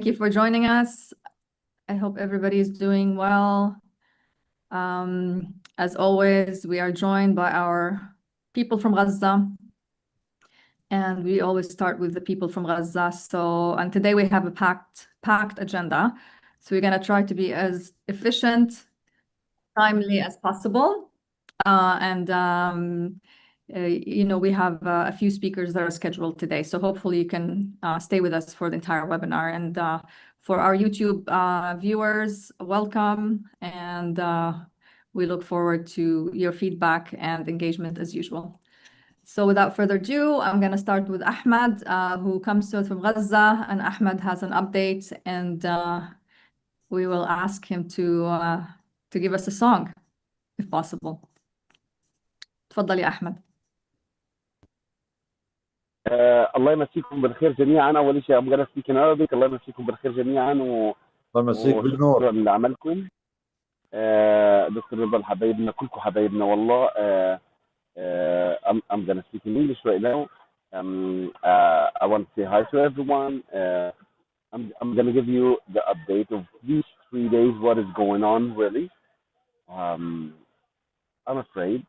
you for joining us. I hope everybody is doing well. As always, we are joined by our people from Gaza, and we always start with the people from Gaza. And today we have a packed agenda. So we're gonna try to be as efficient, timely as possible. We have a few speakers that are scheduled today. So hopefully you can stay with us for the entire webinar. And for our YouTube viewers, welcome. And we look forward to your feedback and engagement as usual. So without further ado, I'm going to start with Ahmed, who comes to us from Gaza. And Ahmed has an update, and we will ask him to give us a song, if possible. تفضل يا أحمد. الله يمسيكم بالخير جميعا. اول شيء I'm gonna speak in Arabic. الله يمسيكم بالخير جميعا الله يمسيك بالنور. شكرا لعملكم. دكتور رضا حبايبنا كلكم حبايبنا والله. I'm gonna speak in English right now. I want to say hi to everyone. I'm gonna give you the update of these 3 days, what is going on really. I'm afraid.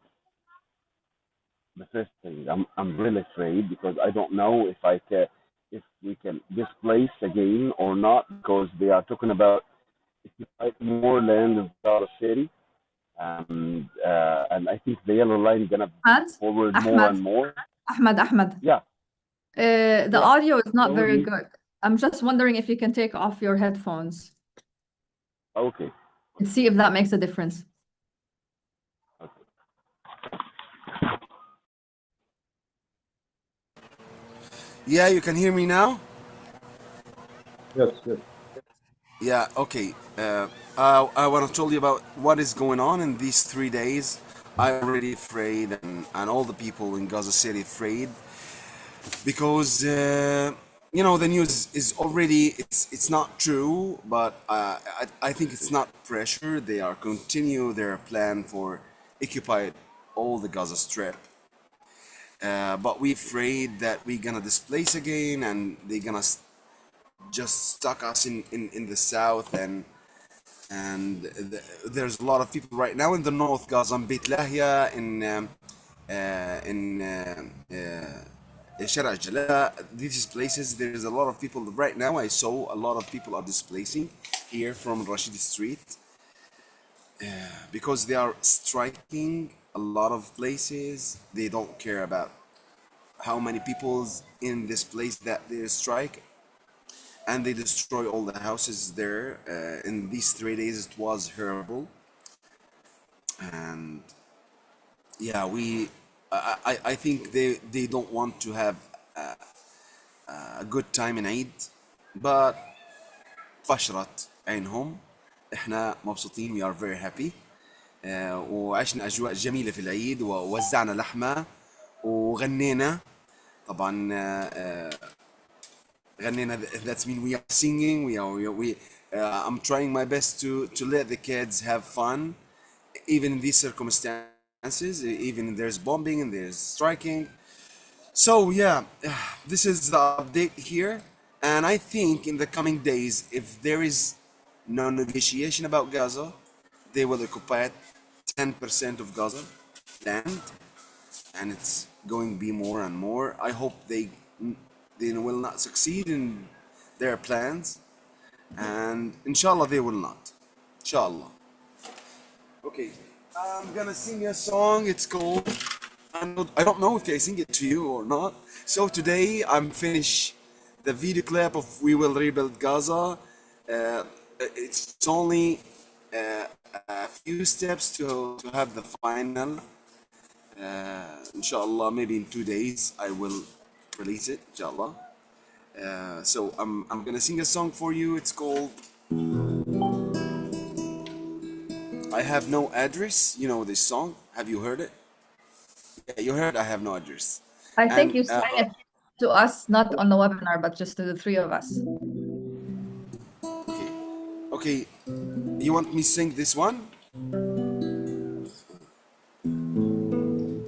The first thing, I'm really afraid because I don't know if we can displace again or not, because they are talking about more land in Gaza City, and I think the yellow line is gonna forward more and more. Ahmed. Yeah. The audio is not very good. I'm just wondering if you can take off your headphones. Okay. And see if that makes a difference. Yeah, you can hear me now? Yes. Yeah, okay. I want to tell you about what is going on in these 3 days. I'm already afraid, and all the people in Gaza City afraid, because the news is already, it's not true, but I think it's not pressure. They are continue their plan for occupy all the Gaza Strip. But we're afraid that we're gonna displace again, and they're gonna just stuck us in the south, and there's a lot of people right now in the north Gaza, in Beit Lahia, in Shara Jala, these places. There's a lot of people right now. I saw a lot of people are displacing here from Rashid Street, because they are striking a lot of places. They don't care about how many people's in this place that they strike, and they destroy all the houses there. In these 3 days it was horrible, and yeah, I think they don't want to have a good time in Eid, but فشرت عينهم. احنا مبسوطين, we are very happy. وعشنا أجواء جميلة في العيد, ووزعنا لحمة وغنينا. طبعا غنينا, that's mean we are singing, I'm trying my best to let the kids have fun, even in these circumstances, even there's bombing and there's striking. So yeah, this is the update here, and I think in the coming days, if there is no negotiation about Gaza, they will occupy 10% of Gaza land, and it's going to be more and more. I hope they will not succeed in their plans, and inshallah they will not. Inshallah. Okay, I'm gonna sing a song. It's called, I don't know if I sing it to you or not. So today I'm finish the video clip of We Will Rebuild Gaza. It's only a few steps to have the final. Inshallah, maybe in 2 days I will release it, inshallah. So I'm gonna sing a song for you. It's called I Have No Address. You know this song? Have you heard it? Yeah, you heard I Have No Address. I think you sang it to us, not on the webinar, but just to the 3 of us. Okay. You want me to sing this one?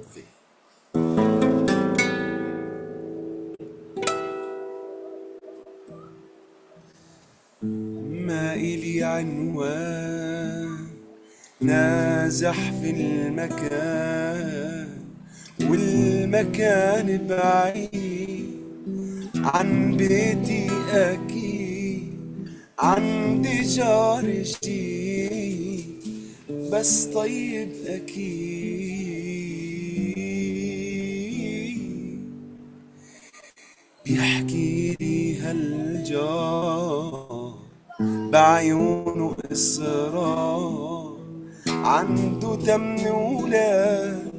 Okay. إلي عنوان نازح في المكان، والمكان بعيد عن بيتي أكيد، عندي جار جديد بس طيب أكيد. بيحكي لي هالجار بعيونه إصرار، عنده 8 ولاد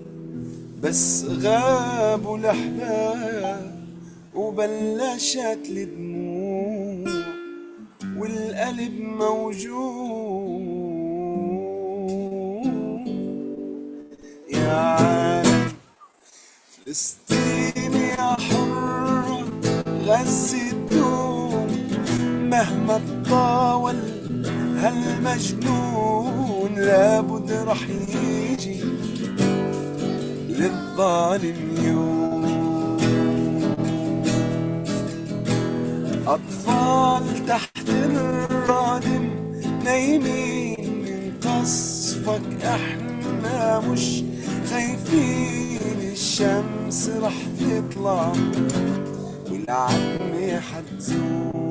بس غابوا الأحباب، وبلشت الدموع والقلب موجوع. يا عالم فلسطين يا حرة، غزة الدوم مهما تطاول هالمجنون لابد رح يجي للظالم يوم. أطفال تحت الرادم نايمين من قصفك، احنا مش خايفين الشمس رح تطلع والعتمة حتزول.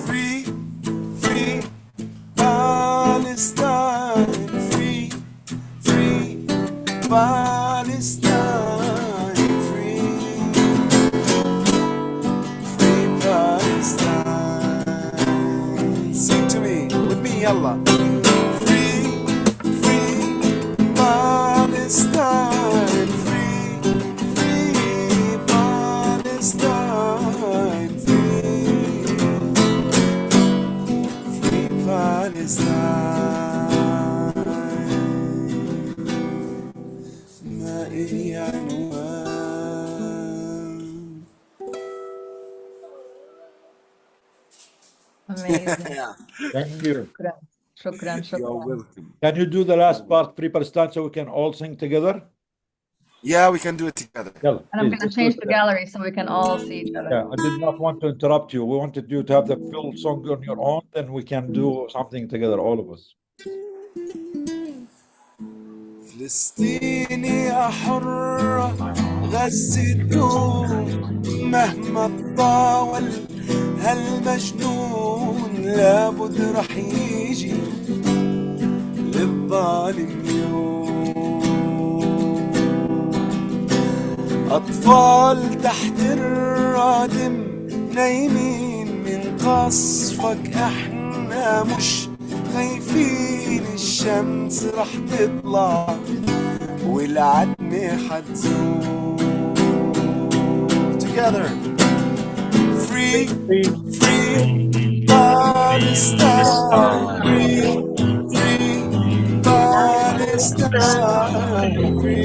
Free, free Palestine, free, free Palestine, free, free Palestine. Sing to me, with me, yalla. Free, free Palestine, free, free Palestine, free, free Palestine. ما إلي عنوان. Amazing. Yeah, Thank you. شكرا you're شكرا. welcome. Can you do the last part, Free Palestine, so we can all sing together? Yeah, we can do it together. Yalla, And I'm please, going to let's do change it the together. gallery so we can all see each other. Yeah, I did not want to interrupt you. We wanted you to have the full song on your own, then we can do something together, all of us. فلسطين يا حرة، غزة الدوم مهما تطاول هالمجنون لابد رح يجي للظالم يوم. أطفال تحت الرادم نايمين من قصفك، احنا مش خايفين الشمس رح تطلع والعتمة حتزول. Together. Free, free Palestine, free, free Palestine, free,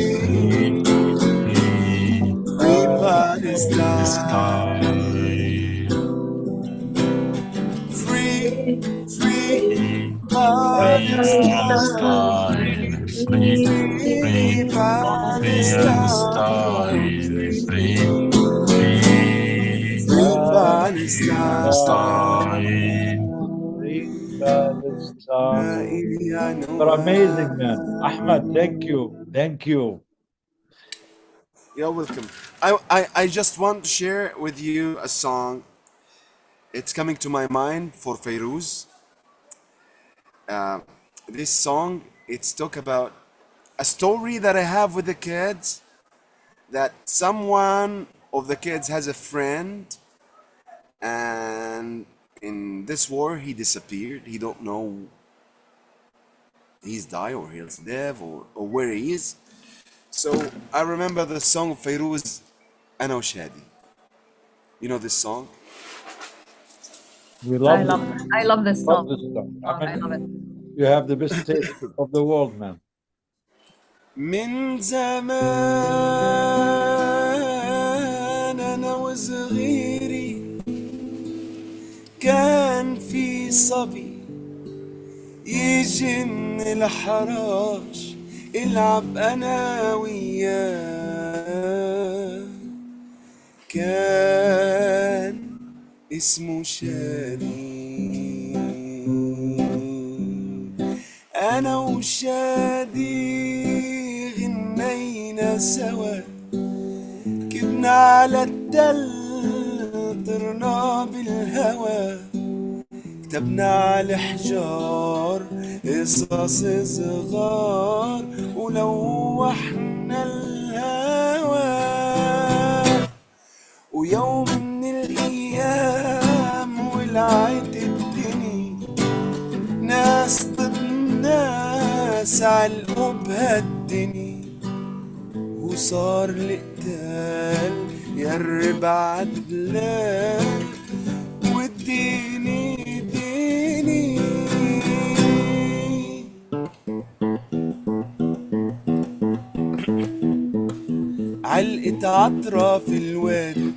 free Palestine, free, free Palestine, free Palestine, free Palestine. Free Palestine. You're amazing, man. Ahmed, thank you. Thank you. You're welcome. I just want to share with you a song. It's coming to my mind for Fairuz. This song, it's talk about a story that I have with the kids, that someone of the kids has a friend, and in this war he disappeared. He don't know he's died or he's dead or where he is. So I remember the song of Fairuz, Ana Shadi. You know this song? We love I love this love song. this song. I love it. You have the best taste of the world, man. من زمان أنا وصغيري كان في صبي يجي من الحراش يلعب أنا وياه، كان اسمه شادي. أنا وشادي غنينا سوا، كبنا على التل طرنا بالهوى، كتبنا على حجار قصص صغار ولوحنا الهوى. ويوم من الأيام ولعت الدنيا، ناس ضد ناس علقوا بهالدنيا، وصار القتال يقرب عالبلاد، والديني ديني. علقت عطرة في الوادي،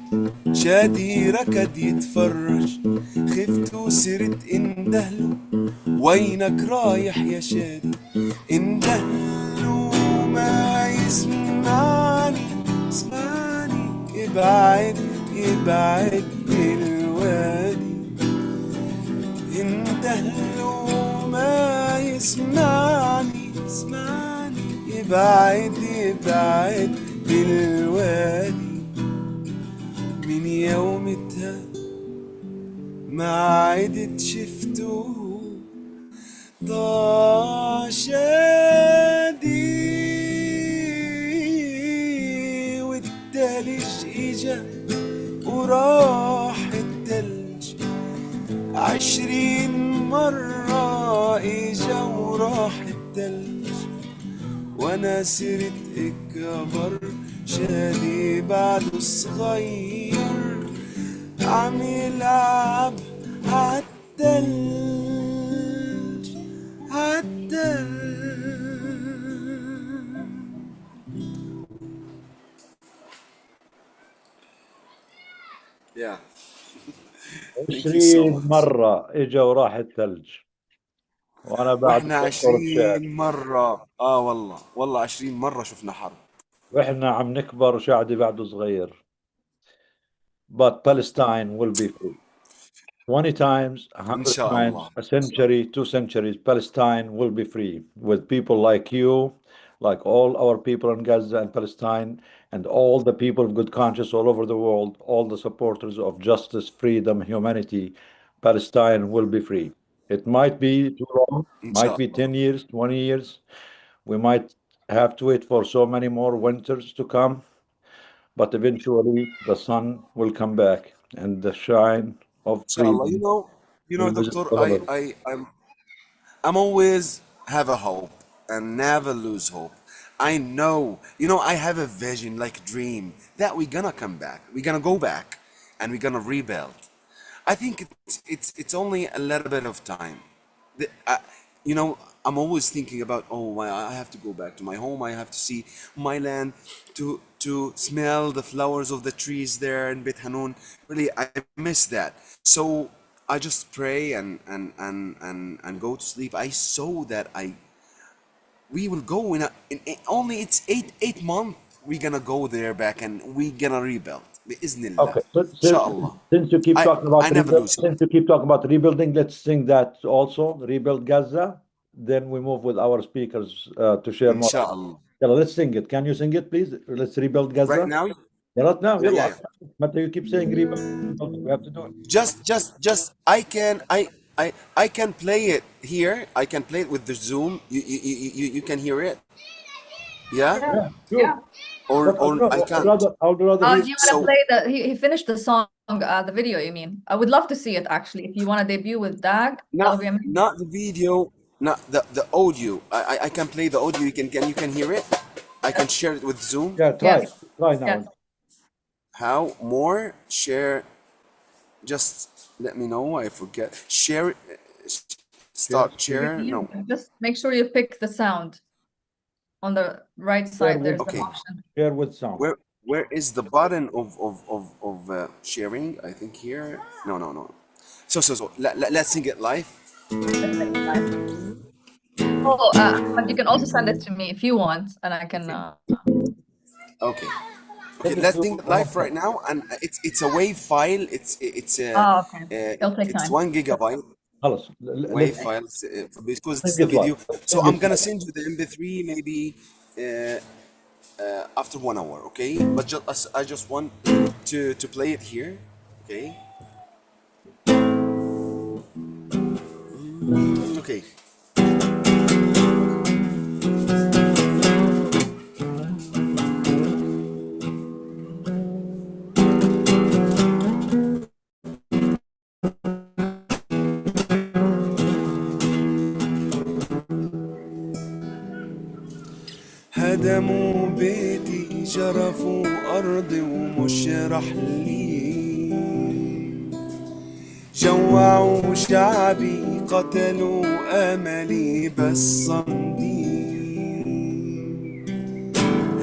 شادي ركض يتفرج، خفت وصرت اندهله، وينك رايح يا شادي؟ اندهله ما يسمعني، اسمعني، ابعد ابعد الوادي. اندهله ما يسمعني، اسمعني، ابعد ابعد بالوادي. من يومتها ما عدت شفته، ضاع شادي. والتلج اجا وراح التلج، 20 مرة اجا وراح التلج، وانا صرت اكبر، شادي بعده صغير عم يلعب عالتلج عالتلج. Yeah. Thank you so 20 much. مرة اجا وراح الثلج، وانا بعد واحنا بشكرك شاد. 20 مرة والله 20 مرة شفنا حرب. واحنا عم نكبر وشعدي بعده صغير. But Palestine will be free. 20 times, إن 100 شاء times, الله. a century, 2 centuries, Palestine will be free with people like you, like all our people in Gaza and Palestine, and all the people of good conscience all over the world, all the supporters of justice, freedom, humanity. Palestine will be free. It might be too long, إن might شاء be الله. 10 years, 20 years. We might have to wait for so many more winters to come, but eventually the sun will come back and the shine of إن شاء الله. freedom You know, will visit Doctor, all of us. I'm always have a hope and never lose hope. I know, I have a vision, like dream, that we're gonna come back. We're gonna go back and we're gonna rebuild. I think it's only a little bit of time. The, uh, I'm always thinking about, I have to go back to my home. I have to see my land, to smell the flowers of the trees there in Beit Hanun. Really, I miss that. So I just pray and go to sleep. I saw that we will go only it's 8 months. We're gonna go there back and we're gonna rebuild. Bismillah. Okay, so Inshallah. since you keep talking about I never lose hope. since you keep talking about rebuilding, let's sing that also, rebuild Gaza. Then we move with our speakers to share more. Inshallah. Yeah, let's sing it. Can you sing it, please? Let's rebuild Right Gaza. now? Yeah, not now. Yeah, yeah, يلا. yeah. Matter you keep saying rebuild. We have to do it. Just I can play it here. I can play it with the Zoom. You can hear it. Yeah? Yeah, sure. But Or I can't. I would rather Do hear. you want to So play he finished the song, the video, you mean? I would love to see it actually. If you want to debut with Dag, that would be amazing. not the video, not the audio. I can play the audio. You can hear it. I can share it with Zoom. Yeah, try. Yes. Try now. Yes. How more share? Just let me know. I forget. Share it. Start share. No. Just make sure you pick the sound on the right side. There's Okay. an option. Share with sound. Where is the button of sharing? I think here. No. So let's sing it live. But you can also send it to me if you want, and I can. Okay. Okay, Send it let's to think one live of right them. now, and it's a wave file. Okay. It'll take It's time. 1 GB خلاص wave let's files because bring it's the it live. video. So Bring I'm it gonna live. send you the MP3 maybe after 1 hour, okay? But I just want to play it here, okay? Okay. هدموا بيتي جرفوا أرضي ومش رحلي جوعوا شعبي قتلوا أملي بس صمدي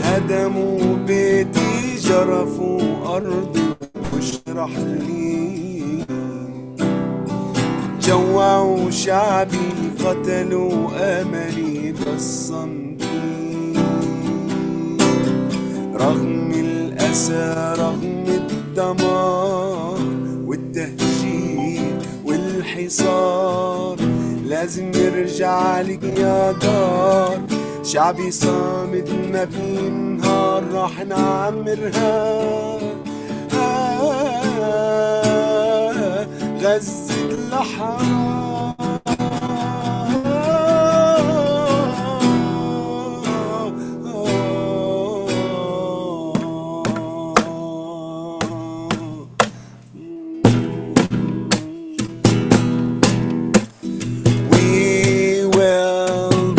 هدموا بيتي جرفوا أرضي ومش رحلي جوعوا شعبي قتلوا أملي بس صمدي رغم الأسى رغم الدمار والتهجير والحصار لازم يرجع لك يا دار شعبي صامد ما بينهار راح نعمرها غزة الأحرار We will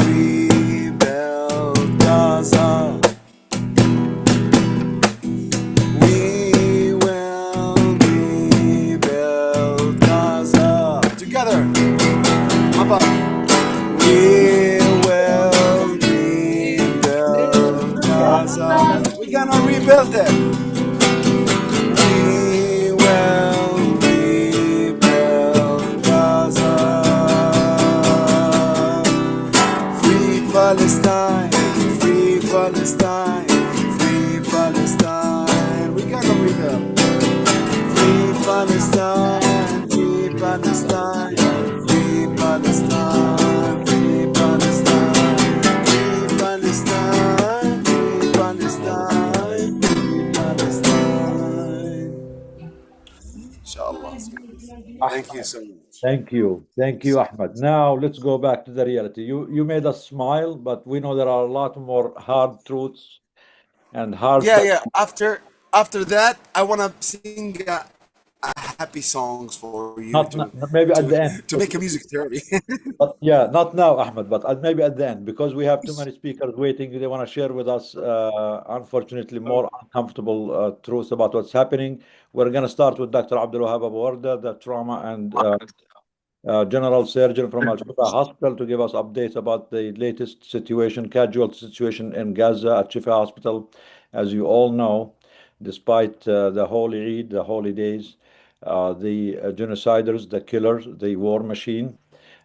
rebuild Gaza. We will rebuild Gaza. Together. Papa. We will rebuild Gaza. We're gonna rebuild it. We will rebuild Gaza. Free Palestine, free Palestine, free Palestine. We gotta rebuild. Free Palestine, free Palestine, free Palestine, free Palestine, free Palestine, free Palestine, free Palestine. Inshallah. Thank you so much. Thank you, Ahmed. Now let's go back to the reality. You made us smile, but we know there are a lot more hard truths and hard Yeah, facts. yeah. After that, I wanna sing a happy songs for you Maybe to at the end. to make a music therapy. But yeah, not now, Ahmed, but maybe at the end, because we have too many speakers waiting. They want to share with us, unfortunately, more uncomfortable truths about what's happening. We're going to start with Dr. Abdul Wahab Abu Warda, the trauma and general surgeon from Al Shifa Hospital, to give us updates about the latest situation, casualty situation in Gaza at Shifa Hospital. As you all know, despite the Holy Eid, the holy days, the genociders, the killers, the war machine,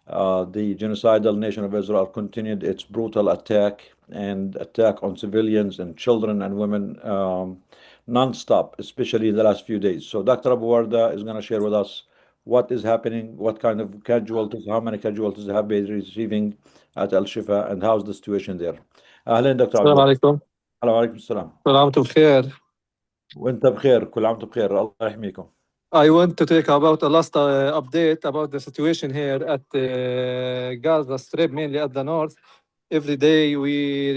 the genocidal nation of Israel continued its brutal attack on civilians and children and women non-stop, especially in the last few days. So Dr. Abu Warda is going to share with us what is happening, what kind of casualties, how many casualties have been receiving at Al Shifa, and how's the situation there. أهلا دكتور عبد السلام الله. عليكم. وعليكم السلام. كل عام وانتم بخير. وانت بخير، كل عام وانتم بخير، الله يحميكم. I want to take about the last update about the situation here at Gaza Strip, mainly at the north. Every day we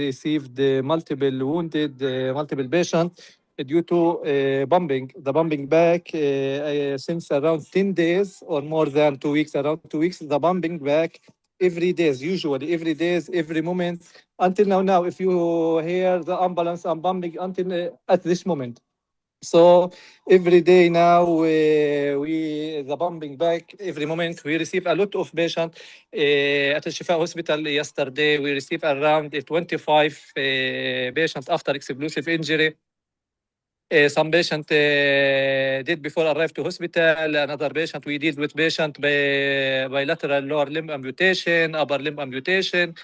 received multiple wounded, multiple patients due to bombing. The bombing back since around 10 days or more than 2 weeks, around 2 weeks, the bombing back every day, usually every day, every moment. Until now, if you hear the ambulance and bombing until at this moment. So every day now the bombing back every moment. We receive a lot of patients at Al-Shifa Hospital. Yesterday we received around 25 patients after explosive injury. Some patient did before arrive to hospital. Another patient we did with patient by bilateral lower limb amputation, upper limb amputation.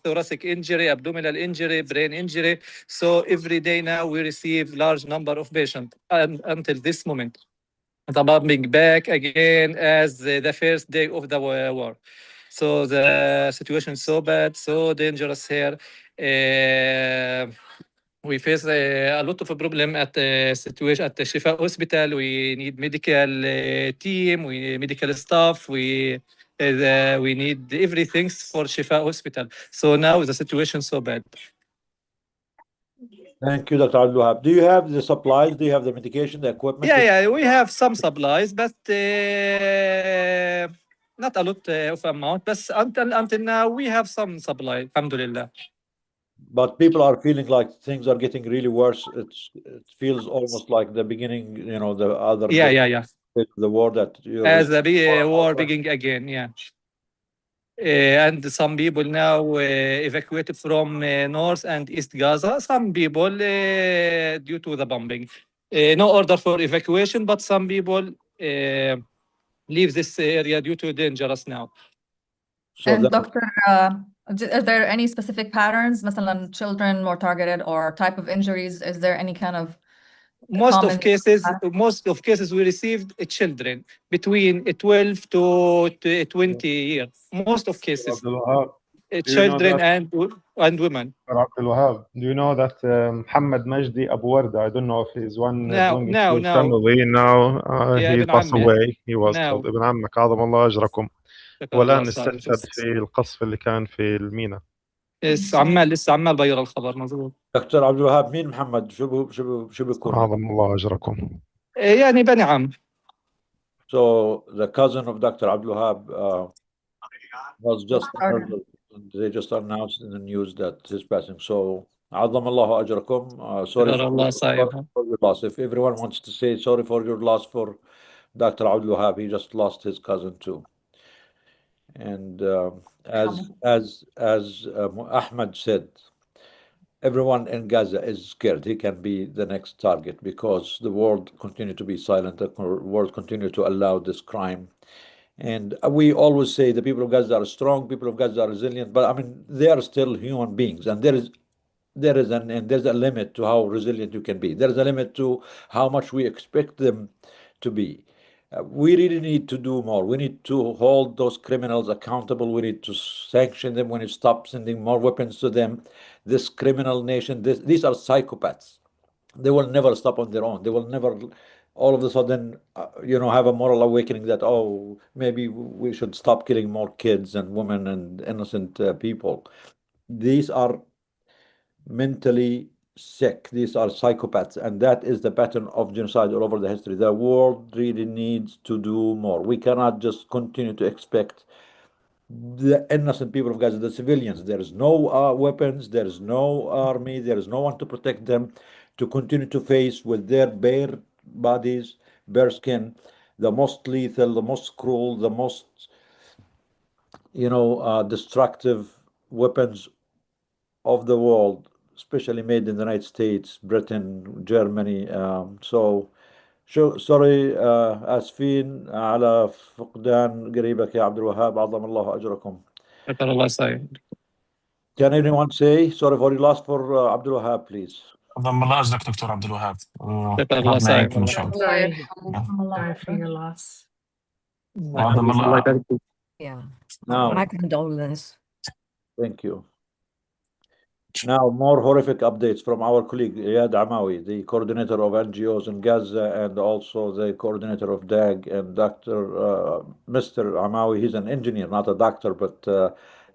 thoracic injury, abdominal injury, brain injury. So every day now we receive large number of patients until this moment. The bombing back again as the first day of the war. So the situation is so bad, so dangerous here. We face a lot of problem at the situation at the Shifa Hospital. We need medical team, we need medical staff, we need everything for Shifa Hospital. So now the situation is so bad. Thank you, Dr. Abdul Wahab. Do you have the supplies? Do you have the medication, the equipment? Yeah, we have some supplies, but not a lot of amount. But until now, we have some supply. Alhamdulillah. But people are feeling like things are getting really worse. It feels almost like the beginning, the other Yeah. the war that you're As the war begin again, yeah. And some people now evacuated from North and East Gaza. Some people due to the bombing. No order for evacuation, but some people leave this area due to dangerous now. So And Doctor, are there any specific patterns, مثلا children more targeted or type of injuries? Is there any kind of most common of cases we received children between 12 to 20 years. Most of cases, children and women. Abdul Wahab, do you know that Muhammad Majdi Abu Warda, I don't know if he's one belonging to his family now, Yeah, he Ibn passed Ammi. away. He was Now. killed. ابن عمك عظم الله أجركم. شكرا والآن الله صاحب. استشهد في القصف اللي كان في المينا. لسه عمال بيقرا الخبر مظبوط. Dr. Abdul Wahab, مين محمد؟ شو بيكون؟ عظم الله أجركم. يعني بني عم. So the cousin of Dr. Abdul Wahab was just they just announced in the news that he's passing. So عظم الله أجركم. Sorry for your loss. If everyone wants to say sorry for your loss for Dr. Abdul Wahab, he just lost his cousin too. And as Ahmed said, everyone in Gaza is scared. He can be the next target because the world continue to be silent. The world continue to allow this crime. And we always say the people of Gaza are strong, people of Gaza are resilient, but I mean, they are still human beings. And there's a limit to how resilient you can be. There's a limit to how much we expect them to be. We really need to do more. We need to hold those criminals accountable. We need to sanction them. We need to stop sending more weapons to them. This criminal nation, these are psychopaths. They will never stop on their own. They will never all of a sudden, have a moral awakening that, oh, maybe we should stop killing more kids and women and innocent people. These are mentally sick. These are psychopaths, and that is the pattern of genocide all over the history. The world really needs to do more. We cannot just continue to expect the innocent people of Gaza, the civilians. There is no weapons, there is no army, there is no one to protect them, to continue to face with their bare bodies, bare skin, the most lethal, the most cruel, the most, destructive weapons of the world, especially made in the United States, Britain, Germany. sorry آسفين على فقدان قريبك يا عبد الوهاب. عظم الله أجركم. شكرا الله صاحب. Can anyone say sorry for your loss for Abdul Wahab, please? عظم الله أجرك دكتور عبد الوهاب. شكرا الله صاحب. إن شاء الله. Sorry for your loss. عظم الله. Yeah. Now, My condolences. thank you. Now, more horrific updates from our colleague Iyad Amawi, the coordinator of NGOs in Gaza and also the coordinator of DAG, and Mr. Amawi. He's an engineer, not a doctor, but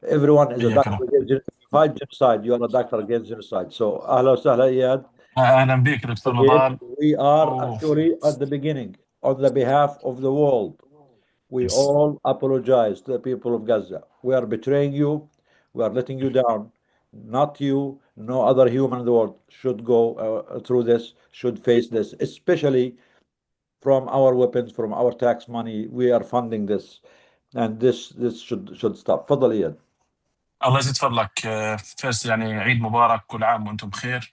everyone is a doctor against genocide. If you fight genocide, you are a doctor against genocide. So, أهلا وسهلا Iyad. أهلا بك دكتور نضال. We are actually at the beginning, on the behalf of the world. We all apologize to the people of Gaza. We are betraying you. We are letting you down. Not you, no other human in the world should go through this, should face this, especially from our weapons, from our tax money. We are funding this, and this should stop. تفضل إياد. الله يزيد فضلك. First يعني عيد مبارك، كل عام وأنتم بخير.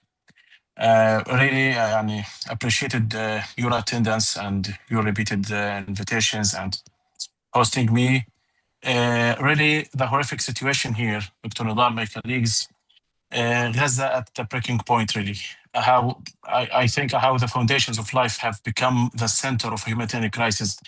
Really يعني appreciated your attendance and your repeated invitations and hosting me. Really, the horrific situation here, Dr. Nidal, my colleagues, Gaza at the breaking point, really. How I think how the foundations of life have become the center of humanitarian crisis.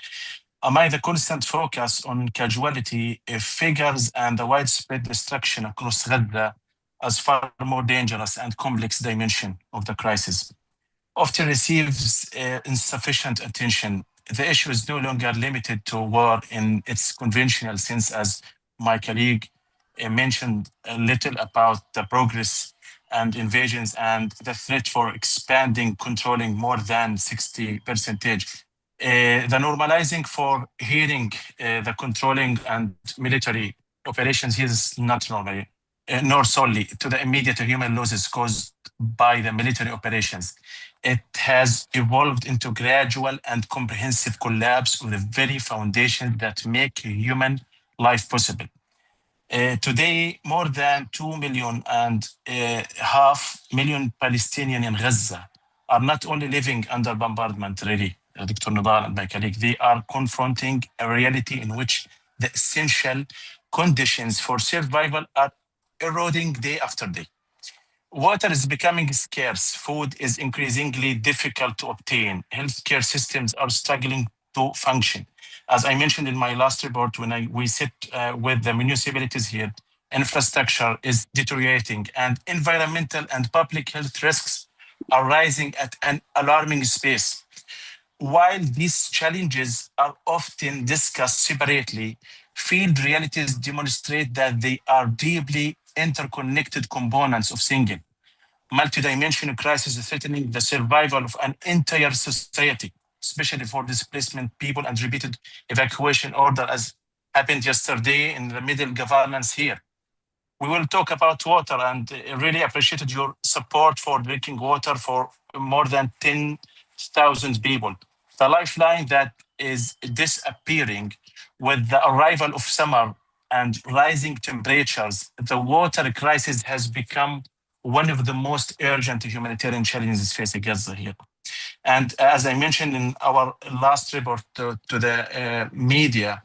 Amid the constant focus on casualty figures and the widespread destruction across Gaza as far more dangerous and complex dimension of the crisis, often receives insufficient attention. The issue is no longer limited to war in its conventional sense, as my colleague mentioned a little about the progress and invasions and the threat for expanding, controlling more than 60%. The normalizing for hearing the controlling and military operations is not normal, nor solely to the immediate human losses caused by the military operations. It has evolved into gradual and comprehensive collapse of the very foundation that make human life possible. Today, more than 2.5 million Palestinians in Gaza are not only living under bombardment, really, Dr. Nidal and my colleague, they are confronting a reality in which the essential conditions for survival are eroding day after day. Water is becoming scarce. Food is increasingly difficult to obtain. Healthcare systems are struggling to function. As I mentioned in my last report, when we sit with the municipalities here, infrastructure is deteriorating and environmental and public health risks are rising at an alarming pace. While these challenges are often discussed separately, field realities demonstrate that they are deeply interconnected components of single multidimensional crisis threatening the survival of an entire society, especially for displacement people and repeated evacuation order as happened yesterday in the middle governance here. We will talk about water and really appreciated your support for drinking water for more than 10,000 people. The lifeline that is disappearing with the arrival of summer and rising temperatures, the water crisis has become one of the most urgent humanitarian challenges facing Gaza here. And as I mentioned in our last report to the media,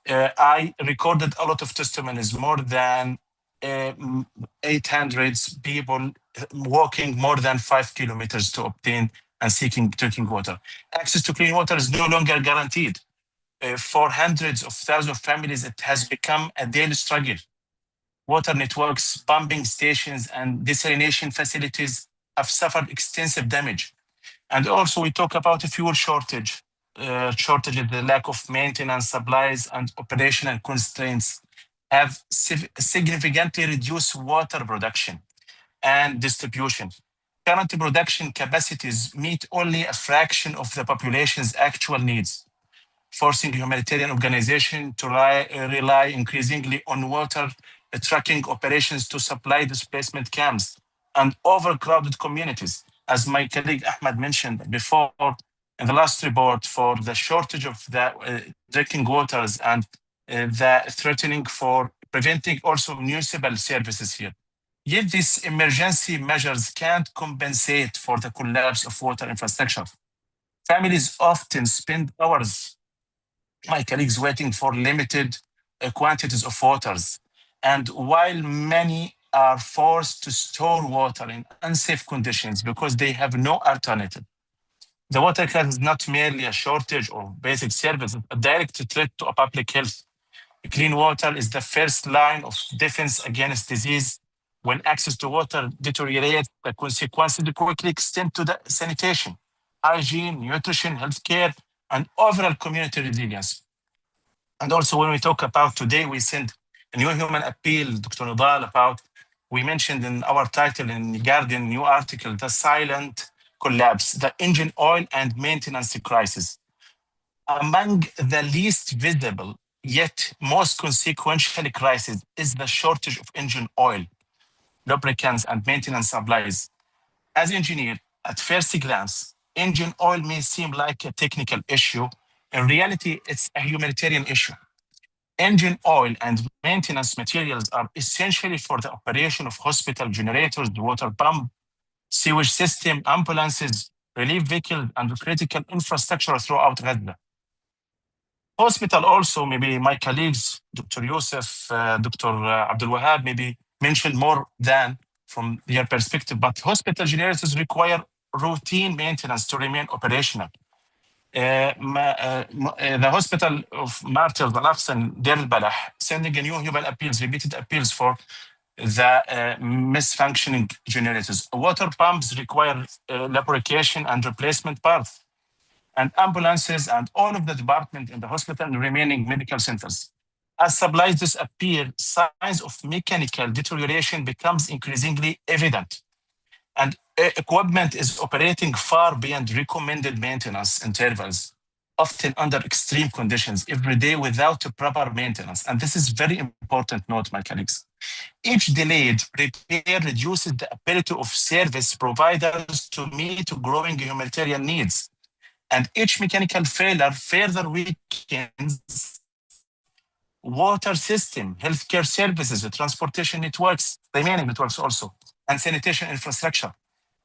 I recorded a lot of testimonies, more than 800 people walking more than 5 kilometers to obtain and seeking drinking water. Access to clean water is no longer guaranteed. For hundreds of thousands of families, it has become a daily struggle. Water networks, pumping stations, and desalination facilities have suffered extensive damage. And also we talk about a fuel shortage, the lack of maintenance, supplies, and operational constraints have significantly reduced water production and distribution. Current production capacities meet only a fraction of the population's actual needs, forcing humanitarian organizations to rely increasingly on water trucking operations to supply displacement camps and overcrowded communities. As my colleague Ahmed mentioned before, in the last report, for the shortage of the drinking waters and the threatening for preventing also municipal services here. Yet these emergency measures can't compensate for the collapse of water infrastructure. Families often spend hours, my colleagues, waiting for limited quantities of waters. And while many are forced to store water in unsafe conditions because they have no alternative, the water crisis is not merely a shortage of basic services, a direct threat to public health. Clean water is the first line of defense against disease. When access to water deteriorates, the consequences quickly extend to the sanitation, hygiene, nutrition, healthcare, and overall community resilience. And also when we talk about today, we sent a new human appeal, Dr. Nidal, about, we mentioned in our title in Guardian new article, the silent collapse, the engine oil and maintenance crisis. Among the least visible, yet most consequential crisis is the shortage of engine oil, lubricants, and maintenance supplies. As engineer, at first glance, engine oil may seem like a technical issue. In reality, it's a humanitarian issue. Engine oil and maintenance materials are essentially for the operation of hospital generators, the water pump, sewage system, ambulances, relief vehicles, and critical infrastructure throughout Gaza. Hospital also, maybe my colleagues, Dr. Youssef, Dr. Abdul Wahab, maybe mentioned more than from their perspective, but hospital generators require routine maintenance to remain operational. The hospital of Martyrs Al-Aqsa and Deir al-Balah sending a new human appeals, repeated appeals for the misfunctioning generators. Water pumps require lubrication and replacement parts, and ambulances and all of the department in the hospital and remaining medical centers. As supplies disappear, signs of mechanical deterioration becomes increasingly evident. And equipment is operating far beyond recommended maintenance intervals, often under extreme conditions every day without proper maintenance. And this is very important note, my colleagues. Each delayed repair reduces the ability of service providers to meet growing humanitarian needs. And each mechanical failure further weakens water system, healthcare services, transportation networks, remaining networks also, and sanitation infrastructure.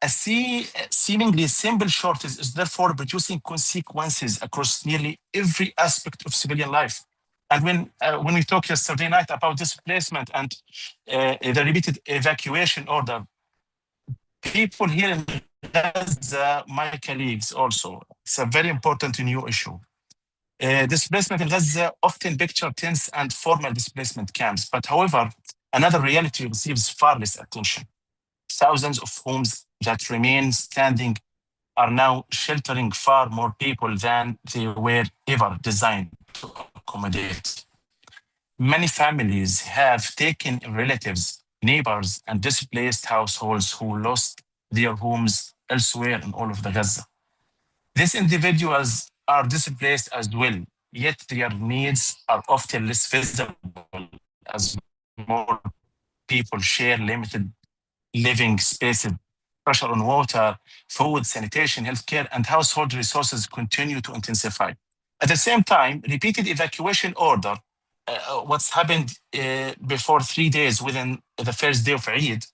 A seemingly simple shortage is therefore producing consequences across nearly every aspect of civilian life. And when we talked yesterday night about displacement and the repeated evacuation order, people here in Gaza, my colleagues also, it's a very important new issue. Displacement in Gaza often picture tense and formal displacement camps, but however, another reality receives far less attention. Thousands of homes that remain standing are now sheltering far more people than they were ever designed to accommodate. Many families have taken relatives, neighbors, and displaced households who lost their homes elsewhere in all of the Gaza. These individuals are displaced as well, yet their needs are often less visible as more people share limited living spaces. Pressure on water, food, sanitation, healthcare, and household resources continue to intensify. At the same time, repeated evacuation order, what's happened before 3 days within the first day of Eid,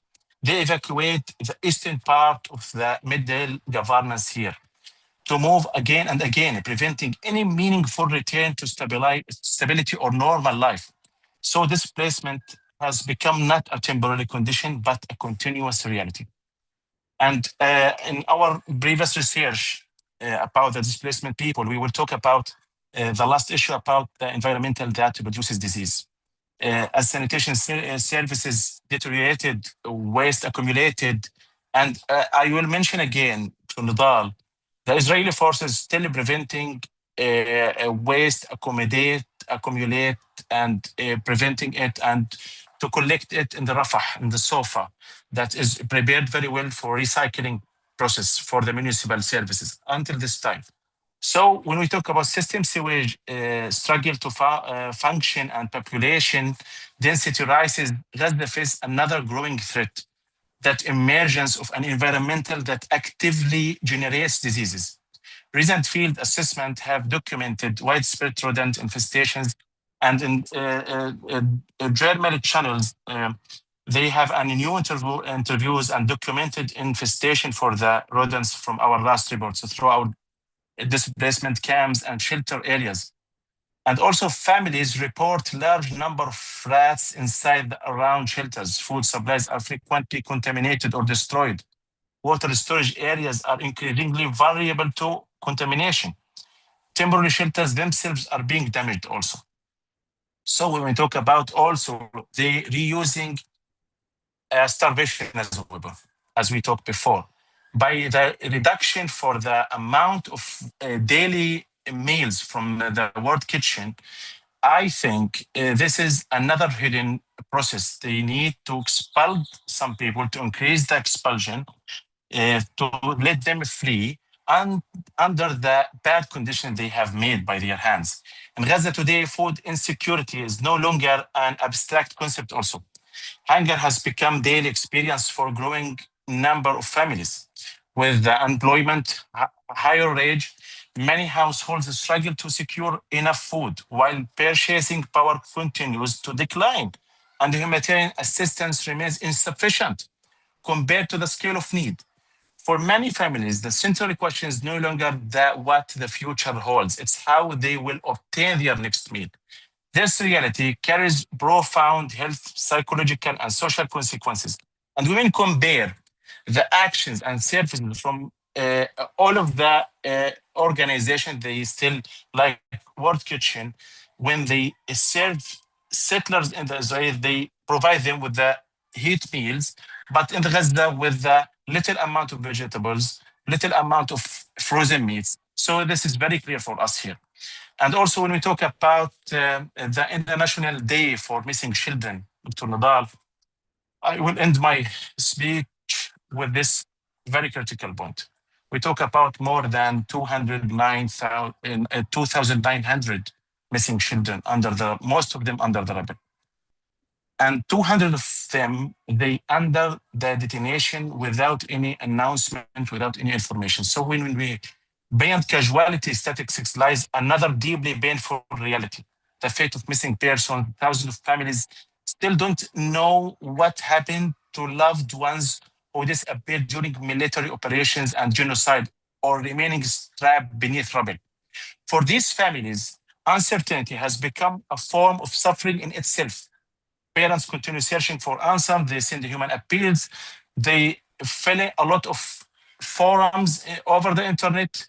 they evacuate the eastern part of the middle governance here to move again and again, preventing any meaningful return to stability or normal life. So displacement has become not a temporary condition, but a continuous reality. And in our previous research about the displacement people, we will talk about the last issue about the environmental that produces disease. As sanitation services deteriorated, waste accumulated, and I will mention again to Nidal, the Israeli forces still preventing waste accumulate, and preventing it and to collect it in the Rafah, in the Sofa, that is prepared very well for recycling process for the municipal services until this time. So when we talk about system sewage struggle to function and population density rises, Gaza face another growing threat, that emergence of an environmental that actively generates diseases. Recent field assessment have documented widespread rodent infestations, and in journal channels, they have new interviews and documented infestation for the rodents from our last reports throughout displacement camps and shelter areas. And also families report large number of rats inside around shelters. Food supplies are frequently contaminated or destroyed. Water storage areas are increasingly vulnerable to contamination. Temporary shelters themselves are being damaged also. So when we talk about also the reusing starvation as a weapon, as we talked before, by the reduction for the amount of daily meals from the world kitchen, I think this is another hidden process. They need to expel some people to increase the expulsion, to let them free and under the bad conditions they have made by their hands. In Gaza today, food insecurity is no longer an abstract concept also. Hunger has become daily experience for a growing number of families. With the unemployment higher rate, many households struggle to secure enough food while purchasing power continues to decline and humanitarian assistance remains insufficient compared to the scale of need. For many families, the central question is no longer what the future holds. It's how they will obtain their next meal. This reality carries profound health, psychological, and social consequences. And when we compare the actions and services from all of the organizations, they still like World Kitchen, when they serve settlers in the Israel, they provide them with the heat meals, but in the Gaza with the little amount of vegetables, little amount of frozen meats. So this is very clear for us here. And also when we talk about the International Day for Missing Children, Dr. Nadal, I will end my speech with this very critical point. We talk about more than 2,900 missing children, most of them under the rebel. And 200 of them, they under the detonation without any announcement, without any information. So when we beyond casualty statistics lies another deeply painful reality. The fate of missing persons, thousands of families still don't know what happened to loved ones who disappeared during military operations and genocide or remaining trapped beneath rubble. For these families, uncertainty has become a form of suffering in itself. Parents continue searching for answers. They send human appeals. They fill a lot of forums over the internet,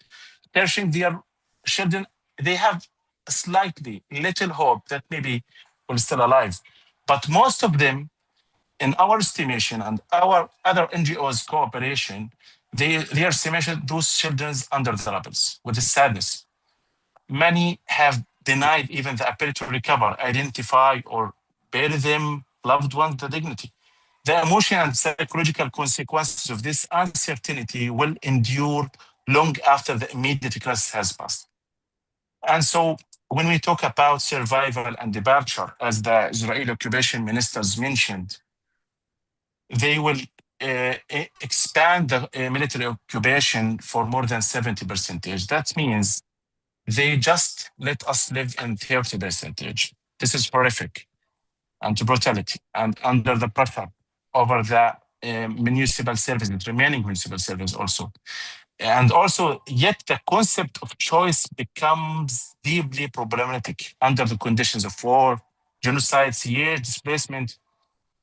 searching their children. They have slightly little hope that maybe we're still alive. But most of them, in our estimation and our other NGOs' cooperation, their estimation, those children under the rebels, with the sadness. Many have denied even the ability to recover, identify, or bury them loved ones the dignity. The emotional and psychological consequences of this uncertainty will endure long after the immediate crisis has passed. And so when we talk about survival and departure, as the Israeli occupation ministers mentioned, they will expand the military occupation for more than 70%. That means they just let us live in 30%. This is horrific and brutality and under the pressure over the municipal services, remaining municipal services also. And also, yet the concept of choice becomes deeply problematic under the conditions of war, genocide, siege, displacement.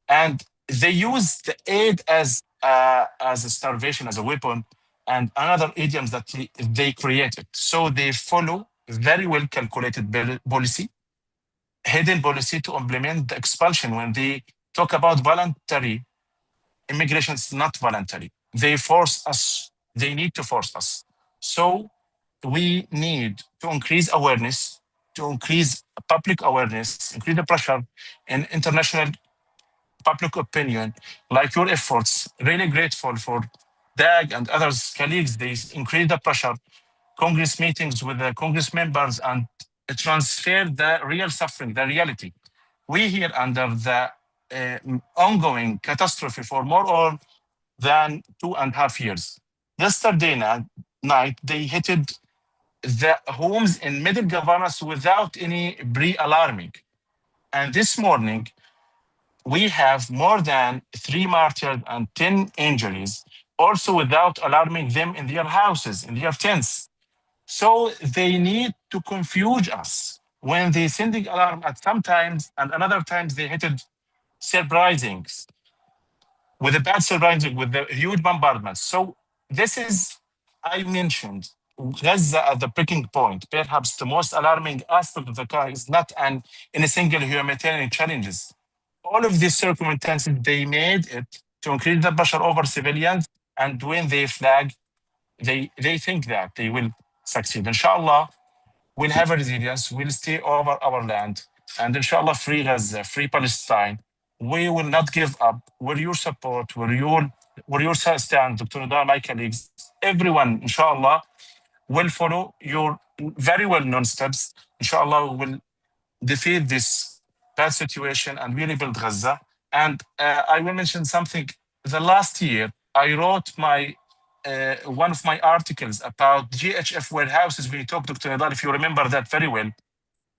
And they use the aid as a starvation, as a weapon, and another idioms that they created. So they follow very well calculated policy, hidden policy to implement the expulsion. When they talk about voluntary immigration, is not voluntary. They force us. They need to force us. So we need to increase awareness, to increase public awareness, increase the pressure in international public opinion, like your efforts. Really grateful for DAG and others, colleagues. They increase the pressure, Congress meetings with the Congress members, and transfer the real suffering, the reality. We here under the ongoing catastrophe for more or than 2.5 years. Yesterday night, they hit the homes in middle governance without any pre-alarming. And this morning, we have more than 3 martyrs and 10 injuries, also without alarming them in their houses, in their tents. So they need to confuse us when they sending alarm at some times, and another times they hit surprisings with a bad surprising with the huge bombardments. So this is, I mentioned, Gaza at the breaking point. Perhaps the most alarming aspect of the car is not in a single humanitarian challenges. All of these circumstances, they made it to increase the pressure over civilians, and when they flag, they think that they will succeed. Inshallah, we'll have a resilience, we'll stay over our land, and inshallah, free Gaza, free Palestine. We will not give up. We're your support, we're your stand, Dr. Nadal, my colleagues, everyone, inshallah, will follow your very well-known steps. Inshallah, we will defeat this bad situation and we rebuild Gaza. And I will mention something. The last year, I wrote one of my articles about GHF warehouses. We talked, Dr. Nadal, if you remember that very well.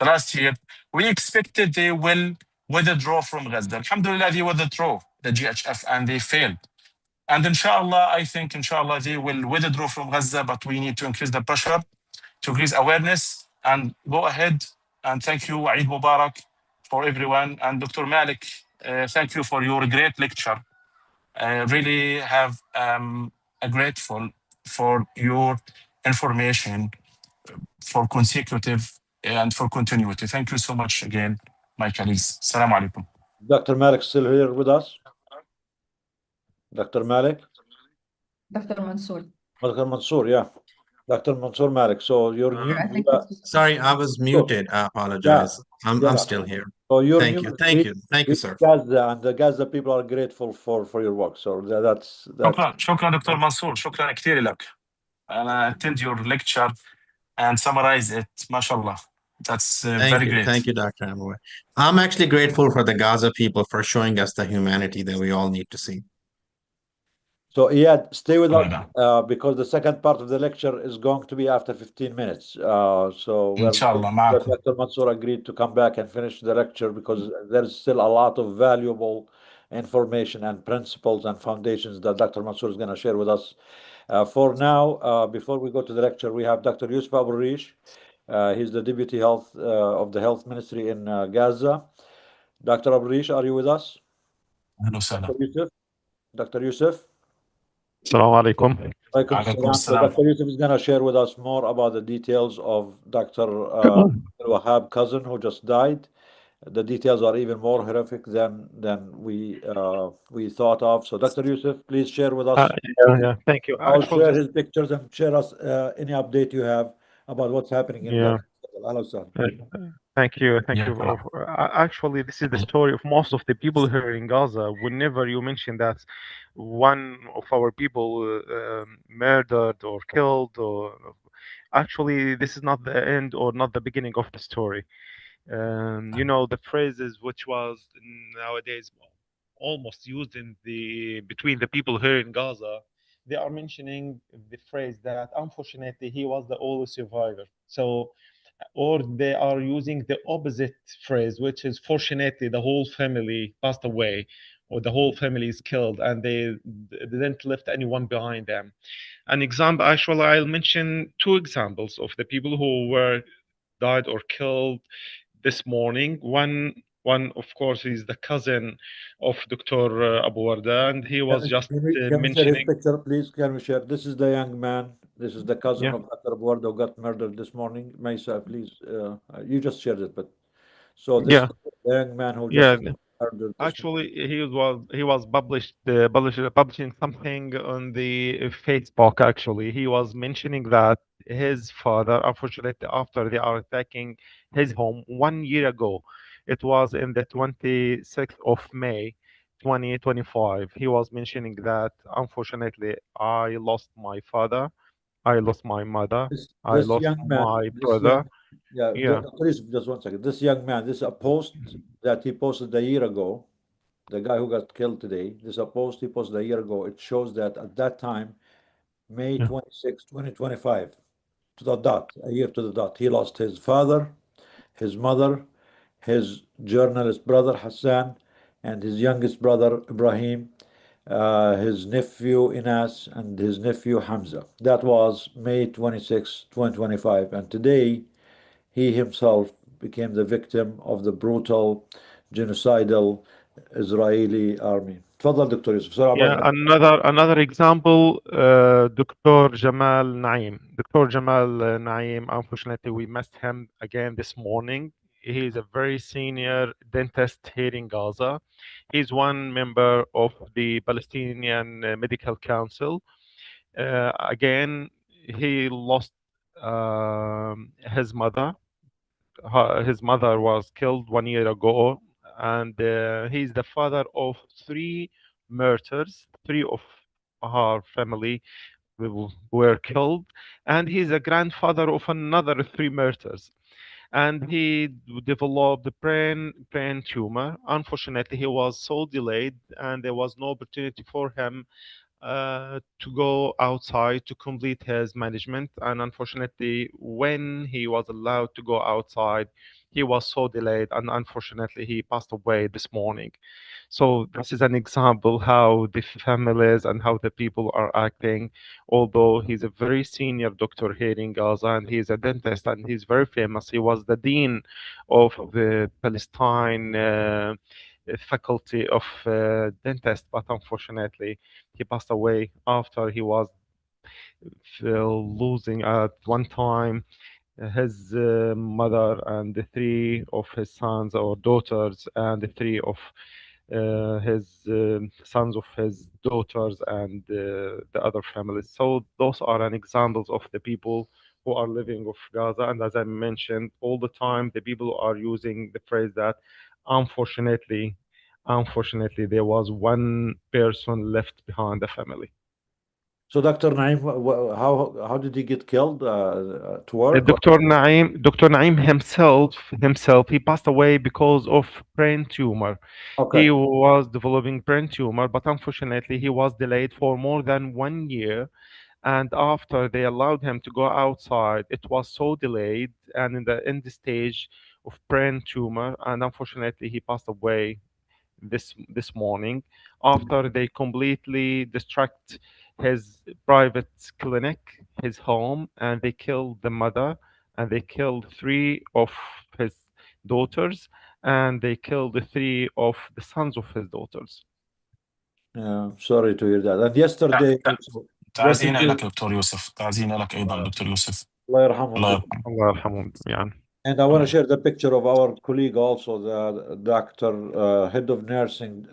The last year, we expected they will withdraw from Gaza. Alhamdulillah, they withdraw the GHF and they failed. And inshallah, I think inshallah they will withdraw from Gaza, but we need to increase the pressure, to increase awareness, and go ahead. And thank you, Eid Mubarak, for everyone. And Dr. Malik, thank you for your great lecture. Really have a grateful for your information, for consecutive and for continuity. Thank you so much again, my colleagues. Assalamu alaikum. Dr. Malik still here with us? Dr. Malik? Dr. Mansour. Dr. Mansour, yeah. Dr. Mansour Malik. So you're new. I think Sorry, I was muted. I apologize. I'm still here. So you're Thank new. you. Thank you. Thank you, sir. Gaza, and the Gaza people are grateful for your work. So that's شكرا دكتور منصور, شكرا كثير لك. I attend your lecture and summarize it. MashaAllah. That's very great. Thank you, Dr. Amaway. I'm actually grateful for the Gaza people for showing us the humanity that we all need to see. So yeah, stay with us because the second part of the lecture is going to be after 15 minutes. So Dr. Mansour agreed to come back and finish the lecture because there's still a lot of valuable information and principles and foundations that Dr. Mansour is going to share with us. For now, before we go to the lecture, we have Dr. Yusuf Abu Rish. He's the Deputy Health of the Health Ministry in Gaza. Dr. Abu Rish, are you with us? Hello, Dr. Yusuf? Dr. Yusuf? Assalamu alaikum. So Dr. Yusuf is going to share with us more about the details of Dr. Wahab cousin who just died. The details are even more horrific than we thought of. So Dr. Yusuf, please share with us. Thank you. I'll share his pictures and share us any update you have about what's happening in Gaza. Thank you. Actually, this is the story of most of the people here in Gaza. Whenever you mention that one of our people murdered or killed, or actually, this is not the end or not the beginning of the story. You know, the phrases which was nowadays almost used in between the people here in Gaza, they are mentioning the phrase that unfortunately he was the only survivor. So, or they are using the opposite phrase, which is fortunately the whole family passed away, or the whole family is killed, and they didn't left anyone behind them. An example, actually, I'll mention two examples of the people who were died or killed this morning. One, of course, is the cousin of Dr. Abu Warda, and he was Can we share his picture, please? Can we share? This is the young man. This is the cousin of Dr. Abu Warda who got murdered this morning. Maisa, please. You just shared it, but so this is the young man who just murdered. Actually, he was publishing something on the Facebook. Actually, he was mentioning that his father, unfortunately, after they are attacking his home 1 year ago, it was in the 26th of May, 2025. He was mentioning that unfortunately, I lost my father, I lost my mother, I lost my brother. Just 1 second. This young man, this is a post that he posted a year ago. The guy who got killed today, this is a post he posted a year ago. It shows that at that time, May 26, 2025, to the dot, a year to the dot, he lost his father, his mother, his journalist brother Hassan, and his youngest brother Ibrahim, his nephew Inas, and his nephew Hamza. That was May 26, 2025. And today, he himself became the victim of the brutal, genocidal Israeli army. تفضل دكتور يوسف. Another example, Dr. Jamal Naim. Dr. Jamal Naim, unfortunately, we missed him again this morning. He is a very senior dentist here in Gaza. He's one member of the Palestinian Medical Council. Again, he lost his mother. His mother was killed 1 year ago, and he's the father of 3 murders. 3 of her family were killed, and he's a grandfather of another 3 murders. And he developed a brain tumor. Unfortunately, he was so delayed, and there was no opportunity for him to go outside to complete his management. And unfortunately, when he was allowed to go outside, he was so delayed, and unfortunately, he passed away this morning. So this is an example how the families and how the people are acting. Although he's a very senior doctor here in Gaza, and he's a dentist, and he's very famous. He was the dean of the Palestine faculty of dentist, but unfortunately, he passed away after he was losing at one time his mother and the three of his sons or daughters and the three of his sons of his daughters and the other families. So those are an examples of the people who are living of Gaza. And as I mentioned, all the time the people are using the phrase that unfortunately, unfortunately, there was one person left behind the family. So Dr. Naim, how did he get killed? To work? Dr. Naim himself, he passed away because of brain tumor. Okay. He was developing brain tumor, but unfortunately, he was delayed for more than 1 year. And after they allowed him to go outside, it was so delayed and in the end stage of brain tumor. And unfortunately, he passed away this morning after they completely destruct his private clinic, his home, and they killed the mother, and they killed three of his daughters, and they killed the three of the sons of his daughters. Yeah, sorry to hear that. And yesterday, تعزينا لك دكتور يوسف، تعزينا لك أيضا دكتور يوسف. الله يرحمهم. الله يرحمه. الله يرحمهم يعني. And I want to share the picture of our colleague also, the doctor, head of nursing,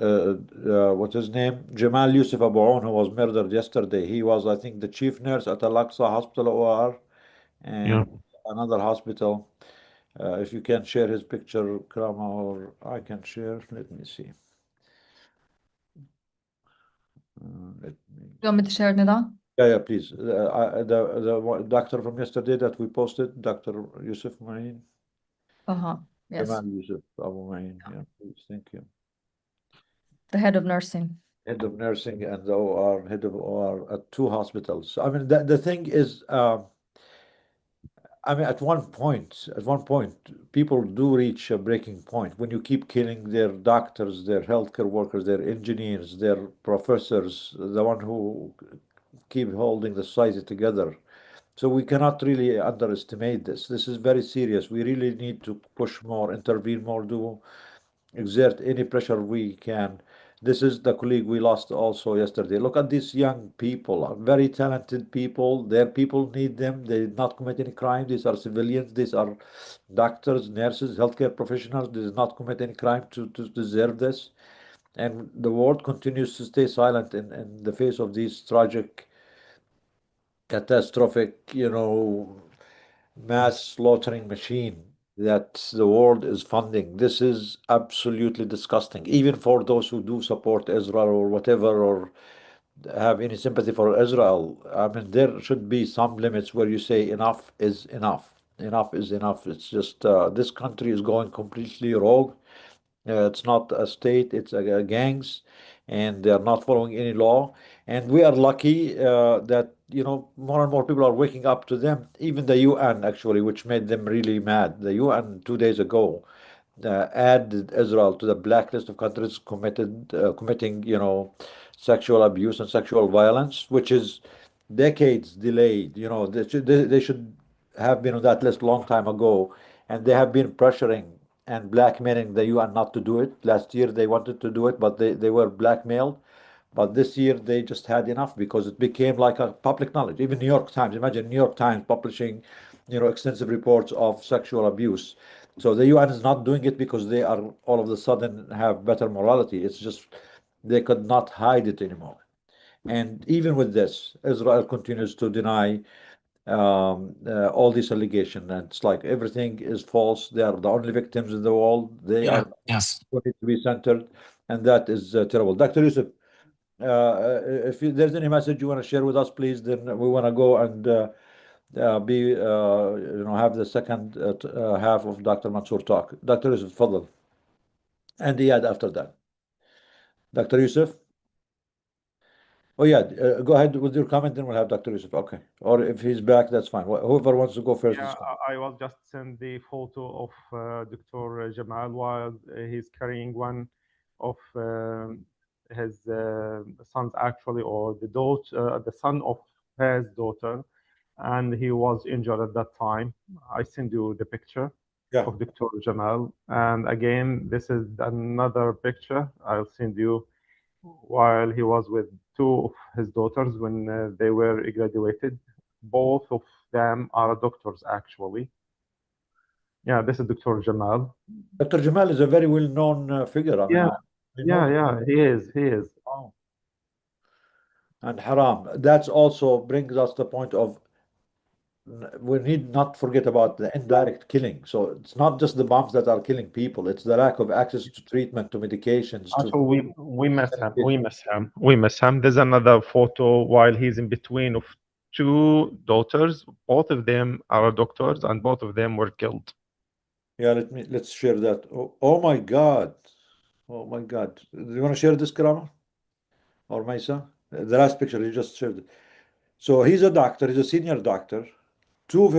what's his name? Jamal Yusuf Abu Aoun, who was murdered yesterday. He was, I think, the chief nurse at Al-Aqsa Hospital OR and another hospital. If you can share his picture, Krama, or I can share. Let me see. You want me to share, Nida? Yeah, please. The doctor from yesterday that we posted, Dr. Yusuf Ma'in. Yes. Jamal Yusuf Abu Ma'in. Yeah, please. Thank you. The head of nursing. Head of nursing and the OR, head of OR at two hospitals. I mean, the thing is, I mean, at one point, people do reach a breaking point when you keep killing their doctors, their healthcare workers, their engineers, their professors, the one who keep holding the society together. So we cannot really underestimate this. This is very serious. We really need to push more, intervene more, exert any pressure we can. This is the colleague we lost also yesterday. Look at these young people, very talented people. Their people need them. They did not commit any crime. These are civilians. These are doctors, nurses, healthcare professionals. They did not commit any crime to deserve this. And the world continues to stay silent in the face of these tragic, catastrophic, mass slaughtering machine that the world is funding. This is absolutely disgusting, even for those who do support Israel or whatever, or have any sympathy for Israel. I mean, there should be some limits where you say enough is enough. Enough is enough. It's just this country is going completely rogue. It's not a state, it's a gangs, and they are not following any law. And we are lucky that, more and more people are waking up to them. Even the UN, actually, which made them really mad. The UN 2 days ago added Israel to the blacklist of countries committing, sexual abuse and sexual violence, which is decades delayed. They should have been on that list long time ago, and they have been pressuring and blackmailing the UN not to do it. Last year they wanted to do it, but they were blackmailed. But this year they just had enough because it became like a public knowledge. Even New York Times, imagine New York Times publishing, extensive reports of sexual abuse. So the UN is not doing it because they are all of a sudden have better morality. It's just they could not hide it anymore. And even with this, Israel continues to deny all these allegations. And it's like everything is false. They are the only victims in the world. They are going to be centered. And that is terrible. Dr. Yusuf, if there's any message you want to share with us, please, then we want to go and have the second half of Dr. Mansour talk. Dr. Yusuf, تفضل. And Iyad after that. Dr. Yusuf? Oh yeah, go ahead with your comment, then we'll have Dr. Yusuf. Okay. Or if he's back, that's fine. Whoever wants to go first is Yeah, fine. I was just send the photo of Dr. Jamal while he's carrying one of his sons, actually, or the son of his daughter, and he was injured at that time. I send you the picture Yeah. of Dr. Jamal, and again, this is another picture I'll send you while he was with two of his daughters when they were graduated. Both of them are doctors, actually. Yeah, this is Dr. Jamal. Dr. Jamal is a very well-known figure. I mean, Yeah, I know him. yeah, he is. Oh. And haram. That also brings us the point of we need not forget about the indirect killing. So it's not just the bombs that are killing people, it's the lack of access to treatment, to medications, to Actually, we miss him. We miss him. There's another photo while he's in between of two daughters. Both of them are doctors, and both of them were killed. Yeah, let's share that. Oh my God. Oh my God. Do you want to share this, Karama? Or Maisa? The last picture you just shared. So he's a doctor, he's a senior doctor. Two of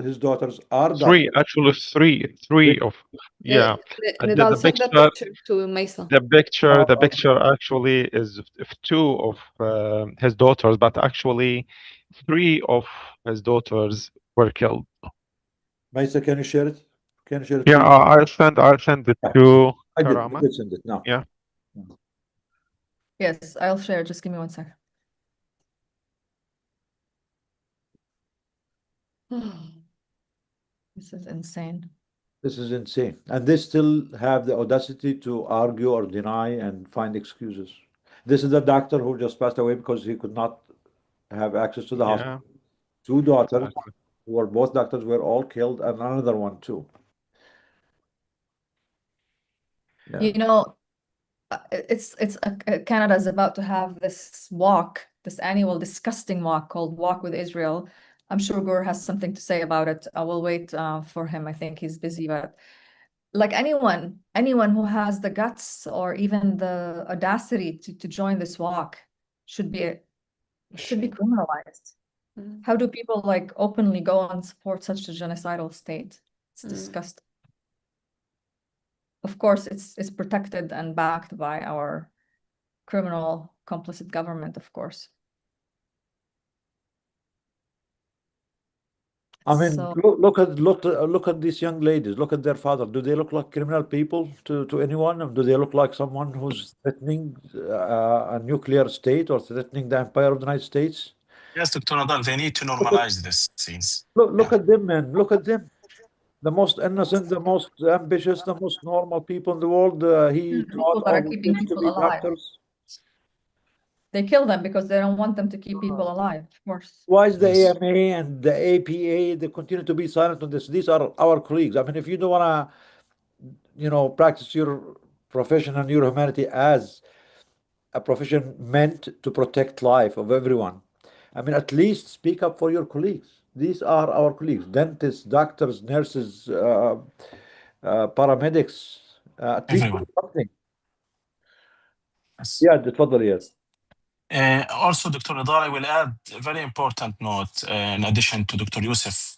his daughters are Three, doctors. actually, three of, yeah. Nidal, The send that picture, picture to Maisa. the picture actually is of two of his daughters, but actually three of his daughters were killed. Maisa, can you share it? Can you share it, Yeah, please? I'll send it Yeah. to I did. Karama. I did send it now. Yeah. Yes, I'll share. Just give me 1 second. This is insane. This is insane. And they still have the audacity to argue or deny and find excuses. This is the doctor who just passed away because he could not have access to the Yeah. hospital. Two daughters, Exactly. who were both doctors, were all killed, and another one too. Yeah. You know, Canada is about to have this walk, this annual disgusting walk called Walk with Israel. I'm sure Gore has something to say about it. I will wait for him. I think he's busy, but like anyone who has the guts or even the audacity to join this walk should be criminalized. How do people like openly go and support such a genocidal state? It's disgusting. Of course, it's protected and backed by our criminal complicit government, of course. I mean, So look at these young ladies. Look at their father. Do they look like criminal people to anyone? Or do they look like someone who's threatening a nuclear state or threatening the empire of the United States? Yes, Dr. Nadal, they need to normalize this scenes. Look at them, man. Look at them. The most innocent, the most ambitious, the most normal people in the world. He people taught that are all the keeping kids to people be alive. doctors. They kill them because they don't want them to keep people alive, of course. Why is the Yes. AMA and the APA, they continue to be silent on this? These are our colleagues. I mean, if you don't want to, practice your profession and your humanity as a profession meant to protect life of everyone, I mean, at least speak up for your colleagues. These are our colleagues, dentists, doctors, nurses, paramedics, at least Everyone. do something. Yes. Yeah, تفضل yes. Also, Dr. Nadal, I will add a very important note in addition to Dr. Youssef.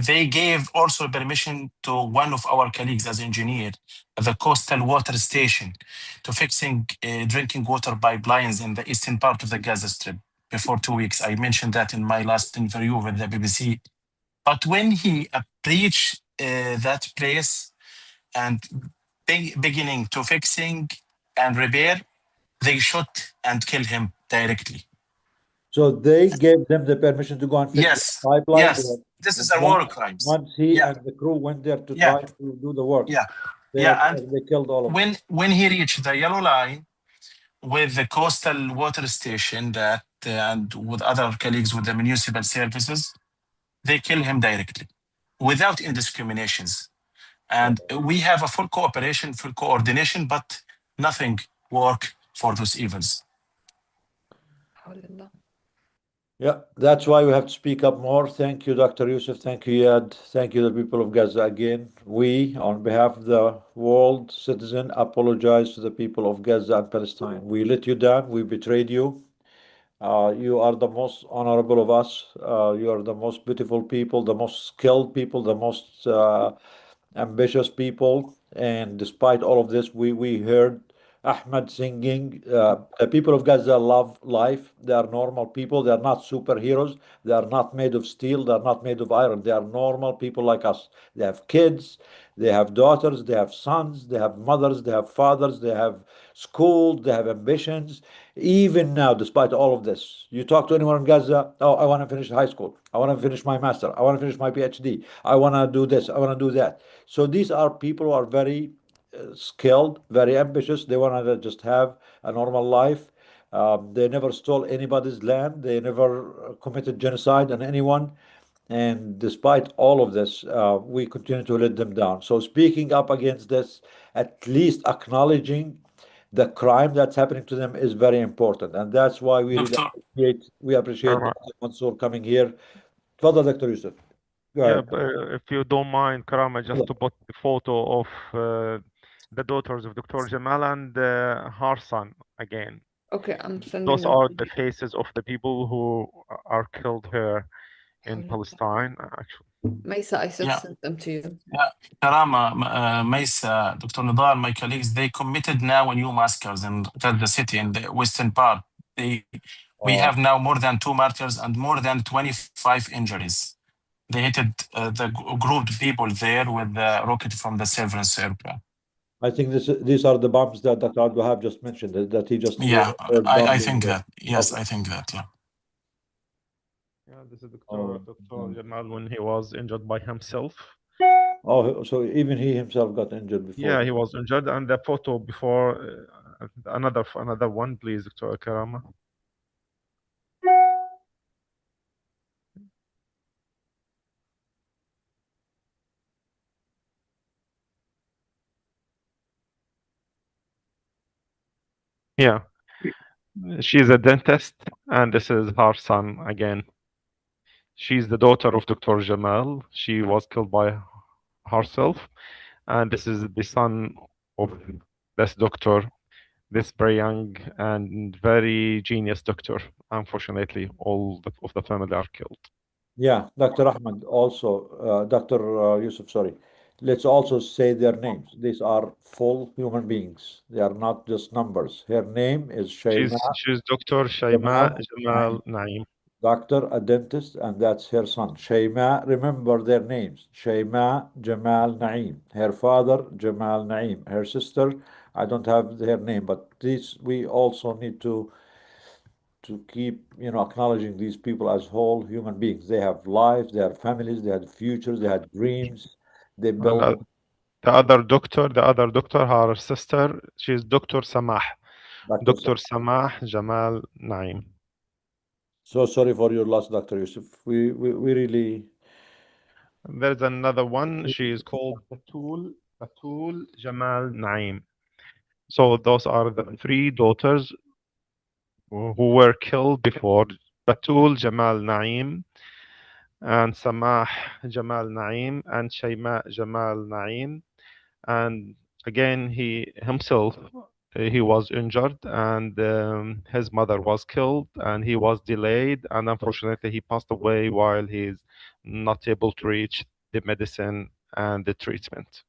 They gave also permission to one of our colleagues as engineer at the coastal water station to fixing drinking water pipelines in the eastern part of the Gaza Strip before 2 weeks. I mentioned that in my last interview with the BBC. But when he approached that place and beginning to fixing and repair, they shot and killed him directly. So they gave them the permission to go and fix Yes, the pipeline. yes. This is a war crimes. Once he Yeah. and the crew went there to Yeah. try to do the work. Yeah, They, yeah. And they killed all of them. when he reached the yellow line with the coastal water station that and with other colleagues with the municipal services, they kill him directly without indiscriminations. And we have a full cooperation, full coordination, but nothing work for those evils. Yeah, that's why we have to speak up more. Thank you, Dr. Yusuf. Thank you, Yad. Thank you, the people of Gaza again. We, on behalf of the world citizen, apologize to the people of Gaza and Palestine. We let you down. We betrayed you. You are the most honorable of us. You are the most beautiful people, the most skilled people, the most ambitious people. And despite all of this, we heard Ahmed singing. The people of Gaza love life. They are normal people. They are not superheroes. They are not made of steel. They are not made of iron. They are normal people like us. They have kids. They have daughters. They have sons. They have mothers. They have fathers. They have schools. They have ambitions. Even now, despite all of this, you talk to anyone in Gaza, oh, I want to finish high school. I want to finish my master. I want to finish my PhD. I want to do this. I want to do that. So these are people who are very skilled, very ambitious. They want to just have a normal life. They never stole anybody's land. They never committed genocide on anyone. And despite all of this, we continue to let them down. So speaking up against this, at least acknowledging the crime that's happening to them is very important. And that's why we really Doctor, appreciate Karama. Dr. Mansour coming here. Tfadal, Dr. Yusuf. Go Yeah, ahead. but if you don't mind, Karama, just to put the photo of the daughters of Dr. Jamal and her son again. Okay, I'm sending Those them. are the faces of the people who are killed here in Palestine, actually. Maisa, I just yeah, sent them to you. yeah. Karama, Maisa, Dr. Nidar, my colleagues, they committed now new massacres in Gaza City in the western part. We Oh, have now more than 2 martyrs and more than 25 injuries. They hit the grouped people there with the rocket from the Severance aircraft. I think these are the bombs that Dr. Abdul just mentioned, that he just Yeah, heard I bombing. think that. Yes, Okay. I think that. Yeah. Yeah, this is Oh, Dr. Jamal when he was injured by himself. oh, so even he himself got injured before. Yeah, he was injured, and the photo before another one, please, Dr. Karama. Yeah, she's a dentist, and this is her son again. She's the daughter of Dr. Jamal. She was killed by herself, and this is the son of this doctor, this very young and very genius doctor. Unfortunately, all of the family are killed. Yeah, Dr. Ahmed, also, Dr. Yusuf, sorry. Let's also say their names. These are full human beings. They are not just numbers. Her name is Shayma She's Dr. Shaima Jamal Jamal Naim. Naim. Doctor, a dentist, and that's her son. Shayma, remember their names. Shayma Jamal Naim. Her father, Jamal Naim. Her sister, I don't have her name, but this we also need to keep, acknowledging these people as whole human beings. They have lives, they have families, they had futures, they had dreams. They And built the other doctor, her sister, she's Dr. Samah. Dr. Dr. Samah Jamal Naim. So sorry for your loss, Dr. Yusuf. We really There's another one. She is called Batul Jamal Naim. So those are the three daughters who were killed before. Batul Jamal Naim and Samah Jamal Naim and Shayma Jamal Naim. And again, he himself, he was injured, and his mother was killed, and he was delayed, and unfortunately he passed away while he's not able to reach the medicine and the treatment.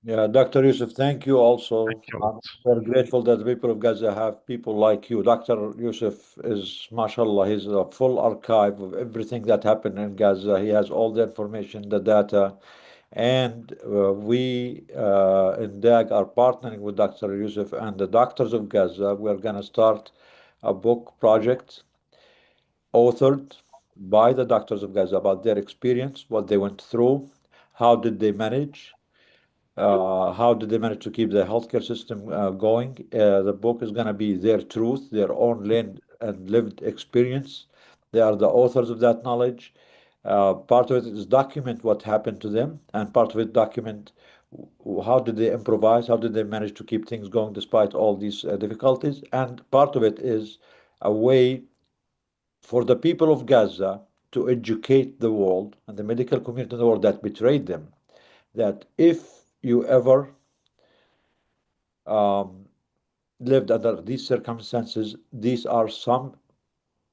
Yeah, Dr. Yusuf, thank you also. Thank you. I'm very grateful that the people of Gaza have people like you. Dr. Yusuf is, mashallah, he's a full archive of everything that happened in Gaza. He has all the information, the data. And we in DAG are partnering with Dr. Yusuf and the Doctors of Gaza. We're going to start a book project authored by the Doctors of Gaza about their experience, what they went through, how did they manage, how did they manage to keep the healthcare system going? The book is going to be their truth, their own lived experience. They are the authors of that knowledge. Part of it is document what happened to them, and part of it document how did they improvise, how did they manage to keep things going despite all these difficulties. And part of it is a way for the people of Gaza to educate the world and the medical community in the world that betrayed them, that if you ever um, lived under these circumstances, these are some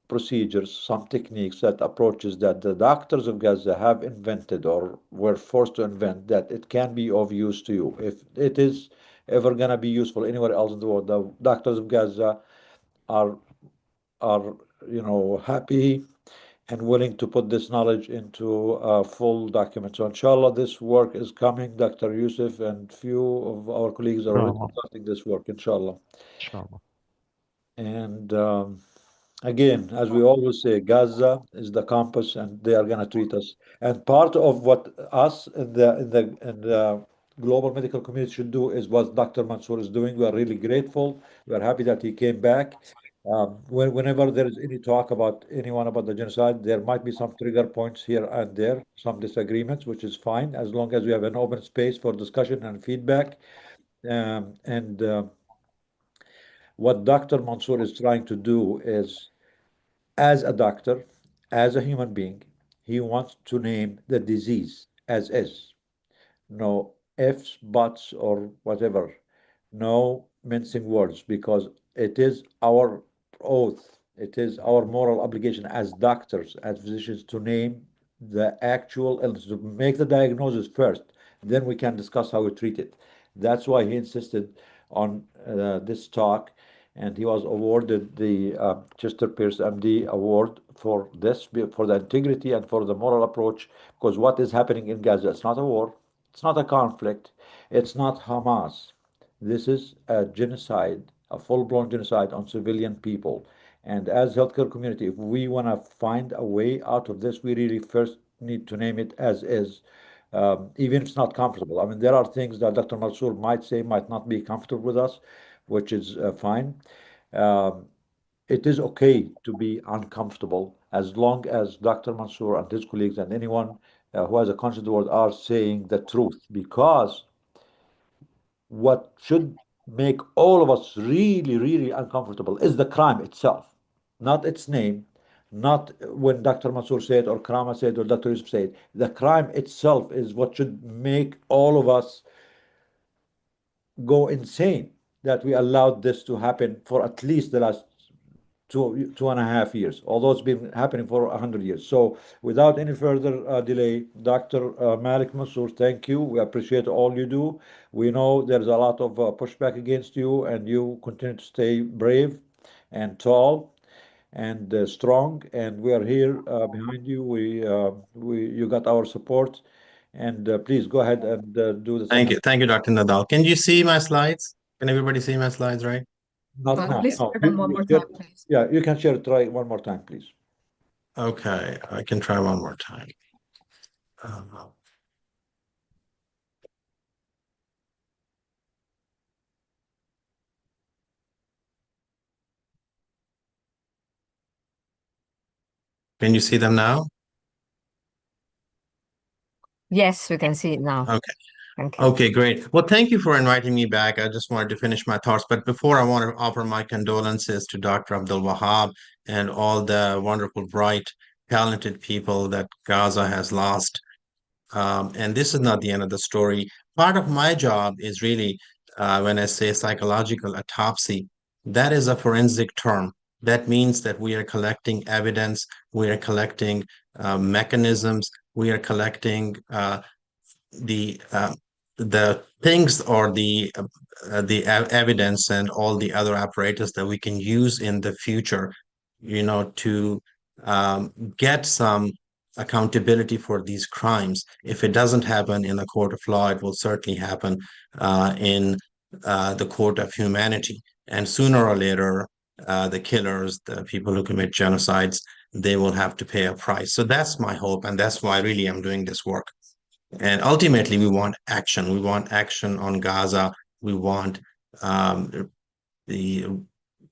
procedures, some techniques, that approaches that the doctors of Gaza have invented or were forced to invent, that it can be of use to you. If it is ever going to be useful anywhere else in the world, the doctors of Gaza are are happy and willing to put this knowledge into a full document. So inshallah, this work is coming. Dr. Yusuf and few of our colleagues are already Inshallah. starting this work, inshallah. Inshallah. And again, as we always say, Gaza is the compass, and they are going to treat us. And part of what us in the global medical community should do is what Dr. Mansour is doing. We are really grateful. We are happy that he came back. Whenever there is any talk about anyone about the genocide, there might be some trigger points here and there, some disagreements, which is fine, as long as we have an open space for discussion and feedback. And what Dr. Mansour is trying to do is, as a doctor, as a human being, he wants to name the disease as is. No ifs, buts, or whatever. No mincing words, because it is our oath, it is our moral obligation as doctors, as physicians, to name the actual illness, to make the diagnosis first. Then we can discuss how we treat it. That's why he insisted on this talk, and he was awarded the Chester Pierce MD Award for this, for the integrity and for the moral approach. Because what is happening in Gaza, it's not a war, it's not a conflict, it's not Hamas. This is a genocide, a full-blown genocide on civilian people. And as healthcare community, if we want to find a way out of this, we really first need to name it as is, even if it's not comfortable. I mean, there are things that Dr. Mansour might say might not be comfortable with us, which is fine. It is okay to be uncomfortable as long as Dr. Mansour and his colleagues and anyone who has a conscience of the world are saying the truth, because what should make all of us really, really uncomfortable is the crime itself, not its name, not when Dr. Mansour said or Krama said or Dr. Yusuf said. The crime itself is what should make all of us go insane, that we allowed this to happen for at least the last 2.5 years, although it's been happening for 100 years. So without any further delay, Dr. Malik Mansour, thank you. We appreciate all you do. We know there's a lot of pushback against you, and you continue to stay brave and tall and strong. And we are here behind you. You got our support. And please go ahead and do the Thank second. you. Thank you, Dr. Nadal. Can you see my slides? Can everybody see my slides, right? Not now. Please No. share them one more time, please. Yeah, you can share it. Try one more time, please. Okay, I can try one more time. Can you see them now? Yes, we can see it now. Okay. Thank you. Okay, great. Well, thank you for inviting me back. I just wanted to finish my thoughts. But before, I want to offer my condolences to Dr. Abdul Wahab and all the wonderful, bright, talented people that Gaza has lost. And this is not the end of the story. Part of my job is really, when I say psychological autopsy, that is a forensic term. That means that we are collecting evidence, we are collecting mechanisms, we are collecting the things or the evidence and all the other apparatus that we can use in the future, to get some accountability for these crimes. If it doesn't happen in a court of law, it will certainly happen in the court of humanity. And sooner or later, the killers, the people who commit genocides, they will have to pay a price. So that's my hope, and that's why really I'm doing this work. And ultimately, we want action. We want action on Gaza. We want we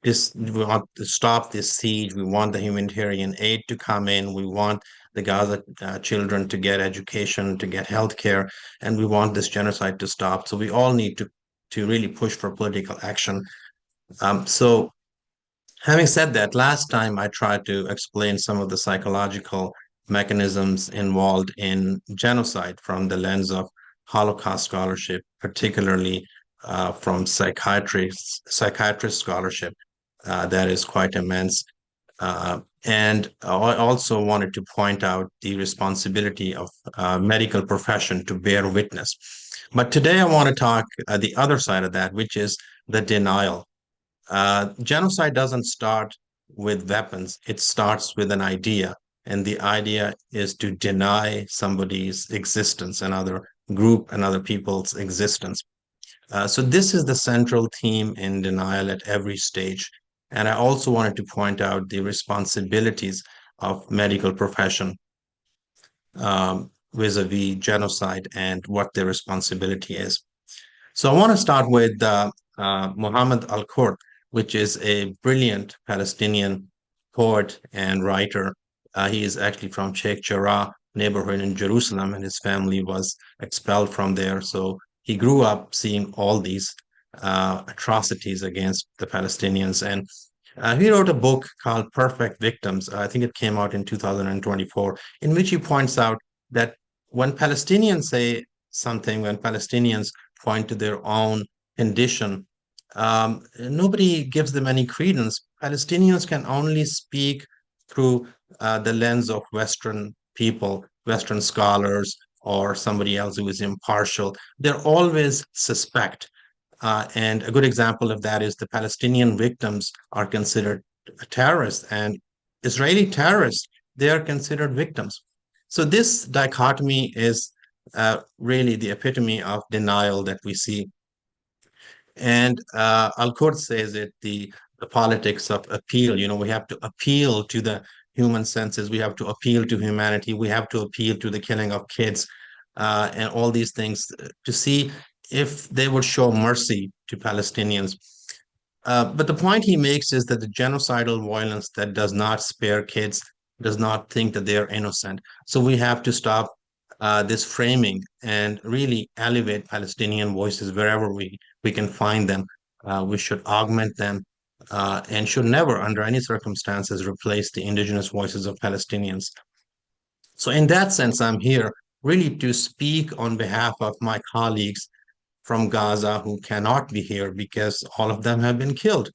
want to stop this siege. We want the humanitarian aid to come in. We want the Gaza children to get education, to get healthcare, and we want this genocide to stop. So we all need to really push for political action. So having said that, last time I tried to explain some of the psychological mechanisms involved in genocide from the lens of Holocaust scholarship, particularly from psychiatrist scholarship that is quite immense. And I also wanted to point out the responsibility of medical profession to bear witness. But today I want to talk the other side of that, which is the denial. Genocide doesn't start with weapons. It starts with an idea. And the idea is to deny somebody's existence, another group, another people's existence. So this is the central theme in denial at every stage. And I also wanted to point out the responsibilities of medical profession vis-a-vis genocide and what their responsibility is. So I want to start with Muhammad al-Kurd, which is a brilliant Palestinian poet and writer. He is actually from Sheikh Jarrah neighborhood in Jerusalem, and his family was expelled from there. So he grew up seeing all these atrocities against the Palestinians. And he wrote a book called Perfect Victims. I think it came out in 2024, in which he points out that when Palestinians say something, when Palestinians point to their own condition, nobody gives them any credence. Palestinians can only speak through the lens of Western people, Western scholars, or somebody else who is impartial. They're always suspect. And a good example of that is the Palestinian victims are considered terrorists, and Israeli terrorists, they are considered victims. So this dichotomy is really the epitome of denial that we see. And Al-Kurd says it, the politics of appeal. You know, we have to appeal to the human senses. We have to appeal to humanity. We have to appeal to the killing of kids and all these things to see if they would show mercy to Palestinians. But the point he makes is that the genocidal violence that does not spare kids does not think that they are innocent. So we have to stop this framing and really elevate Palestinian voices wherever we can find them. We should augment them and should never, under any circumstances, replace the indigenous voices of Palestinians. So in that sense, I'm here really to speak on behalf of my colleagues from Gaza who cannot be here because all of them have been killed.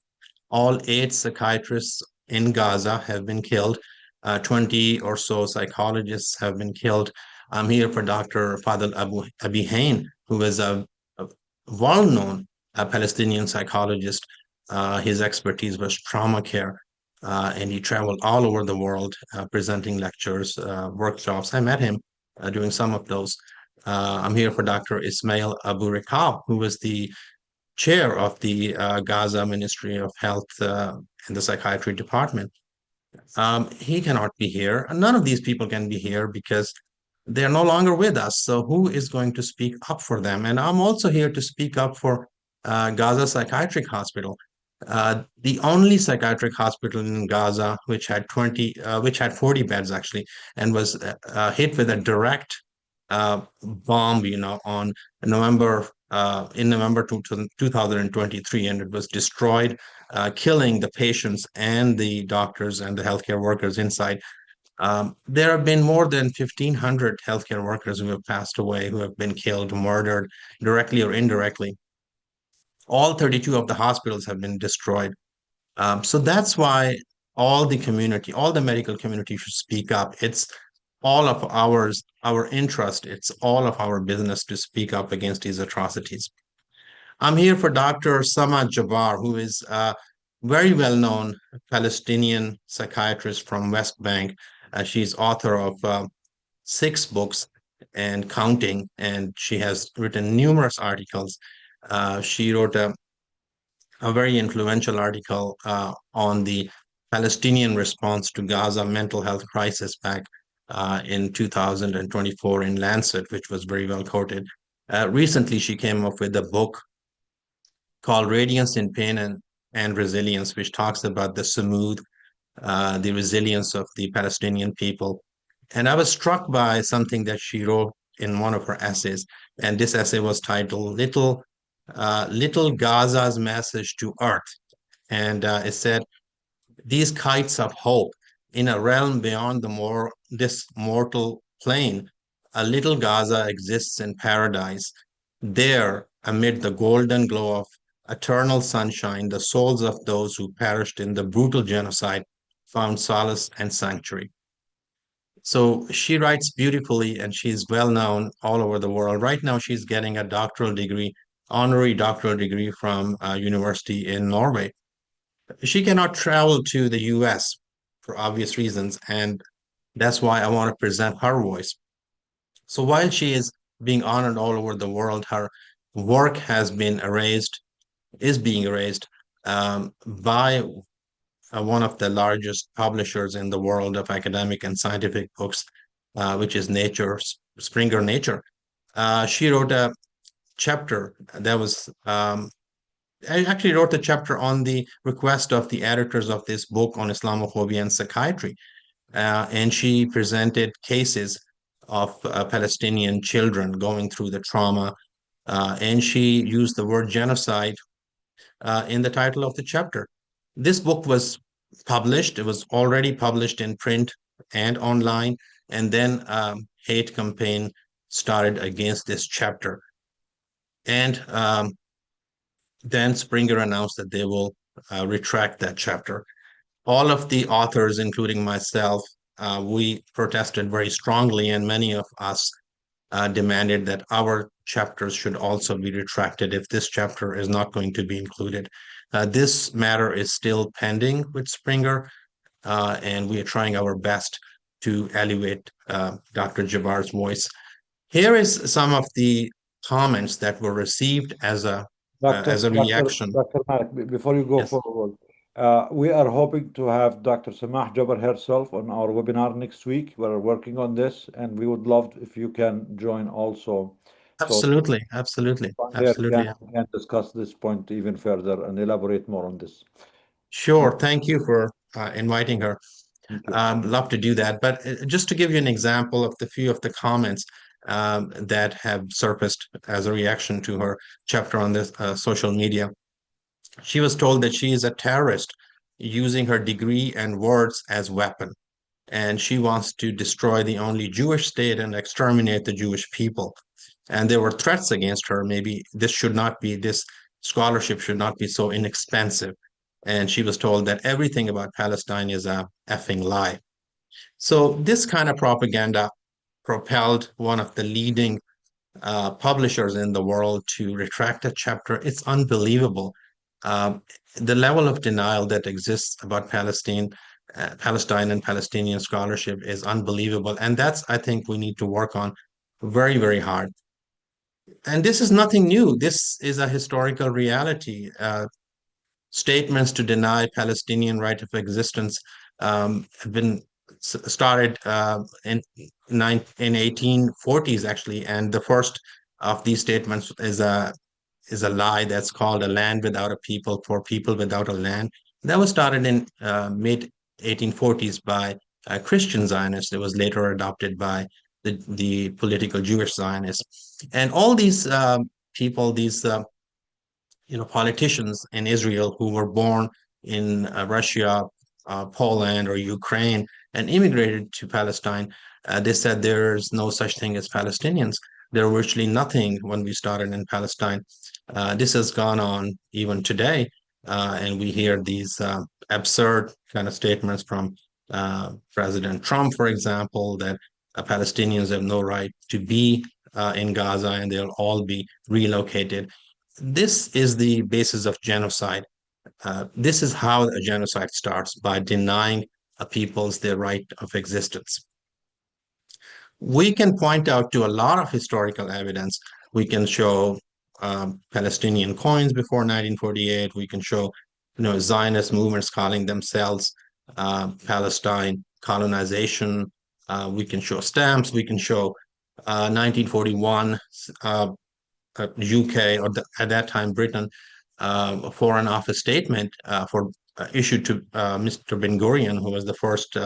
All 8 psychiatrists in Gaza have been killed. 20 or so psychologists have been killed. I'm here for Dr. Fadel Abi Hain, who is a well-known Palestinian psychologist. His expertise was trauma care, and he traveled all over the world presenting lectures, workshops. I met him doing some of those. I'm here for Dr. Ismail Abu Rekab, who was the chair of the Gaza Ministry of Health in the psychiatry department. He cannot be here. And none of these people can be here because they're no longer with us. So who is going to speak up for them? And I'm also here to speak up for Gaza Psychiatric Hospital, the only psychiatric hospital in Gaza which had 40 beds actually, and was hit with a direct bomb, you know, on November 2023, and it was destroyed, killing the patients and the doctors and the healthcare workers inside. There have been more than 1,500 healthcare workers who have passed away, who have been killed, murdered, directly or indirectly. All 32 of the hospitals have been destroyed. So that's why all the community, all the medical community should speak up. It's all of our interest, it's all of our business to speak up against these atrocities. I'm here for Dr. Sama Jabbar, who is a very well-known Palestinian psychiatrist from West Bank. She's author of 6 books and counting, and she has written numerous articles. She wrote a very influential article on the Palestinian response to Gaza mental health crisis back in 2024 in Lancet, which was very well quoted. Recently, she came up with a book called Radiance in Pain and Resilience, which talks about the Samud, the resilience of the Palestinian people. And I was struck by something that she wrote in one of her essays. And this essay was titled Little Gaza's Message to Earth. And it said, these kites of hope in a realm beyond this mortal plane, a little Gaza exists in paradise. There, amid the golden glow of eternal sunshine, the souls of those who perished in the brutal genocide found solace and sanctuary. So she writes beautifully, and she's well known all over the world. Right now, she's getting a doctoral degree, honorary doctoral degree from a university in Norway. She cannot travel to the US for obvious reasons, and that's why I want to present her voice. So while she is being honored all over the world, her work has been erased, is being erased by one of the largest publishers in the world of academic and scientific books, which is Nature, Springer Nature. She wrote a chapter that was, I actually wrote a chapter on the request of the editors of this book on Islamophobia and psychiatry. And she presented cases of Palestinian children going through the trauma. And she used the word genocide in the title of the chapter. This book was published. It was already published in print and online. And then hate campaign started against this chapter. And then Springer announced that they will retract that chapter. All of the authors, including myself, we protested very strongly, and many of us demanded that our chapters should also be retracted if this chapter is not going to be included. This matter is still pending with Springer, and we are trying our best to elevate Dr. Jabbar's voice. Here is some of the comments that were received as a reaction. Dr. Malik, before you go Yes. forward, we are hoping to have Dr. Samah Jabbar herself on our webinar next week. We're working on this, and we would love if you can join also. Absolutely, So absolutely, there absolutely. can discuss this point even further and elaborate more on this. Sure. Thank you for inviting her. Thank you. Love to do that. But just to give you an example of the few of the comments that have surfaced as a reaction to her chapter on this social media. She was told that she is a terrorist using her degree and words as weapon, and she wants to destroy the only Jewish state and exterminate the Jewish people. And there were threats against her. Maybe this scholarship should not be so inexpensive. And she was told that everything about Palestine is a effing lie. So this kind of propaganda propelled one of the leading publishers in the world to retract a chapter. It's unbelievable. The level of denial that exists about Palestine and Palestinian scholarship is unbelievable. And that's, I think, we need to work on very, very hard. And this is nothing new. This is a historical reality. Statements to deny Palestinian right of existence have been started in 1840s, actually. And the first of these statements is a lie that's called a land without a people for people without a land. That was started in mid 1840s by Christian Zionists. It was later adopted by the political Jewish Zionists. And all these people, these politicians in Israel who were born in Russia, Poland, or Ukraine and immigrated to Palestine, they said there's no such thing as Palestinians. There were virtually nothing when we started in Palestine. This has gone on even today, and we hear these absurd kind of statements from President Trump, for example, that Palestinians have no right to be in Gaza and they'll all be relocated. This is the basis of genocide. This is how a genocide starts, by denying a people's their right of existence. We can point out to a lot of historical evidence. We can show Palestinian coins before 1948. We can show, Zionist movements calling themselves Palestine colonization. We can show stamps. We can show 1941 UK, or at that time Britain, Foreign Office statement issued to Mr. Ben-Gurion, who was the first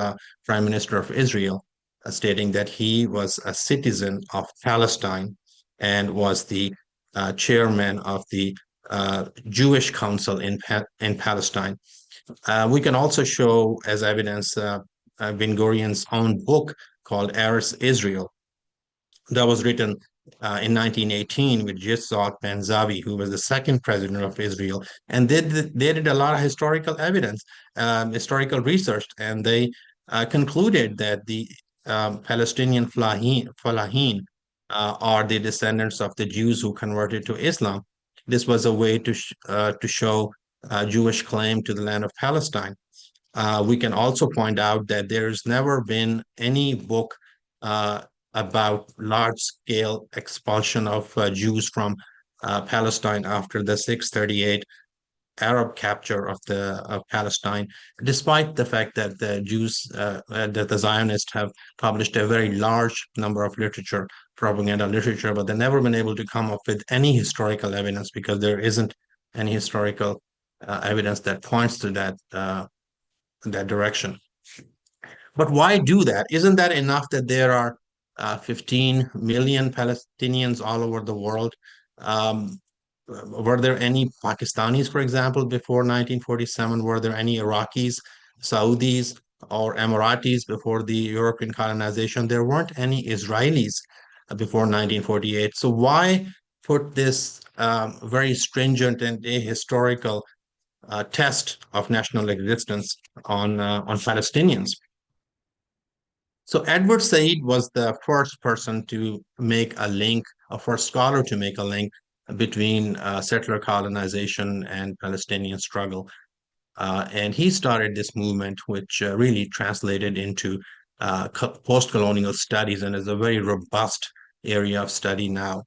Prime Minister of Israel, stating that he was a citizen of Palestine and was the chairman of the Jewish Council in Palestine. We can also show as evidence Ben-Gurion's own book called Eretz Israel, that was written in 1918 with Yitzhak Ben-Zavi, who was the second president of Israel, and they did a lot of historical evidence, historical research, and they concluded that the Palestinian Falahin are the descendants of the Jews who converted to Islam. This was a way to show Jewish claim to the land of Palestine. We can also point out that there's never been any book about large-scale expulsion of Jews from Palestine after the 638 Arab capture of Palestine, despite the fact that the Jews, that the Zionists have published a very large number of literature, propaganda literature, but they've never been able to come up with any historical evidence because there isn't any historical evidence that points to that direction. But why do that? Isn't that enough that there are 15 million Palestinians all over the world? Were there any Pakistanis, for example, before 1947? Were there any Iraqis, Saudis, or Emiratis before the European colonization? There weren't any Israelis before 1948. So why put this very stringent and ahistorical test of national existence on Palestinians? So Edward Said was the first person to make a link, a first scholar to make a link between settler colonization and Palestinian struggle. And he started this movement, which really translated into post-colonial studies and is a very robust area of study now.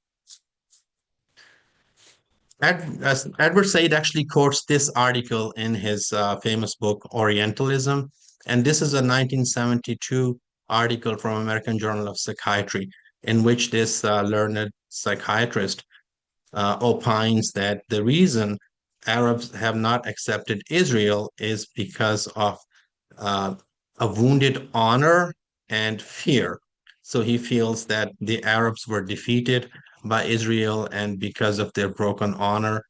Edward Said actually quotes this article in his famous book, Orientalism. And this is a 1972 article from American Journal of Psychiatry, in which this learned psychiatrist opines that the reason Arabs have not accepted Israel is because of a wounded honor and fear. So he feels that the Arabs were defeated by Israel, and because of their broken honor,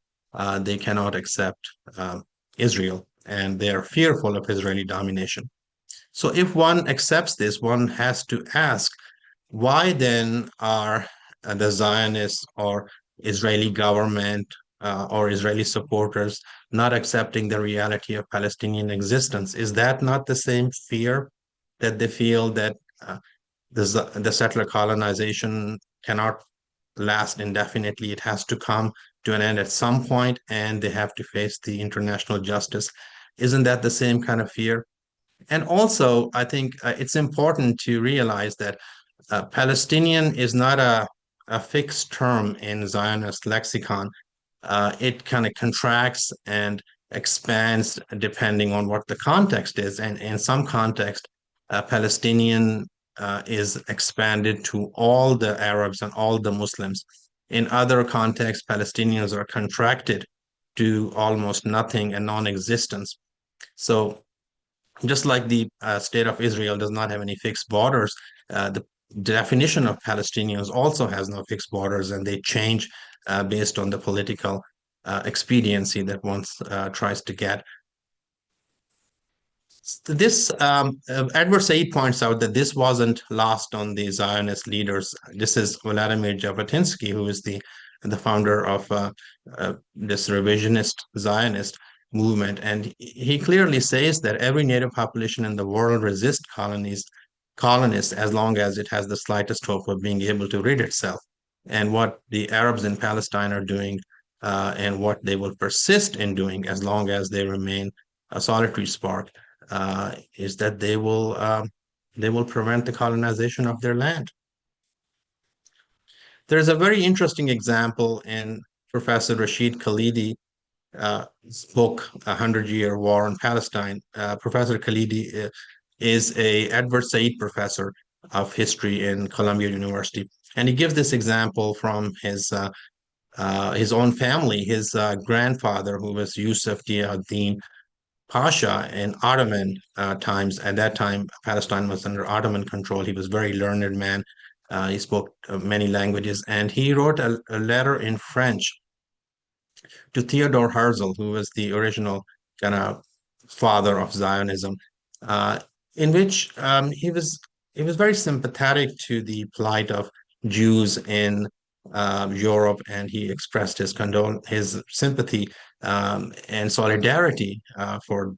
they cannot accept Israel, and they are fearful of Israeli domination. So if one accepts this, one has to ask, why then are the Zionists or Israeli government or Israeli supporters not accepting the reality of Palestinian existence? Is that not the same fear that they feel that the settler colonization cannot last indefinitely? It has to come to an end at some point, and they have to face the international justice. Isn't that the same kind of fear? And also, I think it's important to realize that Palestinian is not a fixed term in Zionist lexicon. It kind of contracts and expands depending on what the context is. And in some context, Palestinian is expanded to all the Arabs and all the Muslims. In other contexts, Palestinians are contracted to almost nothing and non-existence. So just like the state of Israel does not have any fixed borders, the definition of Palestinians also has no fixed borders, and they change based on the political expediency that one tries to get. This Edward Said points out that this wasn't lost on the Zionist leaders. This is Vladimir Jabotinsky, who is the founder of this revisionist Zionist movement, and he clearly says that every native population in the world resists colonists as long as it has the slightest hope of being able to rid itself. And what the Arabs in Palestine are doing, and what they will persist in doing as long as they remain a solitary spark, is that they will prevent the colonization of their land. There's a very interesting example in Professor Rashid Khalidi book, 100-Year War in Palestine. Professor Khalidi is a Edward Said professor of history in Columbia University, and he gives this example from his own family. His grandfather, who was Yusuf Diyaddin Pasha in Ottoman times. At that time, Palestine was under Ottoman control. He was a very learned man. He spoke many languages, and he wrote a letter in French to Theodor Herzl, who was the original kind of father of Zionism, in which he was very sympathetic to the plight of Jews in Europe, and he expressed his sympathy and solidarity for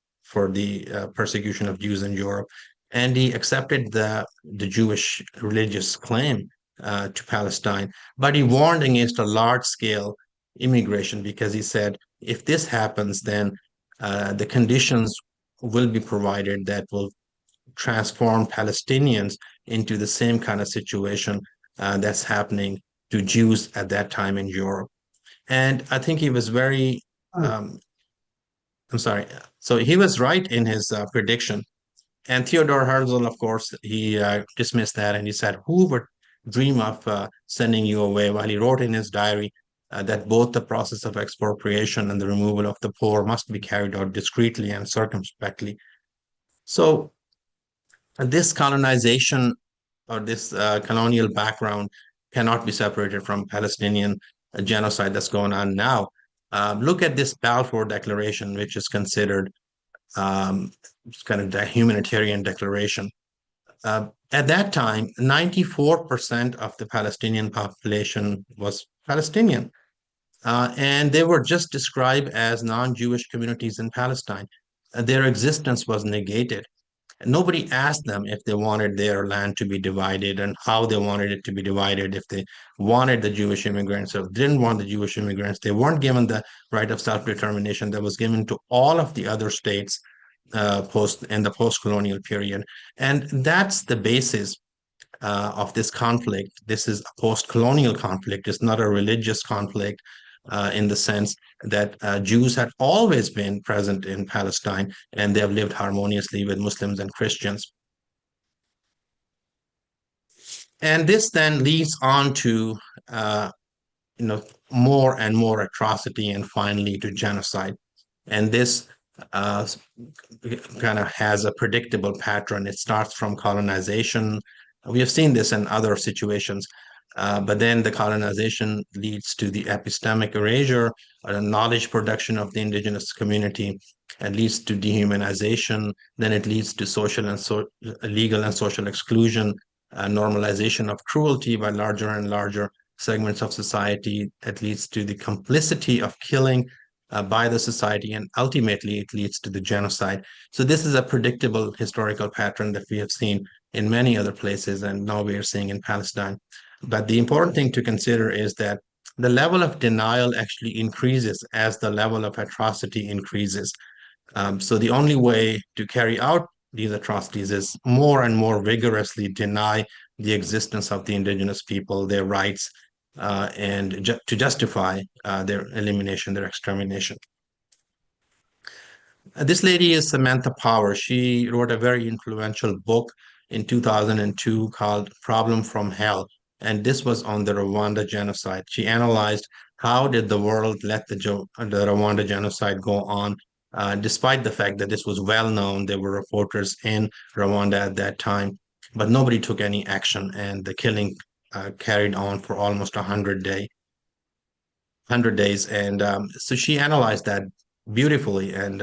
the persecution of Jews in Europe, and he accepted the Jewish religious claim to Palestine, but he warned against a large-scale immigration because he said if this happens, then the conditions will be provided that will transform Palestinians into the same kind of situation that's happening to Jews at that time in Europe. And I think he was very, I'm sorry, so he was right in his prediction. And Theodore Herzl, of course, he dismissed that and he said, who would dream of sending you away? While he wrote in his diary that both the process of expropriation and the removal of the poor must be carried out discreetly and circumspectly. So this colonization or this colonial background cannot be separated from Palestinian genocide that's going on now. Look at this Balfour Declaration, which is considered kind of the humanitarian declaration. At that time, 94% of the Palestinian population was Palestinian, and they were just described as non-Jewish communities in Palestine. Their existence was negated. Nobody asked them if they wanted their land to be divided and how they wanted it to be divided, if they wanted the Jewish immigrants or didn't want the Jewish immigrants. They weren't given the right of self-determination that was given to all of the other states in the post-colonial period. And that's the basis of this conflict. This is a post-colonial conflict. It's not a religious conflict in the sense that Jews had always been present in Palestine and they have lived harmoniously with Muslims and Christians. And this then leads on to more and more atrocity and finally to genocide. And this kind of has a predictable pattern. It starts from colonization. We have seen this in other situations. But then the colonization leads to the epistemic erasure, or knowledge production of the indigenous community. It leads to dehumanization. Then it leads to social and legal and social exclusion, normalization of cruelty by larger and larger segments of society. It leads to the complicity of killing by the society, and ultimately it leads to the genocide. So this is a predictable historical pattern that we have seen in many other places, and now we are seeing in Palestine. But the important thing to consider is that the level of denial actually increases as the level of atrocity increases. So the only way to carry out these atrocities is more and more vigorously deny the existence of the indigenous people, their rights, and to justify their elimination, their extermination. This lady is Samantha Power. She wrote a very influential book in 2002 called Problem from Hell. And this was on the Rwanda genocide. She analyzed how did the world let the Rwanda genocide go on, despite the fact that this was well known. There were reporters in Rwanda at that time, but nobody took any action, and the killing carried on for almost 100 days. And so she analyzed that beautifully, and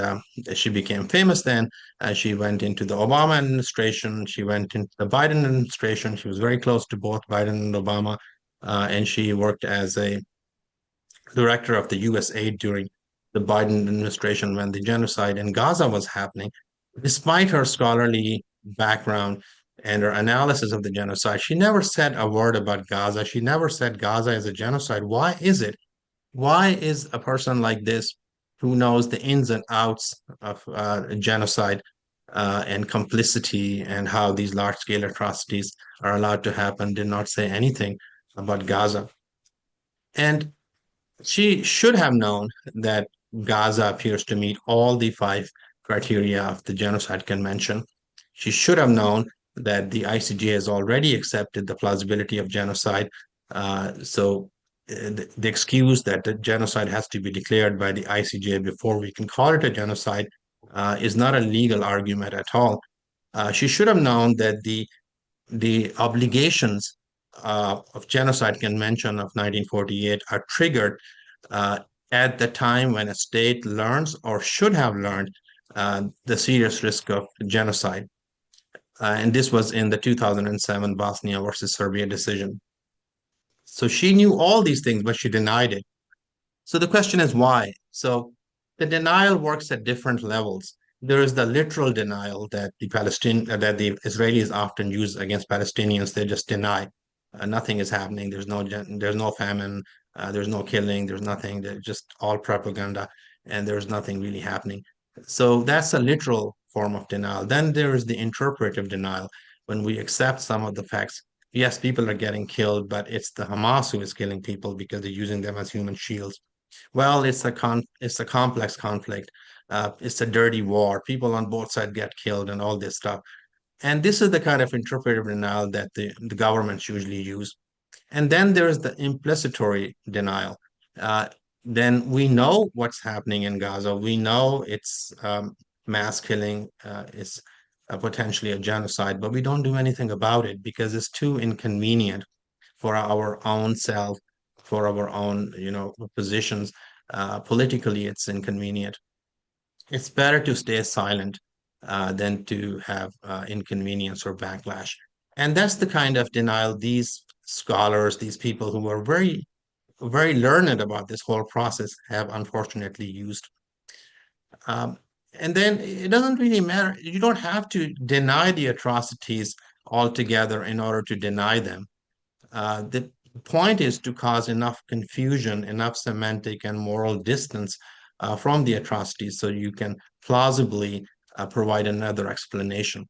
she became famous then. She went into the Obama administration. She went into the Biden administration. She was very close to both Biden and Obama, and she worked as a director of the U.S. aid during the Biden administration when the genocide in Gaza was happening. Despite her scholarly background and her analysis of the genocide, she never said a word about Gaza. She never said Gaza is a genocide. Why is it? Why is a person like this, who knows the ins and outs of genocide and complicity and how these large-scale atrocities are allowed to happen, did not say anything about Gaza? And she should have known that Gaza appears to meet all the 5 criteria of the Genocide Convention. She should have known that the ICJ has already accepted the plausibility of genocide. So the excuse that the genocide has to be declared by the ICJ before we can call it a genocide is not a legal argument at all. She should have known that the obligations of Genocide Convention of 1948 are triggered at the time when a state learns or should have learned the serious risk of genocide. And this was in the 2007 Bosnia versus Serbia decision. So she knew all these things, but she denied it. So the question is why? So the denial works at different levels. There is the literal denial that that the Israelis often use against Palestinians. They just deny nothing is happening. There's no famine. There's no killing. There's nothing. There's just all propaganda, and there's nothing really happening. So that's a literal form of denial. Then there is the interpretive denial, when we accept some of the facts. Yes, people are getting killed, but it's the Hamas who is killing people because they're using them as human shields. Well, it's a complex conflict. It's a dirty war. People on both sides get killed and all this stuff. And this is the kind of interpretive denial that the governments usually use. And then there's the implicitory denial. Uh, then we know what's happening in Gaza. We know it's mass killing, it's potentially a genocide, but we don't do anything about it because it's too inconvenient for our own self, for our own, positions. Politically, it's inconvenient. It's better to stay silent than to have inconvenience or backlash. And that's the kind of denial these scholars, these people who are very, very learned about this whole process have unfortunately used. Um, and then it doesn't really matter. You don't have to deny the atrocities altogether in order to deny them. The point is to cause enough confusion, enough semantic and moral distance from the atrocities so you can plausibly provide another explanation.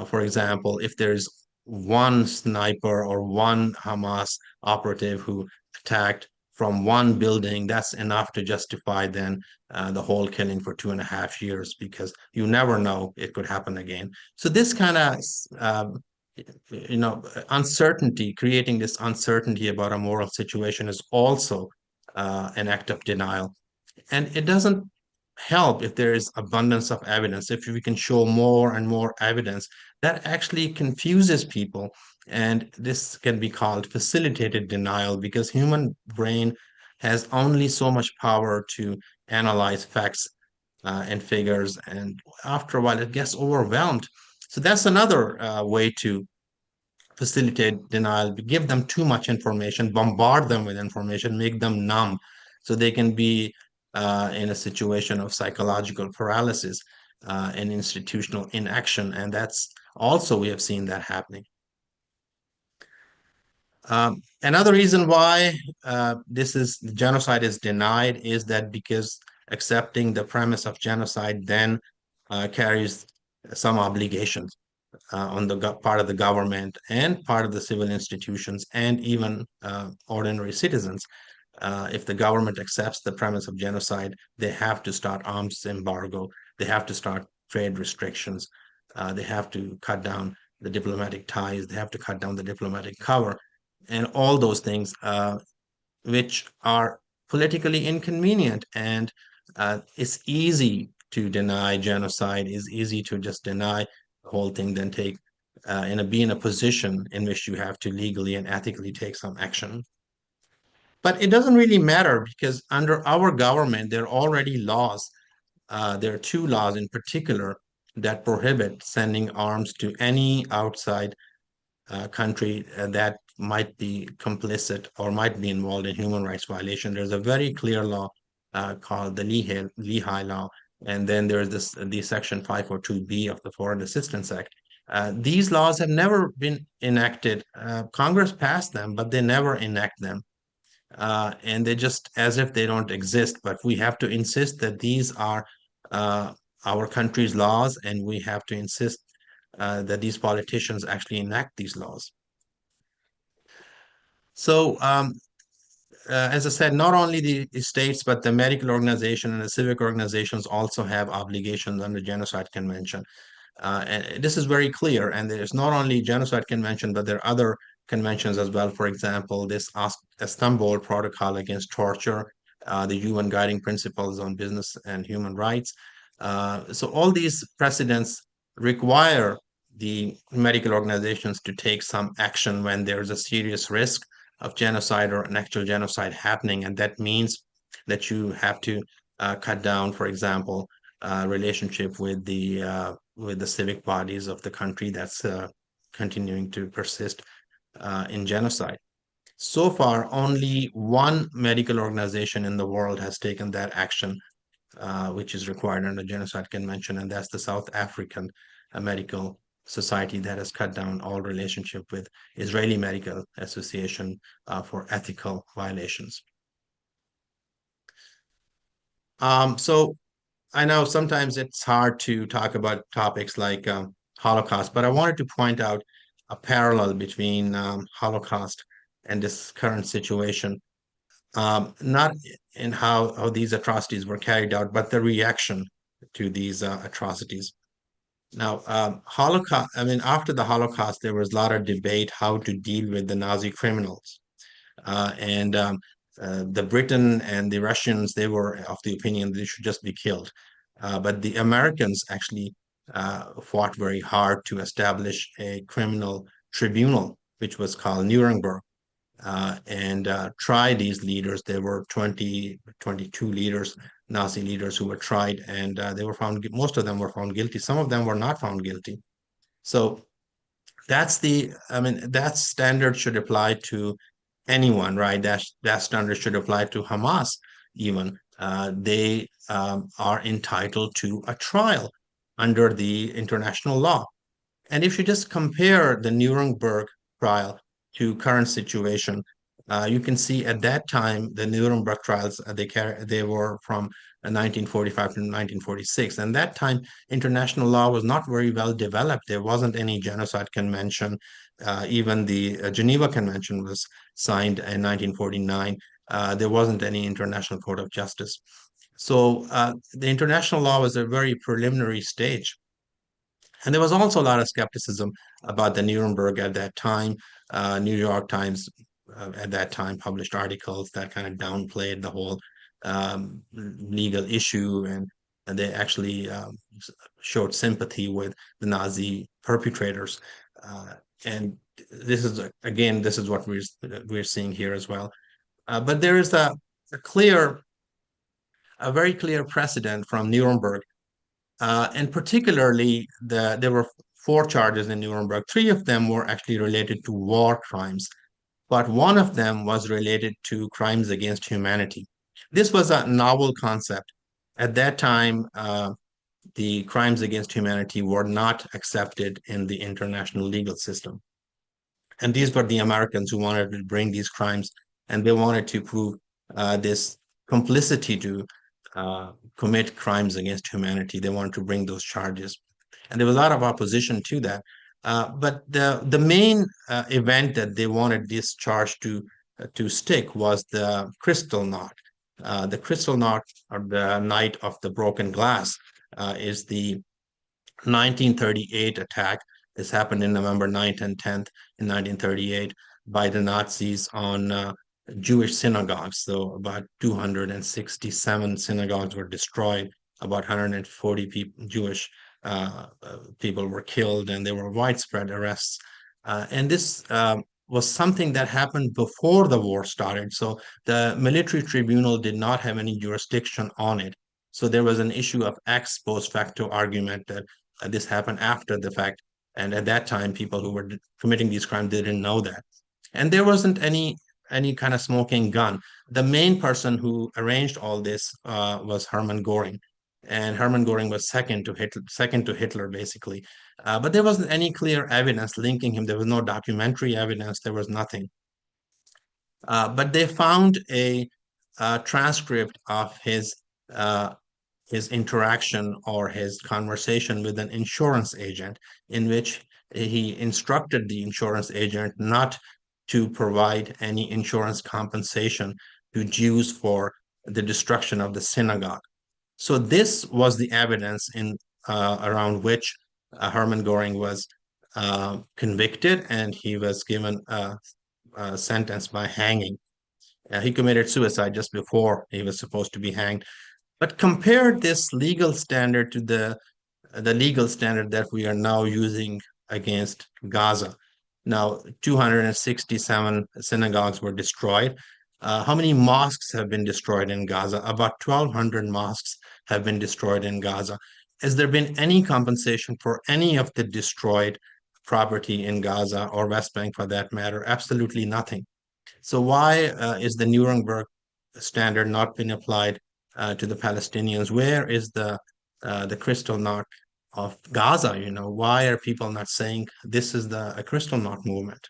For example, if there's one sniper or one Hamas operative who attacked from one building, that's enough to justify then the whole killing for 2.5 years, because you never know, it could happen again. So this kind of uncertainty, creating this uncertainty about a moral situation is also an act of denial. And it doesn't help if there is abundance of evidence. If we can show more and more evidence, that actually confuses people. And this can be called facilitated denial, because human brain has only so much power to analyze facts and figures. And after a while, it gets overwhelmed. So that's another way to facilitate denial. Give them too much information, bombard them with information, make them numb so they can be in a situation of psychological paralysis and institutional inaction. And that's also, we have seen that happening. Another reason why genocide is denied is that because accepting the premise of genocide then carries some obligations on the part of the government and part of the civil institutions and even ordinary citizens. If the government accepts the premise of genocide, they have to start arms embargo, they have to start trade restrictions, they have to cut down the diplomatic ties, they have to cut down the diplomatic cover, and all those things which are politically inconvenient. And it's easy to deny genocide, it's easy to just deny the whole thing, then be in a position in which you have to legally and ethically take some action. But it doesn't really matter, because under our government, there are already laws. There are two laws in particular that prohibit sending arms to any outside country that might be complicit or might be involved in human rights violation. There's a very clear law called the Lehigh Law, and then there's the Section 542B of the Foreign Assistance Act. These laws have never been enacted. Congress passed them, but they never enact them. And they just as if they don't exist. But we have to insist that these are our country's laws, and we have to insist that these politicians actually enact these laws. So, as I said, not only the states, but the medical organization and the civic organizations also have obligations under Genocide Convention. And this is very clear. And there's not only Genocide Convention, but there are other conventions as well. For example, this Istanbul Protocol Against Torture, the UN Guiding Principles on Business and Human Rights. So all these precedents require the medical organizations to take some action when there's a serious risk of genocide or an actual genocide happening. And that means that you have to cut down, for example, relationship with the civic bodies of the country that's continuing to persist in genocide. So far, only one medical organization in the world has taken that action, which is required under the Genocide Convention, and that's the South African Medical Society that has cut down all relationship with Israeli Medical Association for ethical violations. So I know sometimes it's hard to talk about topics like Holocaust, but I wanted to point out a parallel between Holocaust and this current situation, not in how these atrocities were carried out, but the reaction to these atrocities. Now, Holocaust, I mean, after the Holocaust, there was a lot of debate how to deal with the Nazi criminals. And the Britain and the Russians, they were of the opinion they should just be killed. But the Americans actually fought very hard to establish a criminal tribunal, which was called Nuremberg, and try these leaders. There were 22 leaders, Nazi leaders, who were tried, and they were found, most of them were found guilty. Some of them were not found guilty. So that's I mean, that standard should apply to anyone, right? That standard should apply to Hamas even. They are entitled to a trial under the international law. And if you just compare the Nuremberg trial to current situation, you can see at that time the Nuremberg trials they were from 1945 to 1946, and that time international law was not very well developed. There wasn't any genocide convention. Even the Geneva Convention was signed in 1949. There wasn't any international court of justice. So the international law was a very preliminary stage. And there was also a lot of skepticism about the Nuremberg at that time. New York Times at that time published articles that kind of downplayed the whole legal issue, and they actually showed sympathy with the Nazi perpetrators. And this is, again, this is what we're seeing here as well. But there is a very clear precedent from Nuremberg. And particularly, there were 4 charges in Nuremberg. 3 of them were actually related to war crimes, but one of them was related to crimes against humanity. This was a novel concept. At that time, the crimes against humanity were not accepted in the international legal system. And these were the Americans who wanted to bring these crimes, and they wanted to prove this complicity to commit crimes against humanity. They wanted to bring those charges. And there was a lot of opposition to that. But the main event that they wanted this charge to stick was the Kristallnacht. The Kristallnacht, or the Night of the Broken Glass, is the 1938 attack. This happened in November 9th and 10th in 1938 by the Nazis on Jewish synagogues. So about 267 synagogues were destroyed. About 140 Jewish people were killed, and there were widespread arrests. And this was something that happened before the war started. So the military tribunal did not have any jurisdiction on it. So there was an issue of ex post facto argument that this happened after the fact. And at that time, people who were committing these crimes didn't know that. And there wasn't any kind of smoking gun. The main person who arranged all this was Hermann Göring. And Hermann Göring was second to Hitler, basically. But there wasn't any clear evidence linking him. There was no documentary evidence. There was nothing. But they found a transcript of his interaction or his conversation with an insurance agent, in which he instructed the insurance agent not to provide any insurance compensation to Jews for the destruction of the synagogue. So this was the evidence around which Hermann Göring was convicted, and he was given a sentence by hanging. He committed suicide just before he was supposed to be hanged. But compare this legal standard to the legal standard that we are now using against Gaza. Now, 267 synagogues were destroyed. How many mosques have been destroyed in Gaza? About 1,200 mosques have been destroyed in Gaza. Has there been any compensation for any of the destroyed property in Gaza or West Bank, for that matter? Absolutely nothing. So why is the Nuremberg standard not been applied to the Palestinians? Where is the crystal knot of Gaza? You know, why are people not saying this is a crystal knot movement?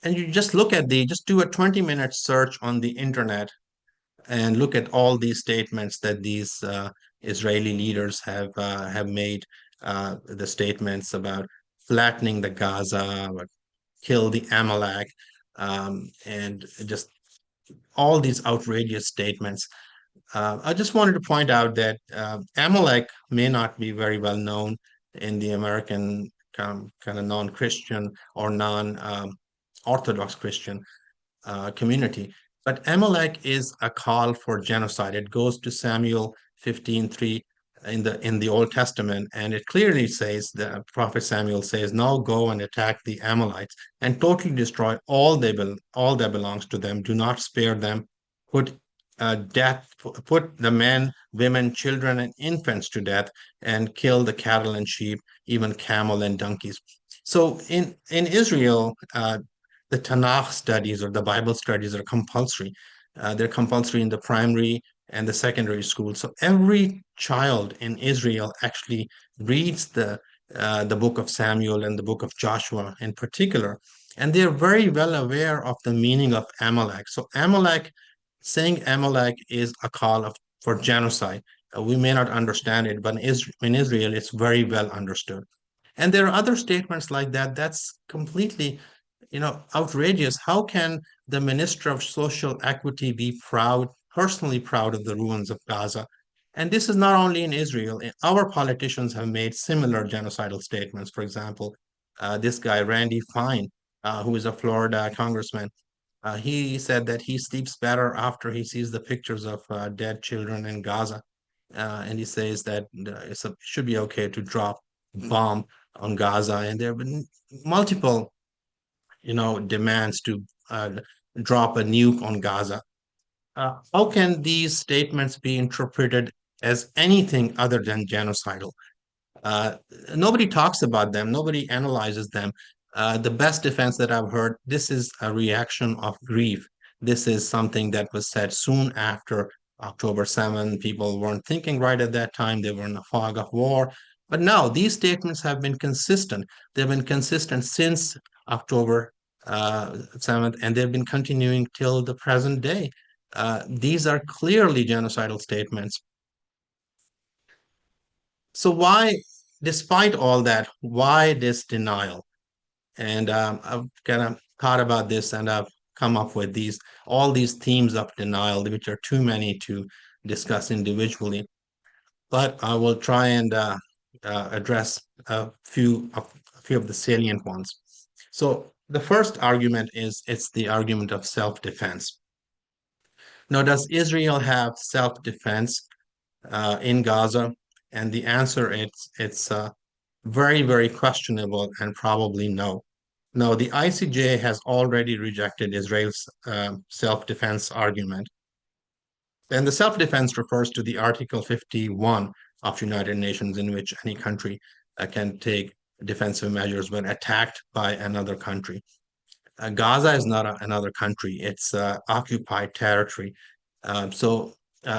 And you just look at just do a 20-minute search on the internet and look at all these statements that these Israeli leaders have made. The statements about flattening the Gaza, kill the Amalek, and just all these outrageous statements. I just wanted to point out that Amalek may not be very well known in the American kind of non-Christian or non-Orthodox Christian community. But Amalek is a call for genocide. It goes to Samuel 15:3 in the Old Testament, and it clearly says, the prophet Samuel says, "Now go and attack the Amalekites and totally destroy all that belongs to them. Do not spare them. Put put the men, women, children, and infants to death, and kill the cattle and sheep, even camel and donkeys." So in Israel, the Tanakh studies or the Bible studies are compulsory. They're compulsory in the primary and the secondary school. So every child in Israel actually reads the book of Samuel and the book of Joshua in particular, and they're very well aware of the meaning of Amalek. So saying Amalek is a call for genocide. We may not understand it, but in Israel, it's very well understood. And there are other statements like that. That's completely outrageous. How can the Minister of Social Equity be personally proud of the ruins of Gaza? And this is not only in Israel. Our politicians have made similar genocidal statements. For example, this guy, Randy Fine, who is a Florida congressman, he said that he sleeps better after he sees the pictures of dead children in Gaza. And he says that it should be okay to drop bomb on Gaza. And there have been multiple demands to drop a nuke on Gaza. How can these statements be interpreted as anything other than genocidal? Nobody talks about them. Nobody analyzes them. The best defense that I've heard, this is a reaction of grief. This is something that was said soon after October 7. People weren't thinking right at that time. They were in a fog of war. But now these statements have been consistent. They've been consistent since October 7th, and they've been continuing till the present day. These are clearly genocidal statements. So why, despite all that, why this denial? And I've kind of thought about this, and I've come up with all these themes of denial, which are too many to discuss individually. But I will try and address a few of the salient ones. So the first argument is it's the argument of self-defense. Now, does Israel have self-defense in Gaza? And the answer it's very, very questionable, and probably no. Now, the ICJ has already rejected Israel's self-defense argument. And the self-defense refers to the Article 51 of United Nations, in which any country can take defensive measures when attacked by another country. Gaza is not another country. It's occupied territory. So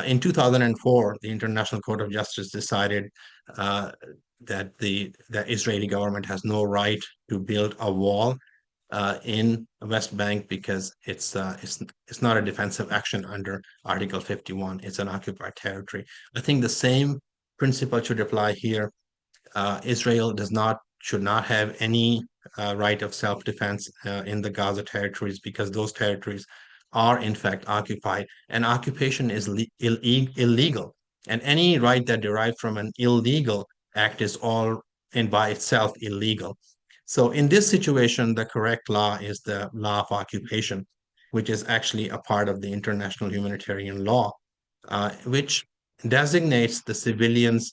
in 2004, the International Court of Justice decided that the Israeli government has no right to build a wall in the West Bank because it's not a defensive action under Article 51. It's an occupied territory. I think the same principle should apply here. Israel should not have any right of self-defense in the Gaza territories, because those territories are in fact occupied, and occupation is illegal. And any right that derives from an illegal act is all and by itself illegal. So in this situation, the correct law is the law of occupation, which is actually a part of the international humanitarian law, which designates the civilians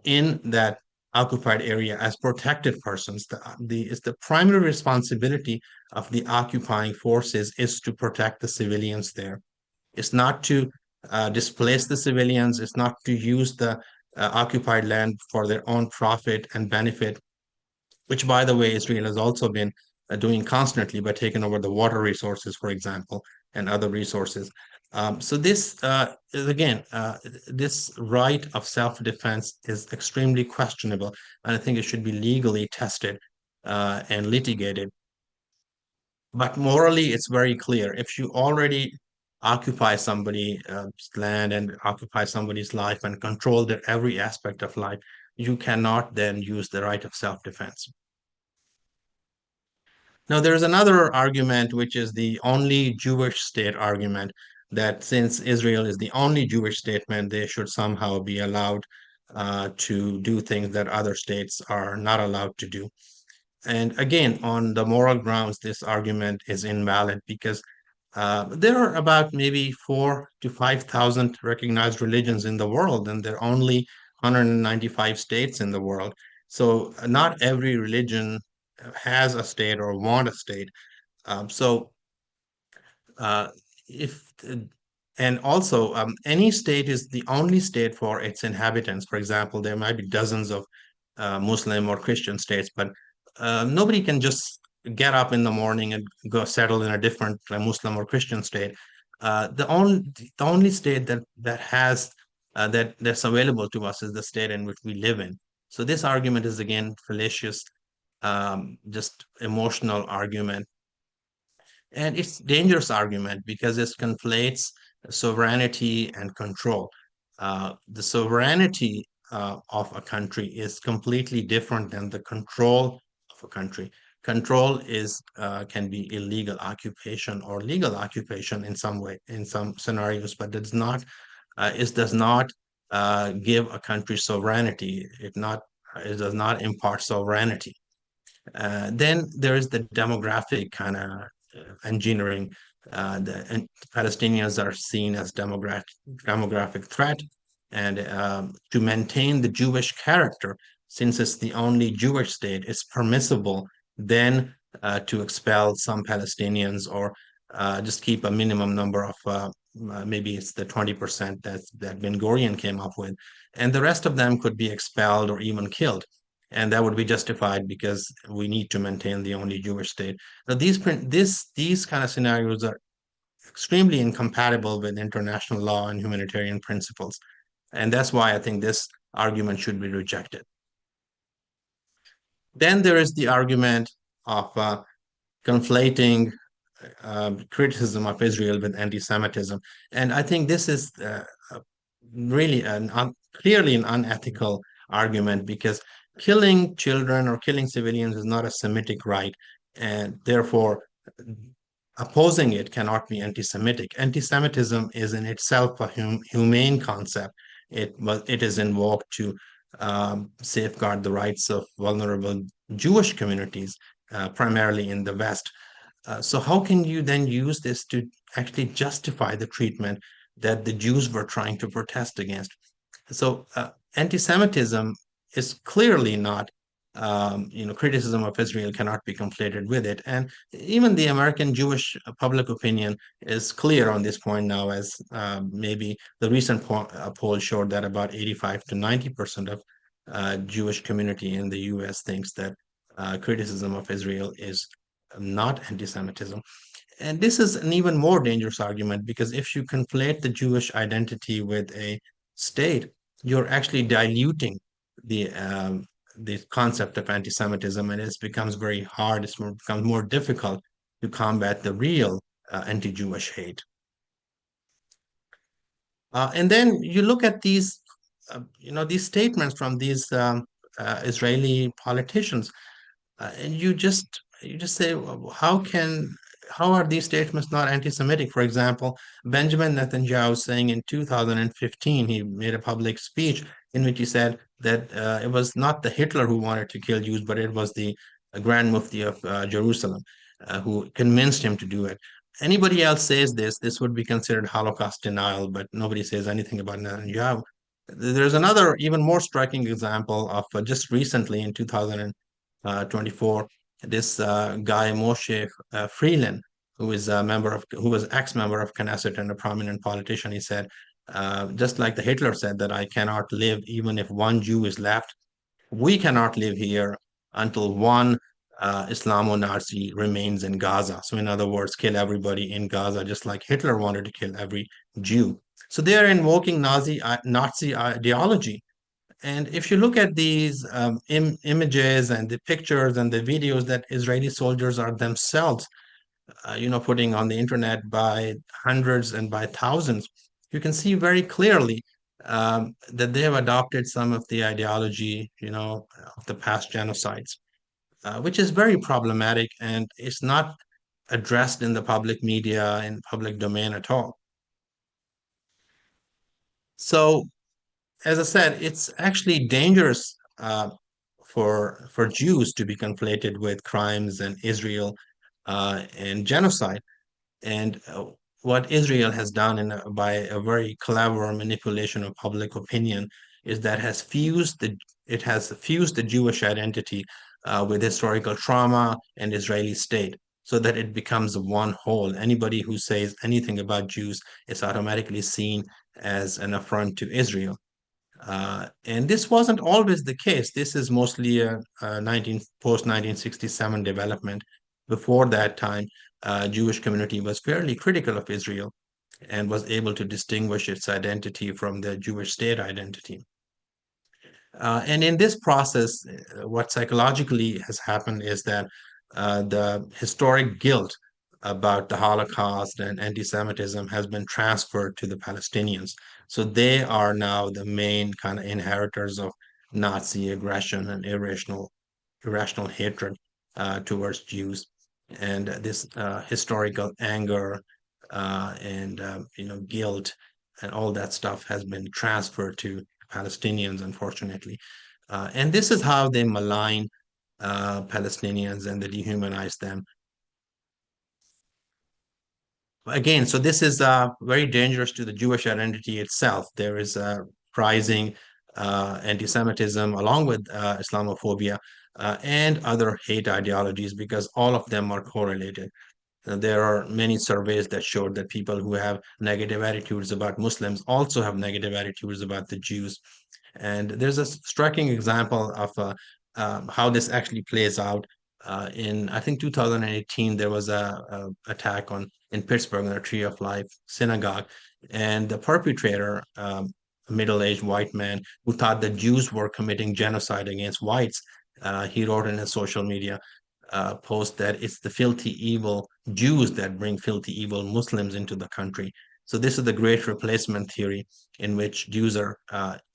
in that occupied area as protected persons. It's the primary responsibility of the occupying forces is to protect the civilians there. It's not to displace the civilians. It's not to use the occupied land for their own profit and benefit, which, by the way, Israel has also been doing constantly by taking over the water resources, for example, and other resources. So this is again, this right of self-defense is extremely questionable, and I think it should be legally tested and litigated. But morally, it's very clear. If you already occupy somebody's land and occupy somebody's life and control their every aspect of life, you cannot then use the right of self-defense. Now, there's another argument, which is the only Jewish state argument, that since Israel is the only Jewish state, they should somehow be allowed to do things that other states are not allowed to do. And again, on the moral grounds, this argument is invalid because there are about maybe 4,000 to 5,000 recognized religions in the world, and there are only 195 states in the world. So not every religion has a state or want a state. So if and also any state is the only state for its inhabitants. For example, there might be dozens of Muslim or Christian states, but nobody can just get up in the morning and go settle in a different Muslim or Christian state. The only state that has that's available to us is the state in which we live in. So this argument is again fallacious, just emotional argument. And it's dangerous argument because it conflates sovereignty and control. The sovereignty of a country is completely different than the control of a country. Control is can be illegal occupation or legal occupation in some way, in some scenarios, but it does not give a country sovereignty. It does not impart sovereignty. Then there is the demographic kind of engineering. The Palestinians are seen as demographic threat, and to maintain the Jewish character, since it's the only Jewish state, it's permissible then to expel some Palestinians or just keep a minimum number of maybe it's the 20% that Ben Gurion came up with, and the rest of them could be expelled or even killed. And that would be justified because we need to maintain the only Jewish state. Now, these kind of scenarios are extremely incompatible with international law and humanitarian principles. And that's why I think this argument should be rejected. Then there is the argument of conflating criticism of Israel with anti-Semitism. And I think this is really clearly an unethical argument because killing children or killing civilians is not a Semitic right, and therefore opposing it cannot be anti-Semitic. Anti-Semitism is in itself a humane concept. It is invoked to safeguard the rights of vulnerable Jewish communities, primarily in the West. So how can you then use this to actually justify the treatment that the Jews were trying to protest against? So anti-Semitism is clearly not, criticism of Israel cannot be conflated with it. And even the American Jewish public opinion is clear on this point now, as maybe the recent poll showed that about 85 to 90% of Jewish community in the US thinks that criticism of Israel is not anti-Semitism. And this is an even more dangerous argument because if you conflate the Jewish identity with a state, you're actually diluting the concept of anti-Semitism, and it becomes very hard. It becomes more difficult to combat the real anti-Jewish hate. And then you look at these, these statements from these Israeli politicians, and you just say, how are these statements not anti-Semitic? For example, Benjamin Netanyahu saying in 2015, he made a public speech in which he said that it was not the Hitler who wanted to kill Jews, but it was the Grand Mufti of Jerusalem who convinced him to do it. Anybody else says this would be considered Holocaust denial, but nobody says anything about Netanyahu. There's another even more striking example of just recently in 2024, this guy Moshe Freeland, who was ex-member of Knesset and a prominent politician. He said, just like the Hitler said that I cannot live even if one Jew is left, we cannot live here until one Islamo-Nazi remains in Gaza. So in other words, kill everybody in Gaza, just like Hitler wanted to kill every Jew. So they are invoking Nazi ideology. And if you look at these images and the pictures and the videos that Israeli soldiers are themselves, putting on the internet by hundreds and by thousands, you can see very clearly that they have adopted some of the ideology, of the past genocides, which is very problematic and it's not addressed in the public media and public domain at all. So, as I said, it's actually dangerous for Jews to be conflated with crimes and Israel and genocide. And what Israel has done by a very clever manipulation of public opinion is that it has fused the Jewish identity with historical trauma and Israeli state, so that it becomes one whole. Anybody who says anything about Jews is automatically seen as an affront to Israel. And this wasn't always the case. This is mostly a post-1967 development. Before that time, Jewish community was fairly critical of Israel and was able to distinguish its identity from the Jewish state identity. And in this process, what psychologically has happened is that the historic guilt about the Holocaust and anti-Semitism has been transferred to the Palestinians. So they are now the main kind of inheritors of Nazi aggression and irrational hatred towards Jews. And this historical anger and guilt and all that stuff has been transferred to Palestinians, unfortunately. And this is how they malign Palestinians and they dehumanize them. Again, so this is very dangerous to the Jewish identity itself. There is a rising anti-Semitism along with Islamophobia and other hate ideologies, because all of them are correlated. There are many surveys that showed that people who have negative attitudes about Muslims also have negative attitudes about the Jews. And there's a striking example of how this actually plays out. In, I think, 2018, there was a attack in Pittsburgh, on the Tree of Life synagogue. And the perpetrator, a middle-aged white man who thought the Jews were committing genocide against whites, he wrote in his social media post that it's the filthy, evil Jews that bring filthy, evil Muslims into the country. So this is the great replacement theory, in which Jews are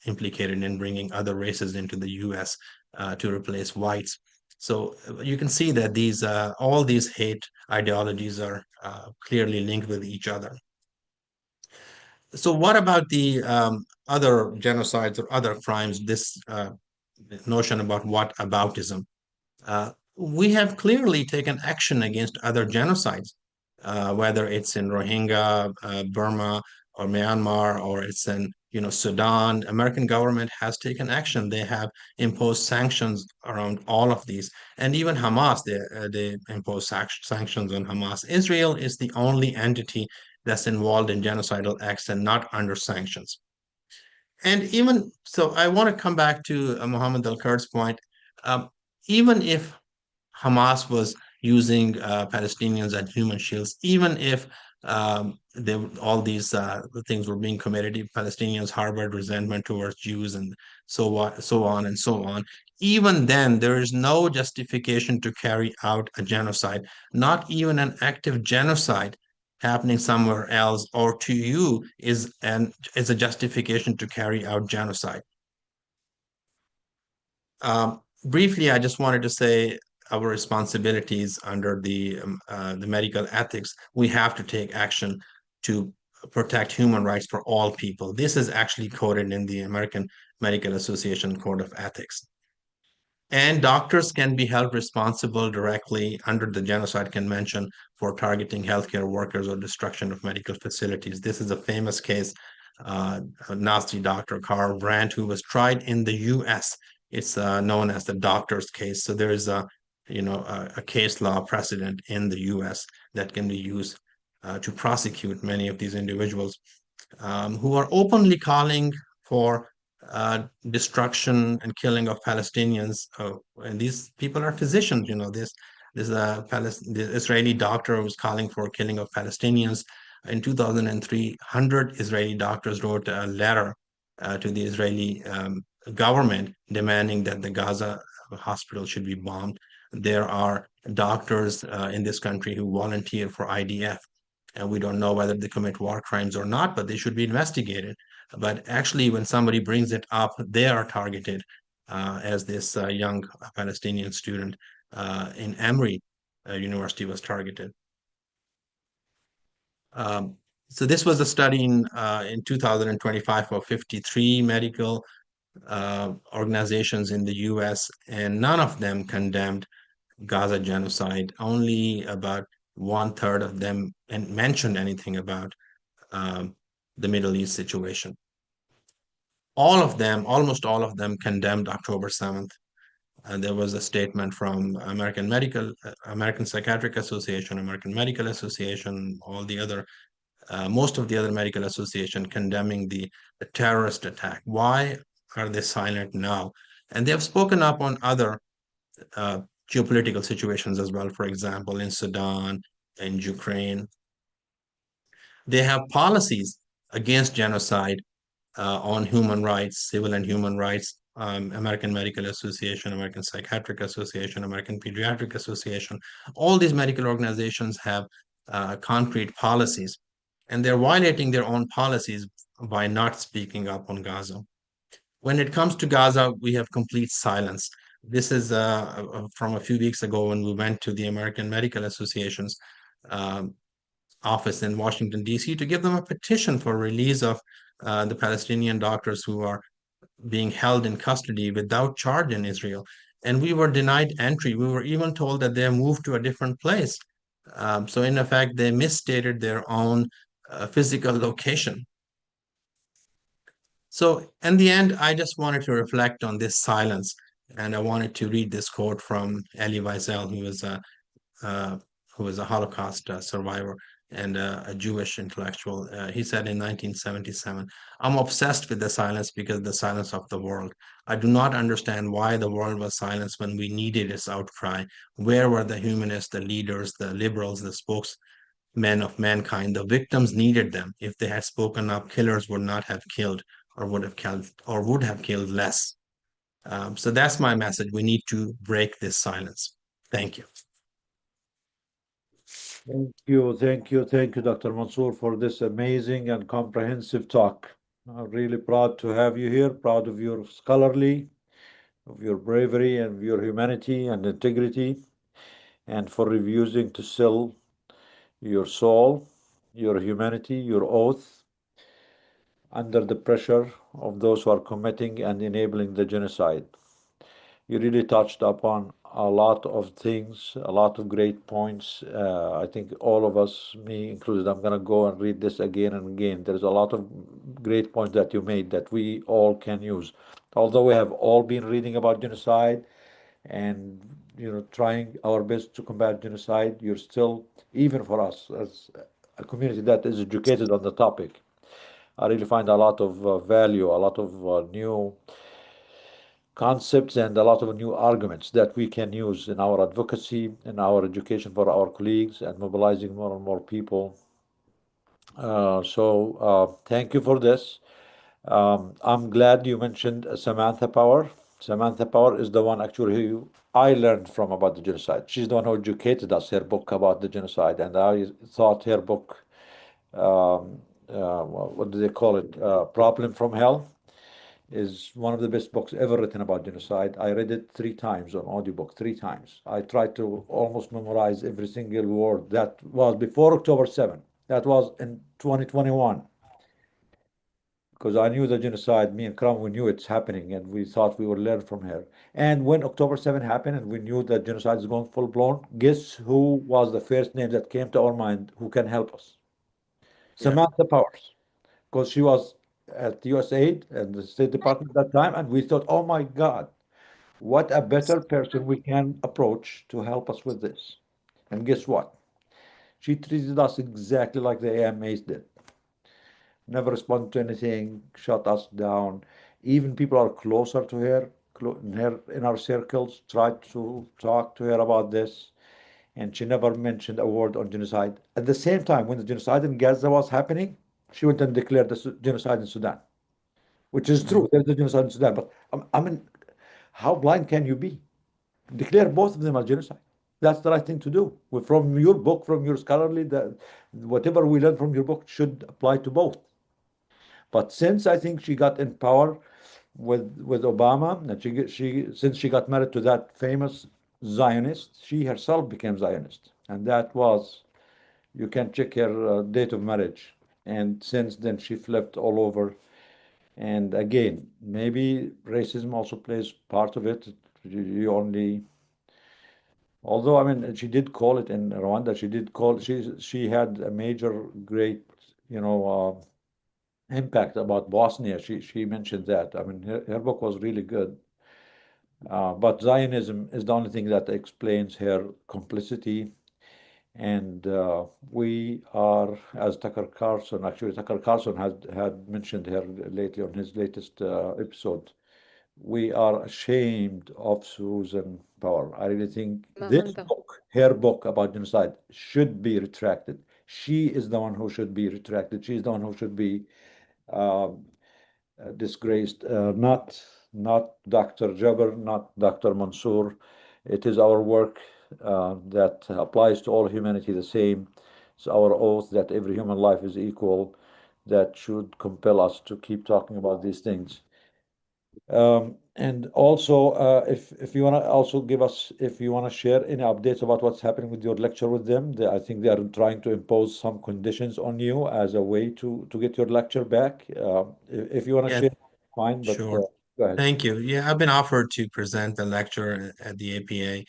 implicated in bringing other races into the US to replace whites. So you can see that all these hate ideologies are clearly linked with each other. So what about the other genocides or other crimes, this notion about whataboutism? We have clearly taken action against other genocides, whether it's in Rohingya, Burma, or Myanmar, or it's in Sudan. American government has taken action. They have imposed sanctions around all of these, and even Hamas, they impose sanctions on Hamas. Israel is the only entity that's involved in genocidal acts and not under sanctions. And even so, I want to come back to Mohammed Al-Kurd's point. Even if Hamas was using Palestinians as human shields, even if all these things were being committed, Palestinians harbored resentment towards Jews and so on and so on. Even then, there is no justification to carry out a genocide, not even an active genocide happening somewhere else, or to you is a justification to carry out genocide. Briefly, I just wanted to say our responsibilities under the medical ethics. We have to take action to protect human rights for all people. This is actually coded in the American Medical Association Code of Ethics. And doctors can be held responsible directly under the Genocide Convention for targeting healthcare workers or destruction of medical facilities. This is a famous case, Nazi doctor Karl Brandt, who was tried in the US. It's known as the doctor's case. So there is a case law precedent in the US that can be used to prosecute many of these individuals who are openly calling for destruction and killing of Palestinians. And these people are physicians, the Israeli doctor who was calling for killing of Palestinians. In 2003, 100 Israeli doctors wrote a letter to the Israeli government demanding that the Gaza hospital should be bombed. There are doctors in this country who volunteer for IDF, and we don't know whether they commit war crimes or not, but they should be investigated. But actually, when somebody brings it up, they are targeted, as this young Palestinian student in Emory University was targeted. So this was a study in 2025 of 53 medical organizations in the US, and none of them condemned Gaza genocide. Only about 1/3 of them mentioned anything about the Middle East situation. All of them, almost all of them, condemned October 7th. And there was a statement from American Psychiatric Association, American Medical Association, most of the other medical association condemning the terrorist attack. Why are they silent now? And they have spoken up on other geopolitical situations as well. For example, in Sudan, in Ukraine, they have policies against genocide on human rights, civil and human rights. American Medical Association, American Psychiatric Association, American Pediatric Association, all these medical organizations have concrete policies, and they're violating their own policies by not speaking up on Gaza. When it comes to Gaza, we have complete silence. This is from a few weeks ago when we went to the American Medical Association's office in Washington, D.C. to give them a petition for release of the Palestinian doctors who are being held in custody without charge in Israel. And we were denied entry. We were even told that they moved to a different place. So in effect, they misstated their own physical location. So in the end, I just wanted to reflect on this silence. And I wanted to read this quote from Elie Wiesel, who was a Holocaust survivor and a Jewish intellectual. He said in 1977, "I'm obsessed with the silence because the silence of the world. I do not understand why the world was silenced when we needed its outcry. Where were the humanists, the leaders, the liberals, the spokesmen of mankind? The victims needed them. If they had spoken up, killers would not have killed or would have killed less." So that's my message. We need to break this silence. Thank you. Thank you, Dr. Mansour, for this amazing and comprehensive talk. I'm really proud to have you here, proud of your scholarly, of your bravery and your humanity and integrity, and for refusing to sell your soul, your humanity, your oath, under the pressure of those who are committing and enabling the genocide. You really touched upon a lot of things, a lot of great points. I think all of us, me included, I'm going to go and read this again and again. There's a lot of great points that you made that we all can use. Although we have all been reading about genocide and trying our best to combat genocide, you're still, even for us as a community that is educated on the topic, I really find a lot of value, a lot of new concepts and a lot of new arguments that we can use in our advocacy, in our education for our colleagues, and mobilizing more and more people. Thank you for this. I'm glad you mentioned Samantha Power. Samantha Power is the one actually who I learned from about the genocide. She's the one who educated us, her book about the genocide, and I thought her book, what do they call it, Problem from Hell, is one of the best books ever written about genocide. I read it 3 times on audiobook, 3 times. I tried to almost memorize every single word. That was before October 7th. That was in 2021. Because I knew the genocide, me and Kram, we knew it's happening, and we thought we would learn from her. And when October 7th happened, and we knew that genocide is going full blown, guess who was the first name that came to our mind who can help us? Yeah. Samantha Powers, because she was at USAID and the State Department at that time, and we thought, oh my God, what a better person we can approach to help us with this. And guess what? She treated us exactly like the AMAs did. Never responded to anything, shut us down. Even people are closer to her, in our circles, tried to talk to her about this, and she never mentioned a word on genocide. At the same time, when the genocide in Gaza was happening, she went and declared the genocide in Sudan, which is true. There's a genocide in Sudan, but I mean, how blind can you be? Declare both of them as genocide. That's the right thing to do. From your book, from your scholarly, whatever we learn from your book should apply to both. But since I think she got in power with Obama, and since she got married to that famous Zionist, she herself became Zionist, and that was, you can check her date of marriage. And since then, she flipped all over. And again, maybe racism also plays part of it. You only, although I mean, she did call it in Rwanda. She had a major, great, you know, impact about Bosnia. She mentioned that. I mean, her book was really good. But Zionism is the only thing that explains her complicity. And we are, as Tucker Carlson, actually, Tucker Carlson had mentioned her lately on his latest episode. We are ashamed of Susan Power. I really think this book, her book about genocide, should be retracted. She is the one who should be retracted. She's the one who should be disgraced, not Dr. Jabber, not Dr. Mansour. It is our work that applies to all humanity the same. It's our oath that every human life is equal, that should compel us to keep talking about these things. And also, if you want to also give us, if you want to share any updates about what's happening with your lecture with them, I think they are trying to impose some conditions on you as a way to get your lecture back. If you want to Yeah, share, fine, but sure. go ahead. Thank you. Yeah, I've been offered to present the lecture at the APA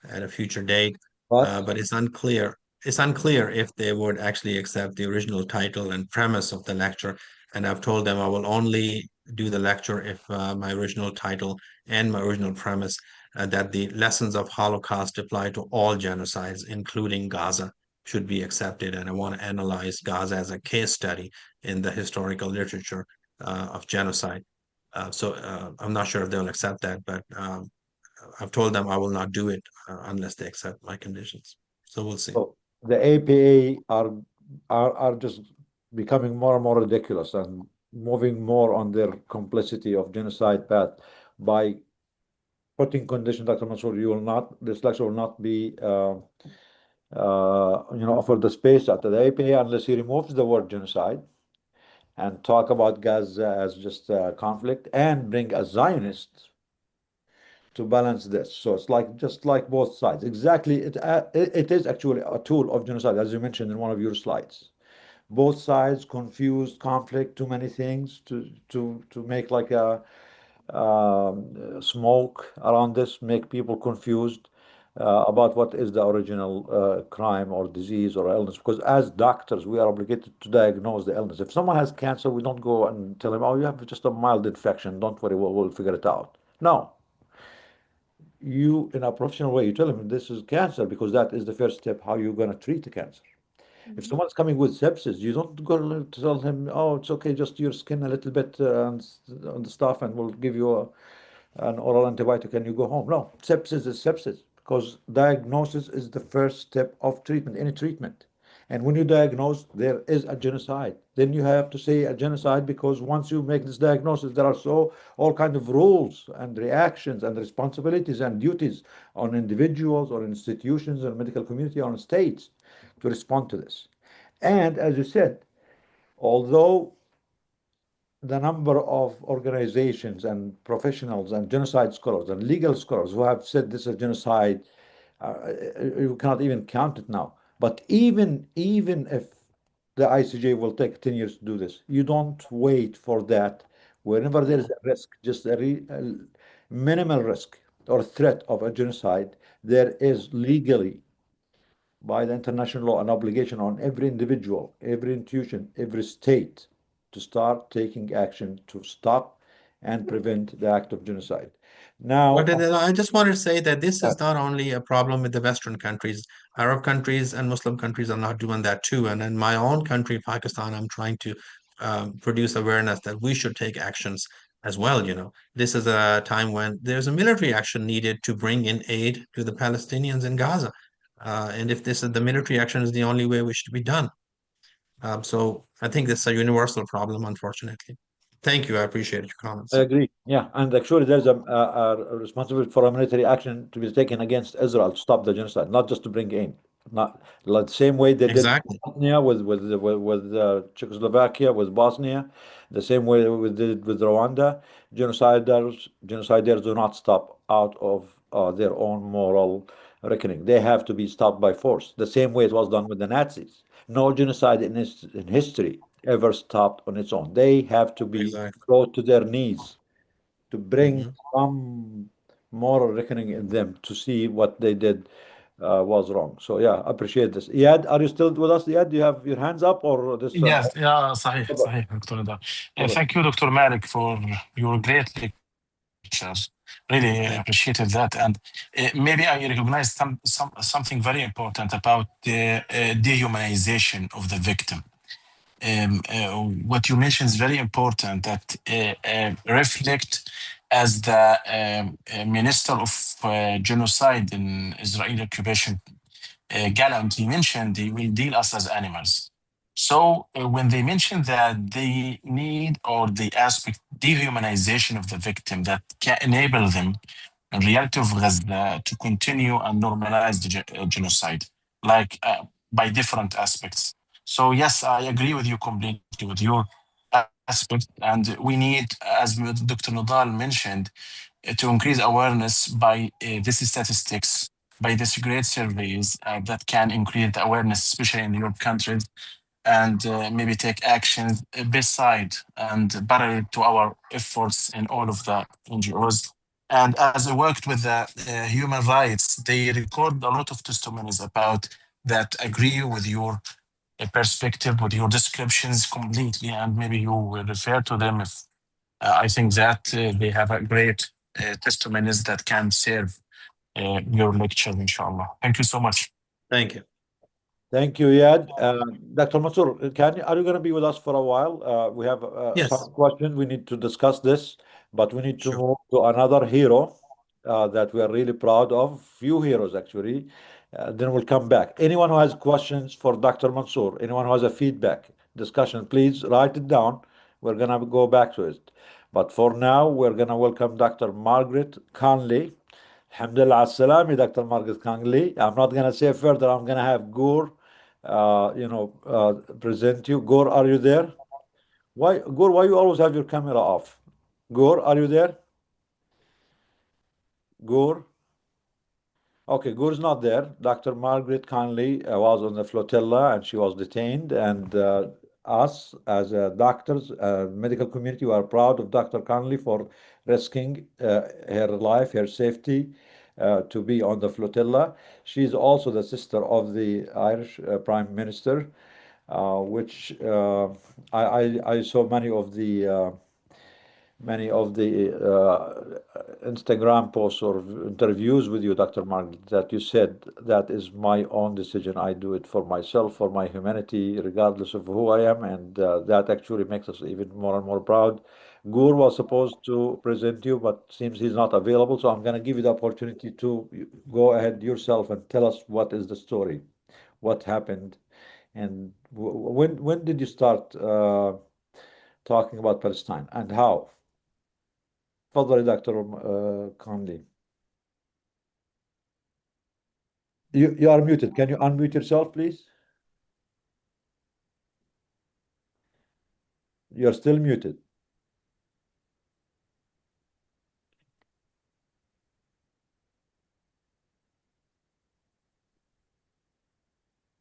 at a future date, but it's unclear. It's unclear if they would actually accept the original title and premise of the lecture. And I've told them I will only do the lecture if my original title and my original premise, that the lessons of Holocaust apply to all genocides, including Gaza, should be accepted. And I want to analyze Gaza as a case study in the historical literature of genocide. I'm not sure if they'll accept that, but I've told them I will not do it unless they accept my conditions. So we'll see. So the APA are just becoming more and more ridiculous and moving more on their complicity of genocide path by putting conditions, Dr. Mansour, this lecture will not be, offered the space at the APA unless he removes the word genocide and talk about Gaza as just a conflict and bring a Zionist to balance this. So it's like just like both sides. Exactly, it is actually a tool of genocide, as you mentioned in one of your slides. Both sides confused, conflict, too many things to make like a smoke around this, make people confused about what is the original crime or disease or illness. Because as doctors, we are obligated to diagnose the illness. If someone has cancer, we don't go and tell him, "Oh, you have just a mild infection. Don't worry, we'll figure it out." No, you, in a professional way, you tell him this is cancer because that is the first step how you're going to treat the cancer. If someone's coming with sepsis, you don't go to tell him, "Oh, it's okay, just your skin a little bit on the stuff, and we'll give you an oral antibiotic and you go home." No, sepsis is sepsis because diagnosis is the first step of treatment, any treatment. And when you diagnose, there is a genocide. Then you have to say a genocide because once you make this diagnosis, there are all kinds of rules and reactions and responsibilities and duties on individuals or institutions or medical community or on states to respond to this. And as you said, although the number of organizations and professionals and genocide scholars and legal scholars who have said this is genocide, you cannot even count it now. But even if the ICJ will take 10 years to do this, you don't wait for that. Whenever there is a risk, just a minimal risk or threat of a genocide, there is legally by the international law an obligation on every individual, every institution, every state to start taking action to stop and prevent the act of genocide. Now, But I just want to say that this is not only a problem with the Western countries. Arab countries and Muslim countries are not doing that too. And in my own country, Pakistan, I'm trying to produce awareness that we should take actions as well. This is a time when there's a military action needed to bring in aid to the Palestinians in Gaza. And if this is the military action is the only way we should be done. So I think this is a universal problem, unfortunately. Thank you. I appreciate your comments. I agree. Yeah, and actually, there's a responsibility for a military action to be taken against Israel to stop the genocide, not just to bring aid. Not like the same way they did Exactly. Bosnia with Czechoslovakia, with Bosnia, the same way we did with Rwanda. Genociders do not stop out of their own moral reckoning. They have to be stopped by force. The same way it was done with the Nazis. No genocide in history ever stopped on its own. They have to be Exactly. brought to their knees to bring Mhm. some moral reckoning in them to see what they did was wrong. So yeah, appreciate this. Iyad, are you still with us? Iyad, do you have your hands up or this? Yes, yeah, صحيح Tafadhal, صحيح Dr. Nida. tafadhal. Thank you, Dr. Malik, for your great lectures. Really Thank appreciated that, and maybe I recognize something very important about the dehumanization of the victim. What you mentioned is very important, that reflect as the Minister of Genocide in Israeli occupation, Gallant, he mentioned they will deal us as animals. So when they mention that they need or they aspect dehumanization of the victim that can enable them in reality of Gaza to continue and normalize the genocide, like by different aspects. So yes, I agree with you completely with your aspect, and we need, as Dr. Nodal mentioned, to increase awareness by these statistics, by these great surveys that can increase the awareness, especially in Europe countries, and maybe take actions beside and parallel to our efforts in all of the NGOs. And as I worked with the human rights, they record a lot of testimonies about that agree with your perspective, with your descriptions completely, and maybe you will refer to them if I think that they have a great testimonies that can serve your lecture, inshallah. Thank you so much. Thank you. Thank you, Iyad. Dr. Mansour, are you going to be with us for a while? We have Yes, some questions. We need to discuss this, but we need to sure. move to another hero that we are really proud of. Few heroes, actually. Then we'll come back. Anyone who has questions for Dr. Mansour, anyone who has a feedback, discussion, please write it down. We're going to go back to it. But for now, we're going to welcome Dr. Margaret Conley. Alhamdulillah al salami, Dr. Margaret Conley. I'm not going to say further. I'm going to have Gur present you. Gore, are you there? Why you always have your camera off? Gore, are you there? Gore? Okay, Gore's not there. Dr. Margaret Conley was on the flotilla and she was detained. And us as doctors, medical community, we are proud of Dr. Conley for risking her life, her safety to be on the flotilla. She's also the sister of the Irish Prime Minister. Which I saw many of the Instagram posts or interviews with you, Dr. Margaret, that you said that is my own decision. I do it for myself, for my humanity, regardless of who I am, and that actually makes us even more and more proud. Gur was supposed to present you, but seems he's not available, so I'm going to give you the opportunity to go ahead yourself and tell us what is the story, what happened. And when did you start talking about Palestine and how? تفضلي Dr. Conley. You are muted. Can you unmute yourself, please? You're still muted.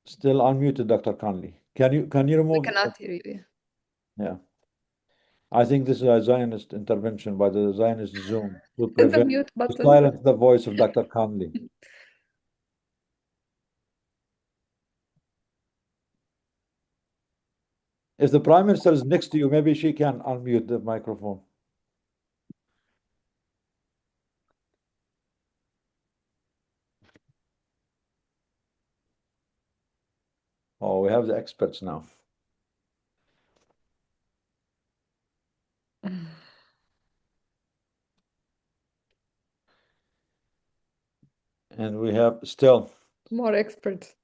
Still unmuted, Dr. Conley. Can you We remove? cannot hear you. Yeah. I think this is a Zionist intervention by the Zionist Zoom to The prevent mute to button. silence the voice of Dr. Conley. If the Prime Minister is next to you, maybe she can unmute the microphone. Oh, we have the experts now. And we have still. More experts.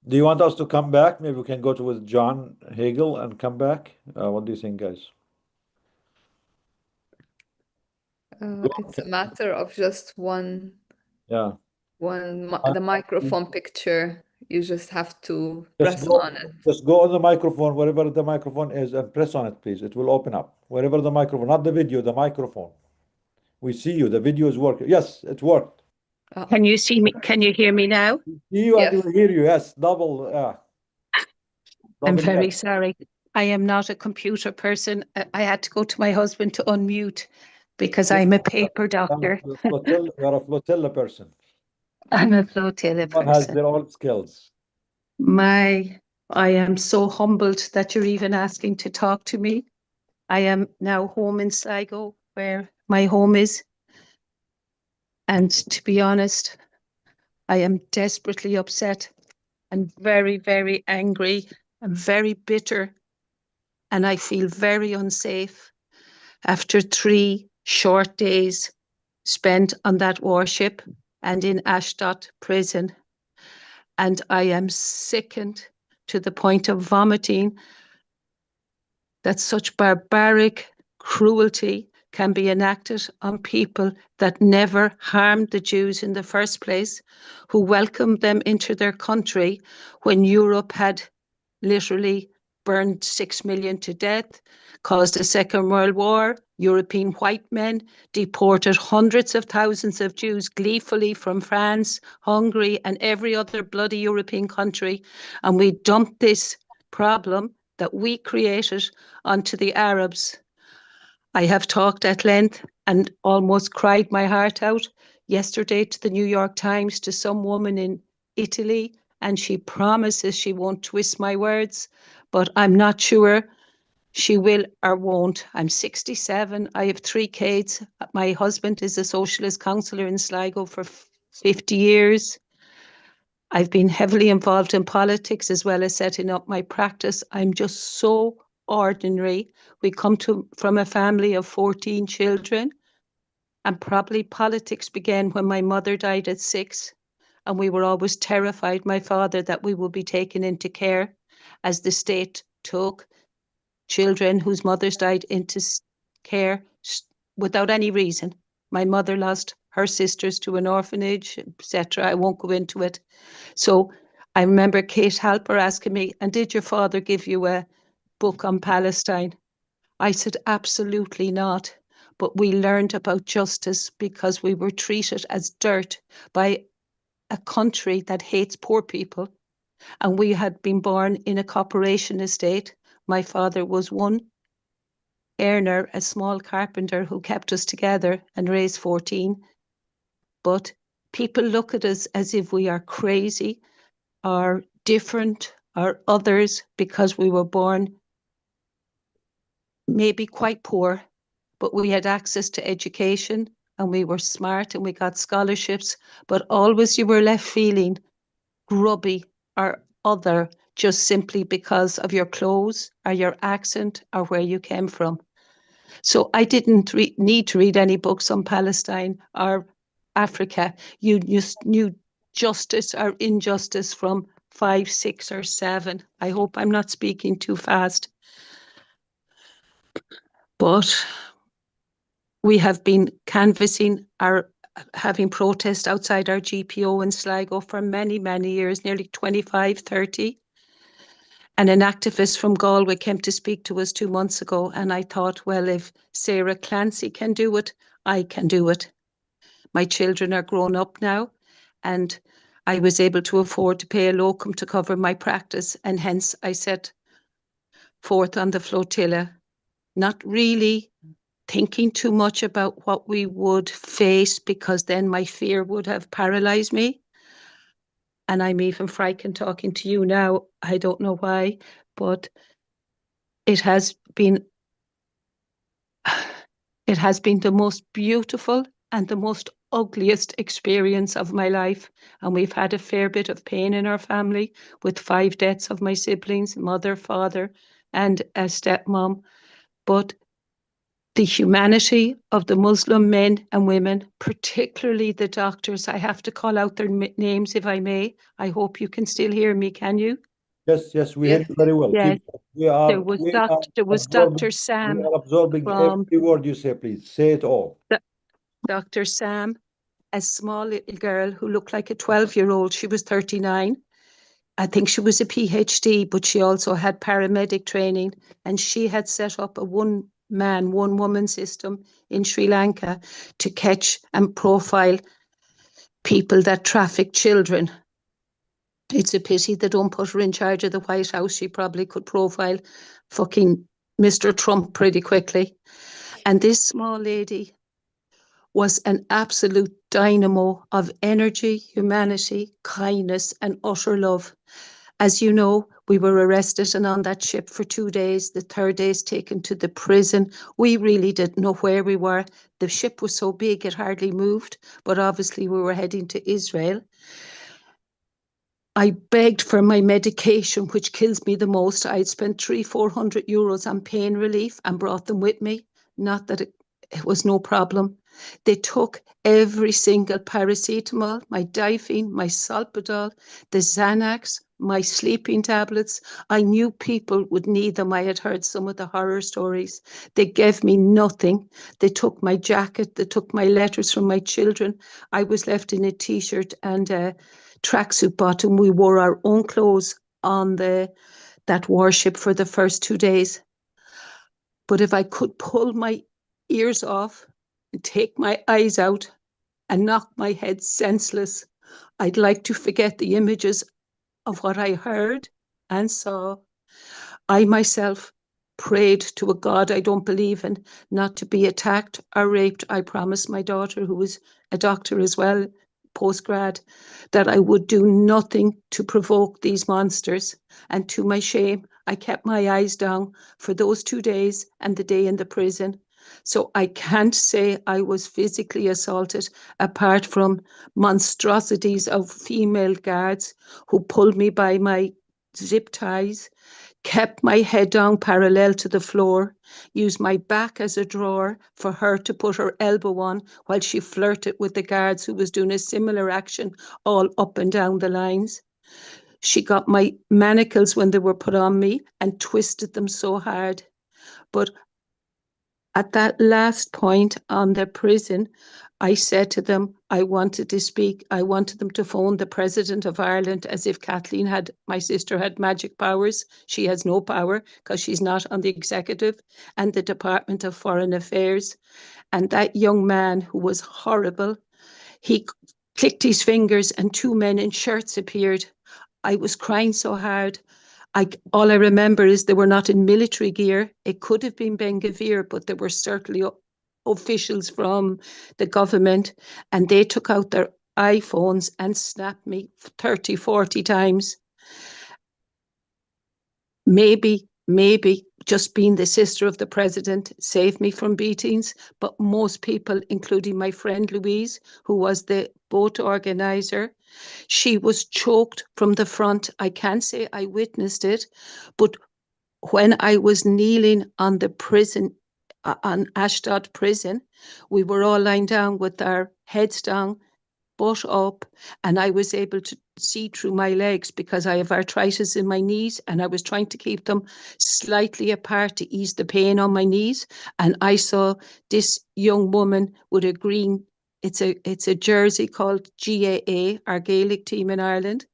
Do you want us to come back? Maybe we can go to with John Heagle and come back. What do you think, guys? It's a matter of just one, Yeah. the microphone picture. You just have to Just press go, on it. just go on the microphone, wherever the microphone is, and press on it, please. It will open up. Wherever the microphone, not the video, the microphone. We see you. The video is working. Yes, it worked. Can you see me? Can you hear me now? See you and Yes. we hear you. Yes, double. I'm double very yes. sorry. I am not a computer person. I had to go to my husband to unmute because I'm a paper doctor. You're a flotilla person. I'm a flotilla One has person. their own skills. I am so humbled that you're even asking to talk to me. I am now home in Sligo, where my home is. And to be honest, I am desperately upset and very, very angry and very bitter. And I feel very unsafe after 3 short days spent on that warship and in Ashdod prison. And I am sickened to the point of vomiting that such barbaric cruelty can be enacted on people that never harmed the Jews in the first place, who welcomed them into their country when Europe had literally burned 6 million to death, caused a Second World War. European white men deported hundreds of thousands of Jews gleefully from France, Hungary, and every other bloody European country. And we dumped this problem that we created onto the Arabs. I have talked at length and almost cried my heart out yesterday to the New York Times to some woman in Italy, and she promises she won't twist my words, but I'm not sure she will or won't. I'm 67. I have 3 kids. My husband is a socialist councillor in Sligo for 50 years. I've been heavily involved in politics as well as setting up my practice. I'm just so ordinary. We come from a family of 14 children, and probably politics began when my mother died at 6, and we were always terrified, my father, that we would be taken into care as the state took children whose mothers died into care without any reason. My mother lost her sisters to an orphanage, etc. I won't go into it. So I remember Kate Halper asking me, and did your father give you a book on Palestine? I said, absolutely not. But we learned about justice because we were treated as dirt by a country that hates poor people. And we had been born in a corporation estate. My father was one earner, a small carpenter who kept us together and raised 14. But people look at us as if we are crazy or different or others because we were born maybe quite poor, but we had access to education and we were smart and we got scholarships, but always you were left feeling grubby or other just simply because of your clothes or your accent or where you came from. So I didn't need to read any books on Palestine or Africa. You just knew justice or injustice from 5, 6, or 7. I hope I'm not speaking too fast. But we have been canvassing our having protest outside our GPO in Sligo for many, many years, nearly 25, 30. And an activist from Galway came to speak to us 2 months ago. And I thought, well, if Sarah Clancy can do it, I can do it. My children are grown up now, and I was able to afford to pay a locum to cover my practice. And hence I set forth on the flotilla, not really thinking too much about what we would face, because then my fear would have paralyzed me. And I'm even frightened talking to you now. I don't know why, but it has been the most beautiful and the most ugliest experience of my life. And we've had a fair bit of pain in our family with 5 deaths of my siblings, mother, father, and a stepmom. But the humanity of the Muslim men and women, particularly the doctors. I have to call out their names if I may. I hope you can still hear me, can you? Yes, yes, we hear Yes. you very well. Yes. We are, There was we are Dr. absorbing, Sam we are absorbing from every word you say, please. Say it all. Dr. Sam, a small little girl who looked like a 12-year-old. She was 39. I think she was a PhD, but she also had paramedic training, and she had set up a one-man, one-woman system in Sri Lanka to catch and profile people that traffic children. It's a pity they don't put her in charge of the White House. She probably could profile fucking Mr. Trump pretty quickly. And this small lady was an absolute dynamo of energy, humanity, kindness, and utter love. As you know, we were arrested and on that ship for 2 days. The third day is taken to the prison. We really didn't know where we were. The ship was so big it hardly moved, but obviously we were heading to Israel. I begged for my medication, which kills me the most. I'd spent 300-400 euros on pain relief and brought them with me. Not that it was no problem. They took every single paracetamol, my Difene, my Solpadol, the Xanax, my sleeping tablets. I knew people would need them. I had heard some of the horror stories. They gave me nothing. They took my jacket. They took my letters from my children. I was left in a T-shirt and a tracksuit bottom. We wore our own clothes on that warship for the first 2 days. But if I could pull my ears off and take my eyes out and knock my head senseless, I'd like to forget the images of what I heard and saw. I myself prayed to a God I don't believe in not to be attacked or raped. I promised my daughter, who was a doctor as well, postgrad, that I would do nothing to provoke these monsters. And to my shame, I kept my eyes down for those 2 days and the day in the prison. So I can't say I was physically assaulted, apart from monstrosities of female guards who pulled me by my zip ties, kept my head down parallel to the floor, used my back as a drawer for her to put her elbow on while she flirted with the guards who was doing a similar action all up and down the lines. She got my manacles when they were put on me and twisted them so hard. But at that last point on the prison, I said to them, I wanted to speak. I wanted them to phone the President of Ireland, as if Kathleen my sister had magic powers. She has no power because she's not on the executive, and the Department of Foreign Affairs. And that young man, who was horrible, he clicked his fingers and 2 men in shirts appeared. I was crying so hard. All I remember is they were not in military gear. It could have been Ben Gvir, but they were certainly officials from the government, and they took out their iPhones and snapped me 30, 40 times. Maybe just being the sister of the president saved me from beatings, but most people, including my friend Louise, who was the boat organizer, she was choked from the front. I can't say I witnessed it, but when I was kneeling on the prison, on Ashdod prison, we were all lying down with our heads down, butt up, and I was able to see through my legs because I have arthritis in my knees, and I was trying to keep them slightly apart to ease the pain on my knees. And I saw this young woman with a green, it's a jersey called GAA, our Gaelic team in Ireland.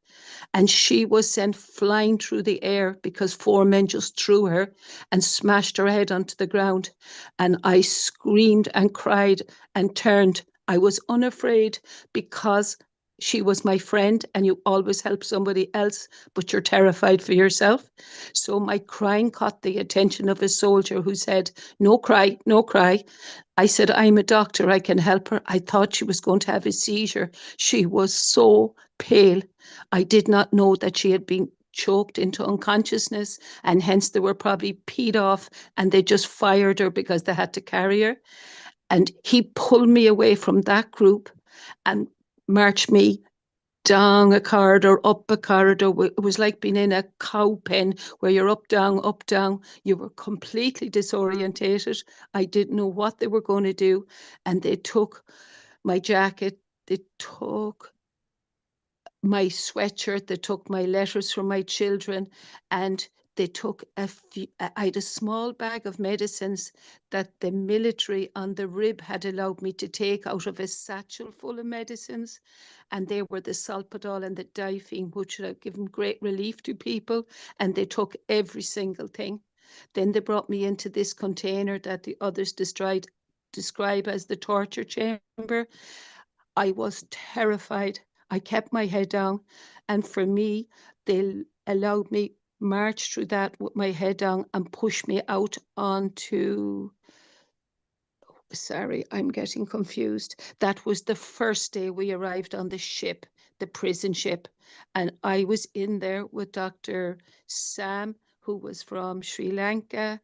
And she was sent flying through the air because 4 men just threw her and smashed her head onto the ground. And I screamed and cried and turned. I was unafraid because she was my friend, and you always help somebody else, but you're terrified for yourself. So my crying caught the attention of a soldier who said, "No cry, no cry." I said, "I'm a doctor, I can help her." I thought she was going to have a seizure. She was so pale. I did not know that she had been choked into unconsciousness, and hence they were probably peed off and they just fired her because they had to carry her. And he pulled me away from that group and marched me down a corridor, up a corridor. It was like being in a cow pen where you're up, down, up, down. You were completely disorientated. I didn't know what they were going to do. And they took my jacket, they took my sweatshirt, they took my letters from my children, and they took I had a small bag of medicines that the military on the rib had allowed me to take out of a satchel full of medicines. And they were the Solpadol and the Difene, which would have given great relief to people. And they took every single thing. Then they brought me into this container that the others describe as the torture chamber. I was terrified. I kept my head down. And for me, they allowed me march through that with my head down and push me out onto, sorry, I'm getting confused. That was the first day we arrived on the ship, the prison ship. And I was in there with Dr. Sam, who was from Sri Lanka,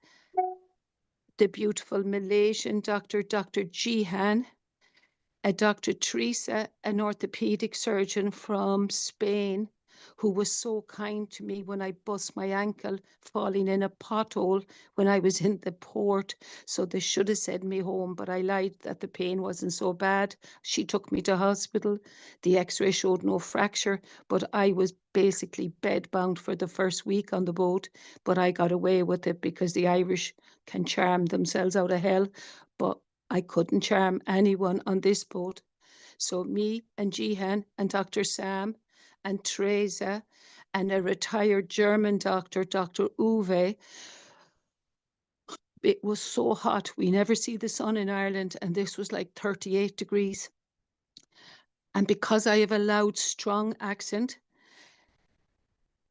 the beautiful Malaysian doctor, Dr. Jihan, a Dr. Teresa, an orthopedic surgeon from Spain, who was so kind to me when I bust my ankle falling in a pothole when I was in the port. So they should have sent me home, but I lied that the pain wasn't so bad. She took me to hospital. The x-ray showed no fracture, but I was basically bedbound for the first week on the boat. But I got away with it because the Irish can charm themselves out of hell. But I couldn't charm anyone on this boat. So me and Jihan and Dr. Sam and Teresa and a retired German doctor, Dr. Uwe. It was so hot. We never see the sun in Ireland, and this was like 38 degrees. And because I have a loud, strong accent,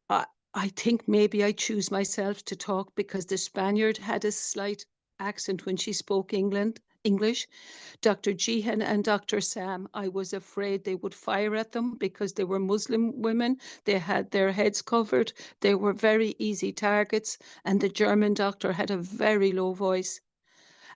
I think maybe I choose myself to talk because the Spaniard had a slight accent when she spoke English. Dr. Jihan and Dr. Sam, I was afraid they would fire at them because they were Muslim women. They had their heads covered. They were very easy targets. And the German doctor had a very low voice.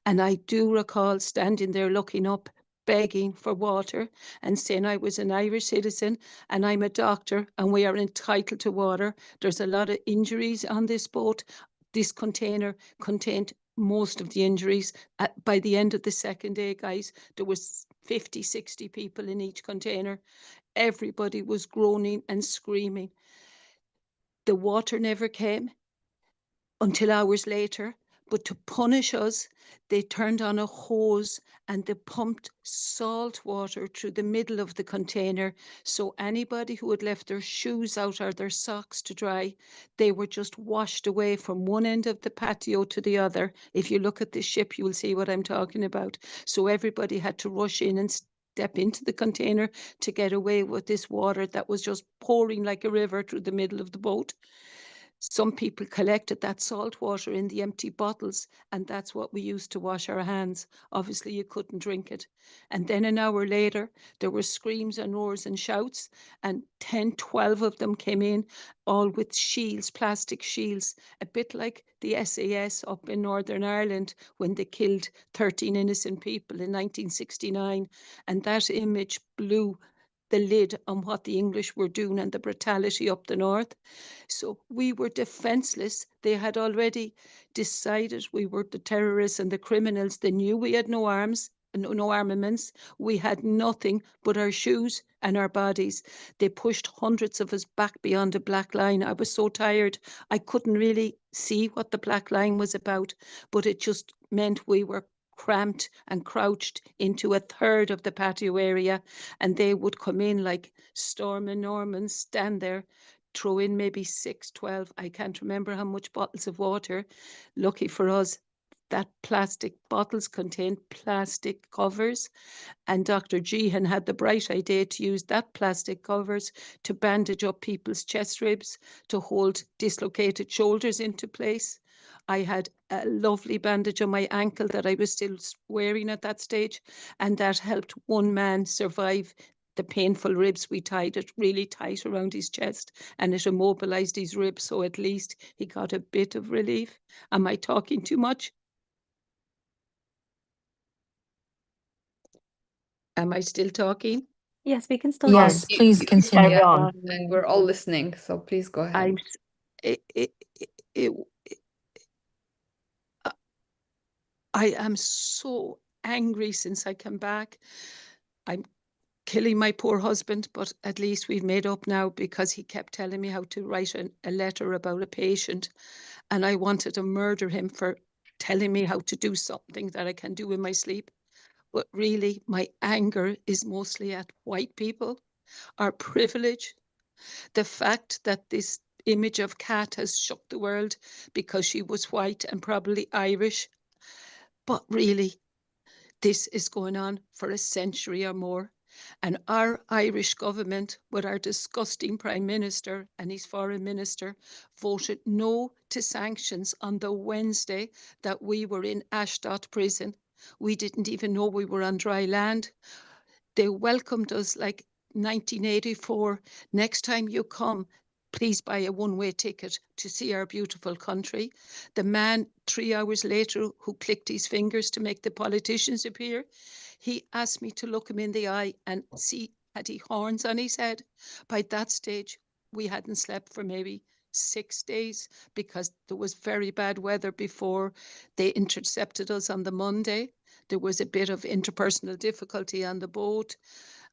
And I do recall standing there looking up, begging for water and saying I was an Irish citizen and I'm a doctor and we are entitled to water. There's a lot of injuries on this boat. This container contained most of the injuries. By the end of the second day, guys, there was 50, 60 people in each container. Everybody was groaning and screaming. The water never came until hours later. But to punish us, they turned on a hose and they pumped salt water through the middle of the container. So anybody who had left their shoes out or their socks to dry, they were just washed away from one end of the patio to the other. If you look at the ship, you will see what I'm talking about. So everybody had to rush in and step into the container to get away with this water that was just pouring like a river through the middle of the boat. Some people collected that salt water in the empty bottles, and that's what we used to wash our hands. Obviously, you couldn't drink it. And then an hour later, there were screams and roars and shouts, and 10, 12 of them came in, all with shields, plastic shields, a bit like the SAS up in Northern Ireland when they killed 13 innocent people in 1969. And that image blew the lid on what the English were doing and the brutality up the north. So we were defenseless. They had already decided we were the terrorists and the criminals. They knew we had no arms, no armaments. We had nothing but our shoes and our bodies. They pushed hundreds of us back beyond a black line. I was so tired. I couldn't really see what the black line was about, but it just meant we were cramped and crouched into a third of the patio area, and they would come in like Storm and Norman, stand there, throw in maybe 6, 12, I can't remember how much bottles of water. Lucky for us, that plastic bottles contained plastic covers, and Dr. Jehan had the bright idea to use that plastic covers to bandage up people's chest ribs, to hold dislocated shoulders into place. I had a lovely bandage on my ankle that I was still wearing at that stage, and that helped one man survive the painful ribs. We tied it really tight around his chest and it immobilized his ribs, so at least he got a bit of relief. Am I talking too much? Am I still talking? Yes, we can still Yes, hear please continue Yeah, on. and we're all listening, so please go ahead. I'm s- it, it, it, I am so angry since I came back. I'm killing my poor husband, but at least we've made up now because he kept telling me how to write a letter about a patient, and I wanted to murder him for telling me how to do something that I can do in my sleep. But really, my anger is mostly at white people, our privilege, the fact that this image of Kat has shook the world because she was white and probably Irish. But really, this is going on for a century or more. And our Irish government, with our disgusting Prime Minister and his Foreign Minister, voted no to sanctions on the Wednesday that we were in Ashdod prison. We didn't even know we were on dry land. They welcomed us like 1984. Next time you come, please buy a one-way ticket to see our beautiful country. The man 3 hours later who clicked his fingers to make the politicians appear, he asked me to look him in the eye and see, had he horns on his head? By that stage, we hadn't slept for maybe 6 days because there was very bad weather before they intercepted us on the Monday. There was a bit of interpersonal difficulty on the boat.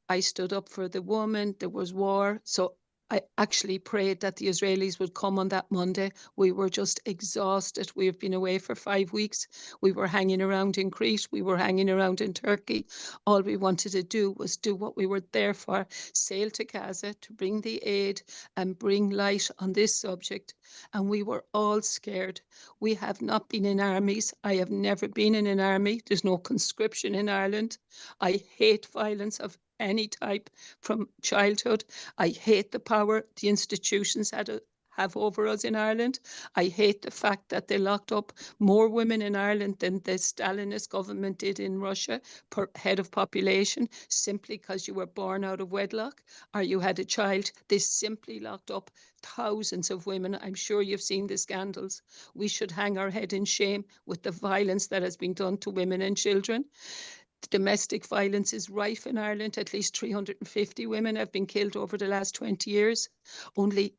I stood up for the woman. There was war. So I actually prayed that the Israelis would come on that Monday. We were just exhausted. We have been away for 5 weeks. We were hanging around in Crete. We were hanging around in Turkey. All we wanted to do was do what we were there for, sail to Gaza to bring the aid and bring light on this subject. And we were all scared. We have not been in armies. I have never been in an army. There's no conscription in Ireland. I hate violence of any type from childhood. I hate the power the institutions have over us in Ireland. I hate the fact that they locked up more women in Ireland than the Stalinist government did in Russia per head of population, simply because you were born out of wedlock or you had a child. They simply locked up thousands of women. I'm sure you've seen the scandals. We should hang our head in shame with the violence that has been done to women and children. Domestic violence is rife in Ireland. At least 350 women have been killed over the last 20 years. Only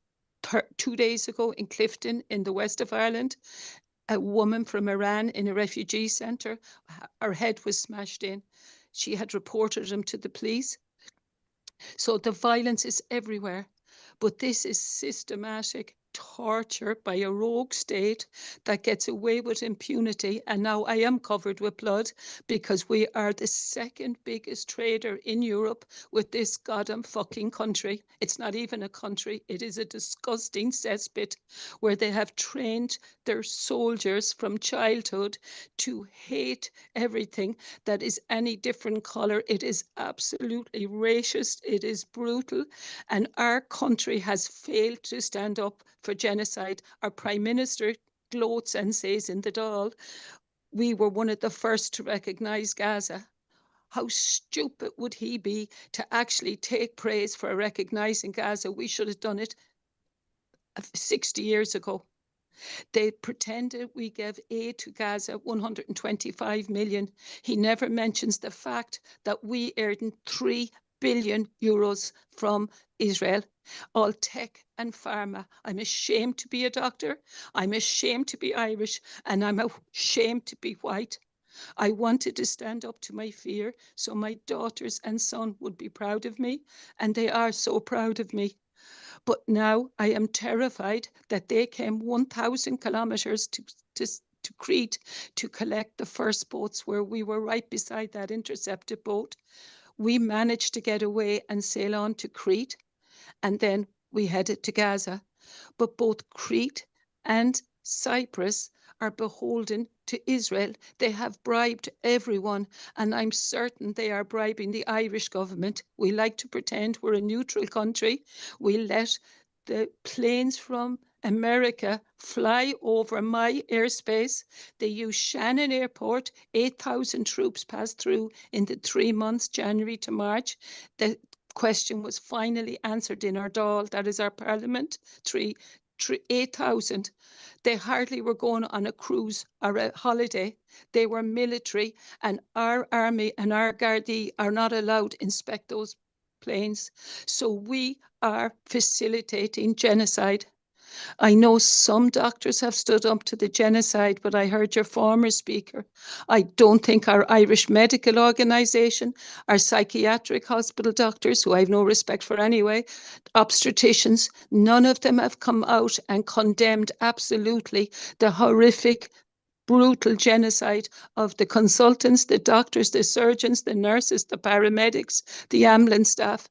2 days ago in Clifton, in the west of Ireland, a woman from Iran in a refugee centre, her head was smashed in. She had reported him to the police. So the violence is everywhere. But this is systematic torture by a rogue state that gets away with impunity. And now I am covered with blood because we are the second biggest trader in Europe with this goddamn fucking country. It's not even a country. It is a disgusting cesspit where they have trained their soldiers from childhood to hate everything that is any different color. It is absolutely racist. It is brutal. And our country has failed to stand up for genocide. Our Prime Minister gloats and says in the Dáil, we were one of the first to recognise Gaza. How stupid would he be to actually take praise for recognising Gaza? We should have done it 60 years ago. They pretended we gave aid to Gaza, 125 million. He never mentions the fact that we earned 3 billion euros from Israel, all tech and pharma. I'm ashamed to be a doctor. I'm ashamed to be Irish, and I'm ashamed to be white. I wanted to stand up to my fear so my daughters and son would be proud of me, and they are so proud of me. But now I am terrified that they came 1,000 kilometers to Crete to collect the first boats, where we were right beside that intercepted boat. We managed to get away and sail on to Crete, and then we headed to Gaza. But both Crete and Cyprus are beholden to Israel. They have bribed everyone, and I'm certain they are bribing the Irish government. We like to pretend we're a neutral country. We let the planes from America fly over my airspace. They use Shannon Airport. 8,000 troops passed through in the 3 months, January to March. The question was finally answered in our Dáil, that is our parliament, 8,000. They hardly were going on a cruise or a holiday. They were military, and our army and our Gardaí are not allowed to inspect those planes. So we are facilitating genocide. I know some doctors have stood up to the genocide, but I heard your former speaker. I don't think our Irish medical organisation, our psychiatric hospital doctors, who I have no respect for anyway, obstetricians, none of them have come out and condemned absolutely the horrific, brutal genocide of the consultants, the doctors, the surgeons, the nurses, the paramedics, the ambulance staff.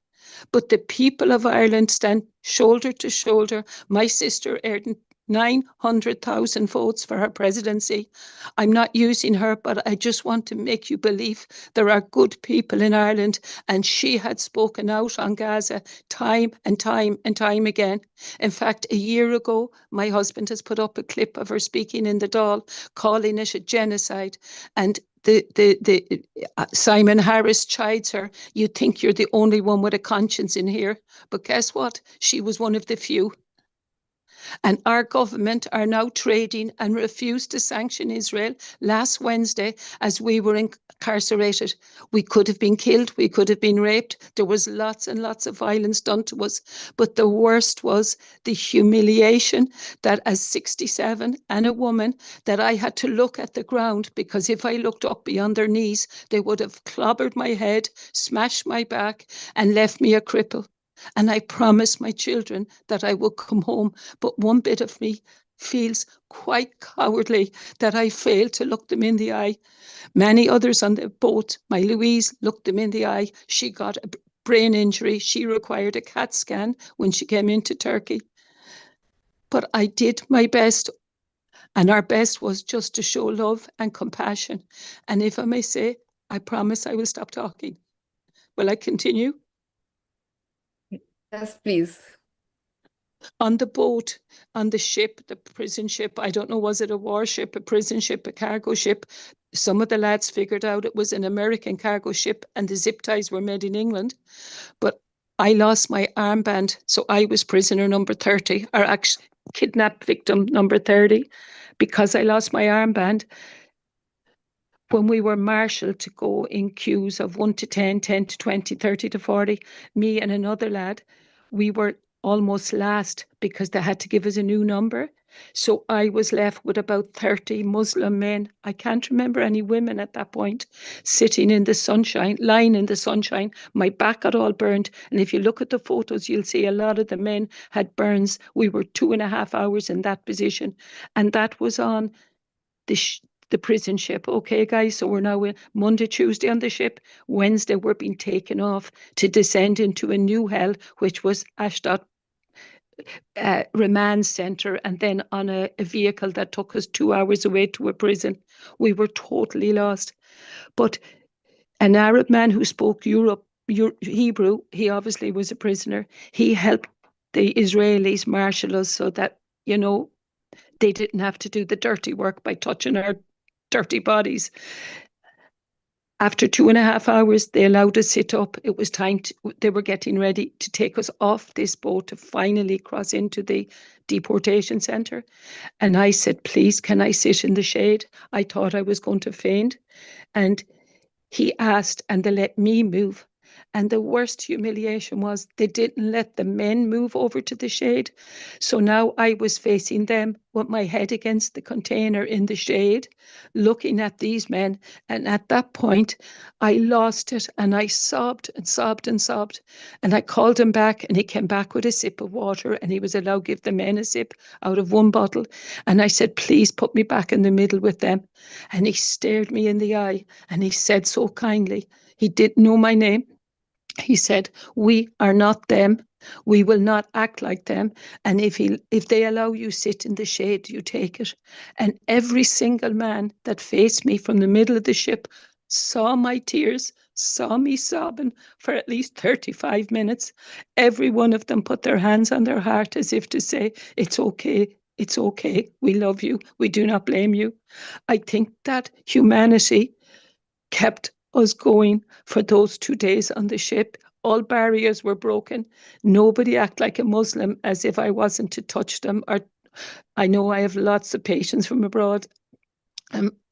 But the people of Ireland stand shoulder to shoulder. My sister earned 900,000 votes for her presidency. I'm not using her, but I just want to make you believe there are good people in Ireland, and she had spoken out on Gaza time and time and time again. In fact, a year ago, my husband has put up a clip of her speaking in the Dáil, calling it a genocide, and Simon Harris chides her. You think you're the only one with a conscience in here, but guess what? She was one of the few. And our government are now trading and refused to sanction Israel last Wednesday as we were incarcerated. We could have been killed. We could have been raped. There was lots and lots of violence done to us. But the worst was the humiliation that as 67 and a woman that I had to look at the ground, because if I looked up beyond their knees, they would have clobbered my head, smashed my back and left me a cripple. And I promised my children that I would come home. But one bit of me feels quite cowardly that I failed to look them in the eye. Many others on the boat, my Louise, looked them in the eye. She got a brain injury. She required a CAT scan when she came into Turkey. But I did my best. And our best was just to show love and compassion. And if I may say, I promise I will stop talking. Will I continue? Yes, please. On the boat, on the ship, the prison ship, I don't know, was it a warship, a prison ship, a cargo ship? Some of the lads figured out it was an American cargo ship and the zip ties were made in England. But I lost my armband, so I was prisoner number 30, or actually kidnapped victim number 30, because I lost my armband. When we were marshalled to go in queues of 1 to 10, 10 to 20, 30 to 40, me and another lad, we were almost last because they had to give us a new number. So I was left with about 30 Muslim men. I can't remember any women at that point, sitting in the sunshine, lying in the sunshine. My back got all burned. And if you look at the photos, you'll see a lot of the men had burns. We were 2.5 hours in that position. And that was on the prison ship. Okay, guys, so we're now in Monday, Tuesday on the ship. Wednesday, we're being taken off to descend into a new hell, which was Ashdod remand centre, and then on a vehicle that took us 2 hours away to a prison. We were totally lost. But an Arab man who spoke Hebrew, he obviously was a prisoner. He helped the Israelis marshal us so that, you know, they didn't have to do the dirty work by touching our dirty bodies. After 2.5 hours, they allowed us sit up. It was time they were getting ready to take us off this boat to finally cross into the deportation centre. And I said, please, can I sit in the shade? I thought I was going to faint. And he asked, and they let me move. And the worst humiliation was they didn't let the men move over to the shade. So now I was facing them with my head against the container in the shade, looking at these men. And at that point, I lost it and I sobbed and sobbed and sobbed. And I called him back and he came back with a sip of water and he was allowed to give the men a sip out of one bottle. And I said, please put me back in the middle with them. And he stared me in the eye and he said so kindly, he didn't know my name. He said, we are not them. We will not act like them. And if they allow you sit in the shade, you take it. And every single man that faced me from the middle of the ship saw my tears, saw me sobbing for at least 35 minutes. Every one of them put their hands on their heart as if to say, it's okay. It's okay. We love you. We do not blame you. I think that humanity kept us going for those 2 days on the ship. All barriers were broken. Nobody acted like a Muslim as if I wasn't to touch them. Or I know I have lots of patients from abroad.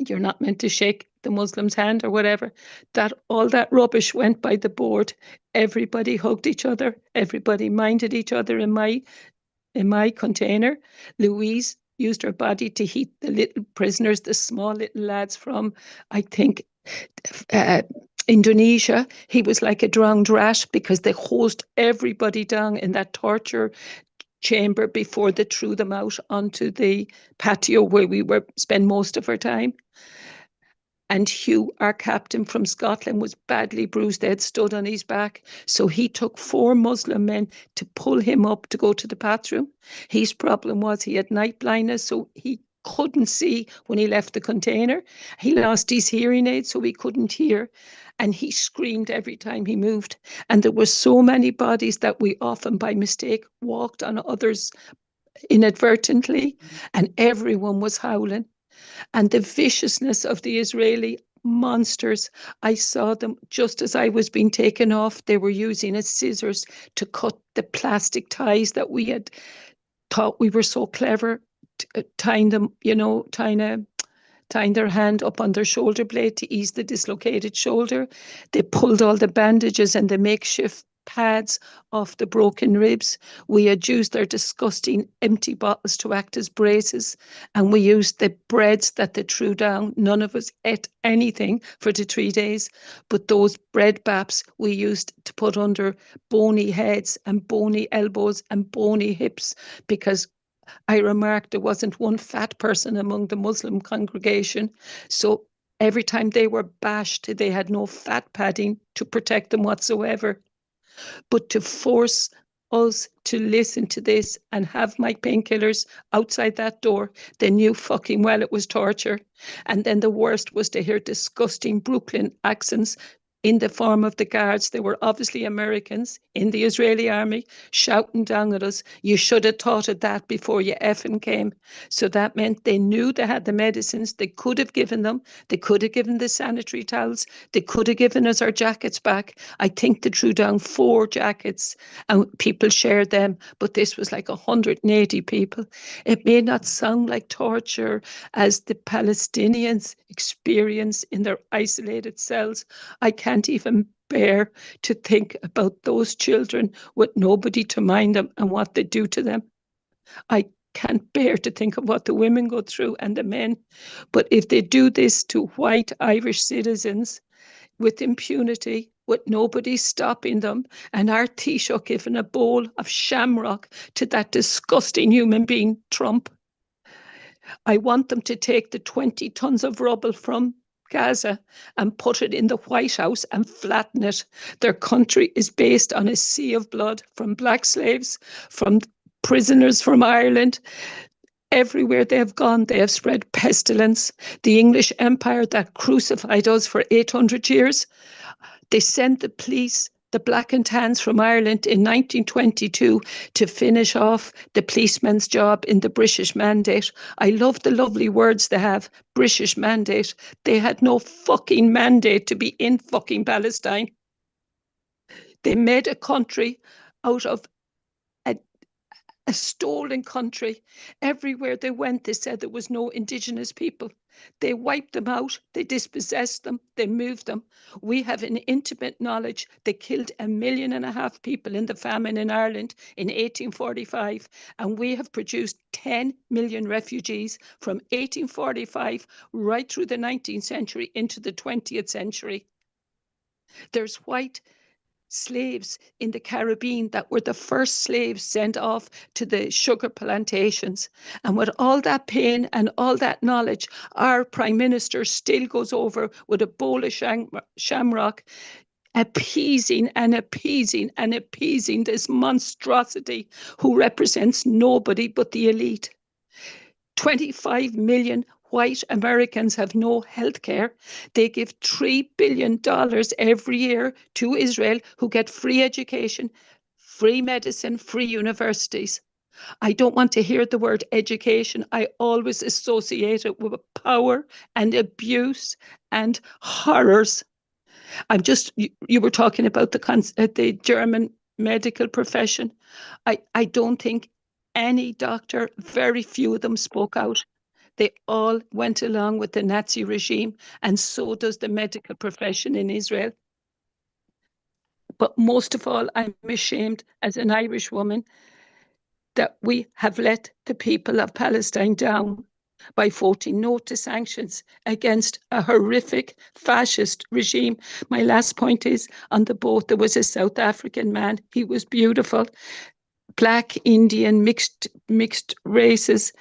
You're not meant to shake the Muslim's hand or whatever, that all that rubbish went by the board. Everybody hugged each other. Everybody minded each other in my container. Louise used her body to heat the little prisoners, the small little lads from, I think, Indonesia. He was like a drowned rat because they hosed everybody down in that torture chamber before they threw them out onto the patio where we were spend most of our time. And Hugh, our captain from Scotland, was badly bruised. They had stood on his back. So he took 4 Muslim men to pull him up to go to the bathroom. His problem was he had night blindness, so he couldn't see when he left the container. He lost his hearing aid, so he couldn't hear. And he screamed every time he moved. And there were so many bodies that we often by mistake walked on others inadvertently, and everyone was howling. And the viciousness of the Israeli monsters, I saw them just as I was being taken off. They were using a scissors to cut the plastic ties that we had thought we were so clever, tying them, tying their hand up on their shoulder blade to ease the dislocated shoulder. They pulled all the bandages and the makeshift pads off the broken ribs. We had used their disgusting empty bottles to act as braces, and we used the breads that they threw down. None of us ate anything for the 3 days, but those bread baps we used to put under bony heads and bony elbows and bony hips, because I remarked there wasn't one fat person among the Muslim congregation. So every time they were bashed, they had no fat padding to protect them whatsoever. But to force us to listen to this and have my painkillers outside that door, they knew fucking well it was torture. And then the worst was to hear disgusting Brooklyn accents in the form of the guards. They were obviously Americans in the Israeli army, shouting down at us, "You should have thought of that before you effing came." So that meant they knew they had the medicines. They could have given them. They could have given the sanitary towels. They could have given us our jackets back. I think they threw down 4 jackets and people shared them, but this was like 180 people. It may not sound like torture as the Palestinians experience in their isolated cells. I can't even bear to think about those children with nobody to mind them and what they do to them. I can't bear to think of what the women go through and the men. But if they do this to white Irish citizens with impunity, with nobody stopping them, and our Taoiseach giving a bowl of shamrock to that disgusting human being, Trump, I want them to take the 20 tons of rubble from Gaza and put it in the White House and flatten it. Their country is based on a sea of blood from black slaves, from prisoners from Ireland. Everywhere they have gone, they have spread pestilence. The English Empire that crucified us for 800 years, they sent the police, the black and tans from Ireland in 1922 to finish off the policeman's job in the British Mandate. I love the lovely words they have, British Mandate. They had no fucking mandate to be in fucking Palestine. They made a country out of a stolen country. Everywhere they went, they said there was no indigenous people. They wiped them out, they dispossessed them, they moved them. We have an intimate knowledge. They killed 1.5 million people in the famine in Ireland in 1845, and we have produced 10 million refugees from 1845 right through the 19th century into the 20th century. There's white slaves in the Caribbean that were the first slaves sent off to the sugar plantations. And with all that pain and all that knowledge, our Prime Minister still goes over with a bowl of shamrock, appeasing and appeasing and appeasing this monstrosity who represents nobody but the elite. 25 million white Americans have no health care. They give $3 billion every year to Israel, who get free education, free medicine, free universities. I don't want to hear the word education. I always associate it with power and abuse and horrors. You were talking about the German medical profession. I don't think any doctor, very few of them spoke out. They all went along with the Nazi regime, and so does the medical profession in Israel. But most of all, I'm ashamed as an Irish woman that we have let the people of Palestine down by voting no to sanctions against a horrific fascist regime. My last point is, on the boat, there was a South African man. He was beautiful, Black, Indian, mixed races.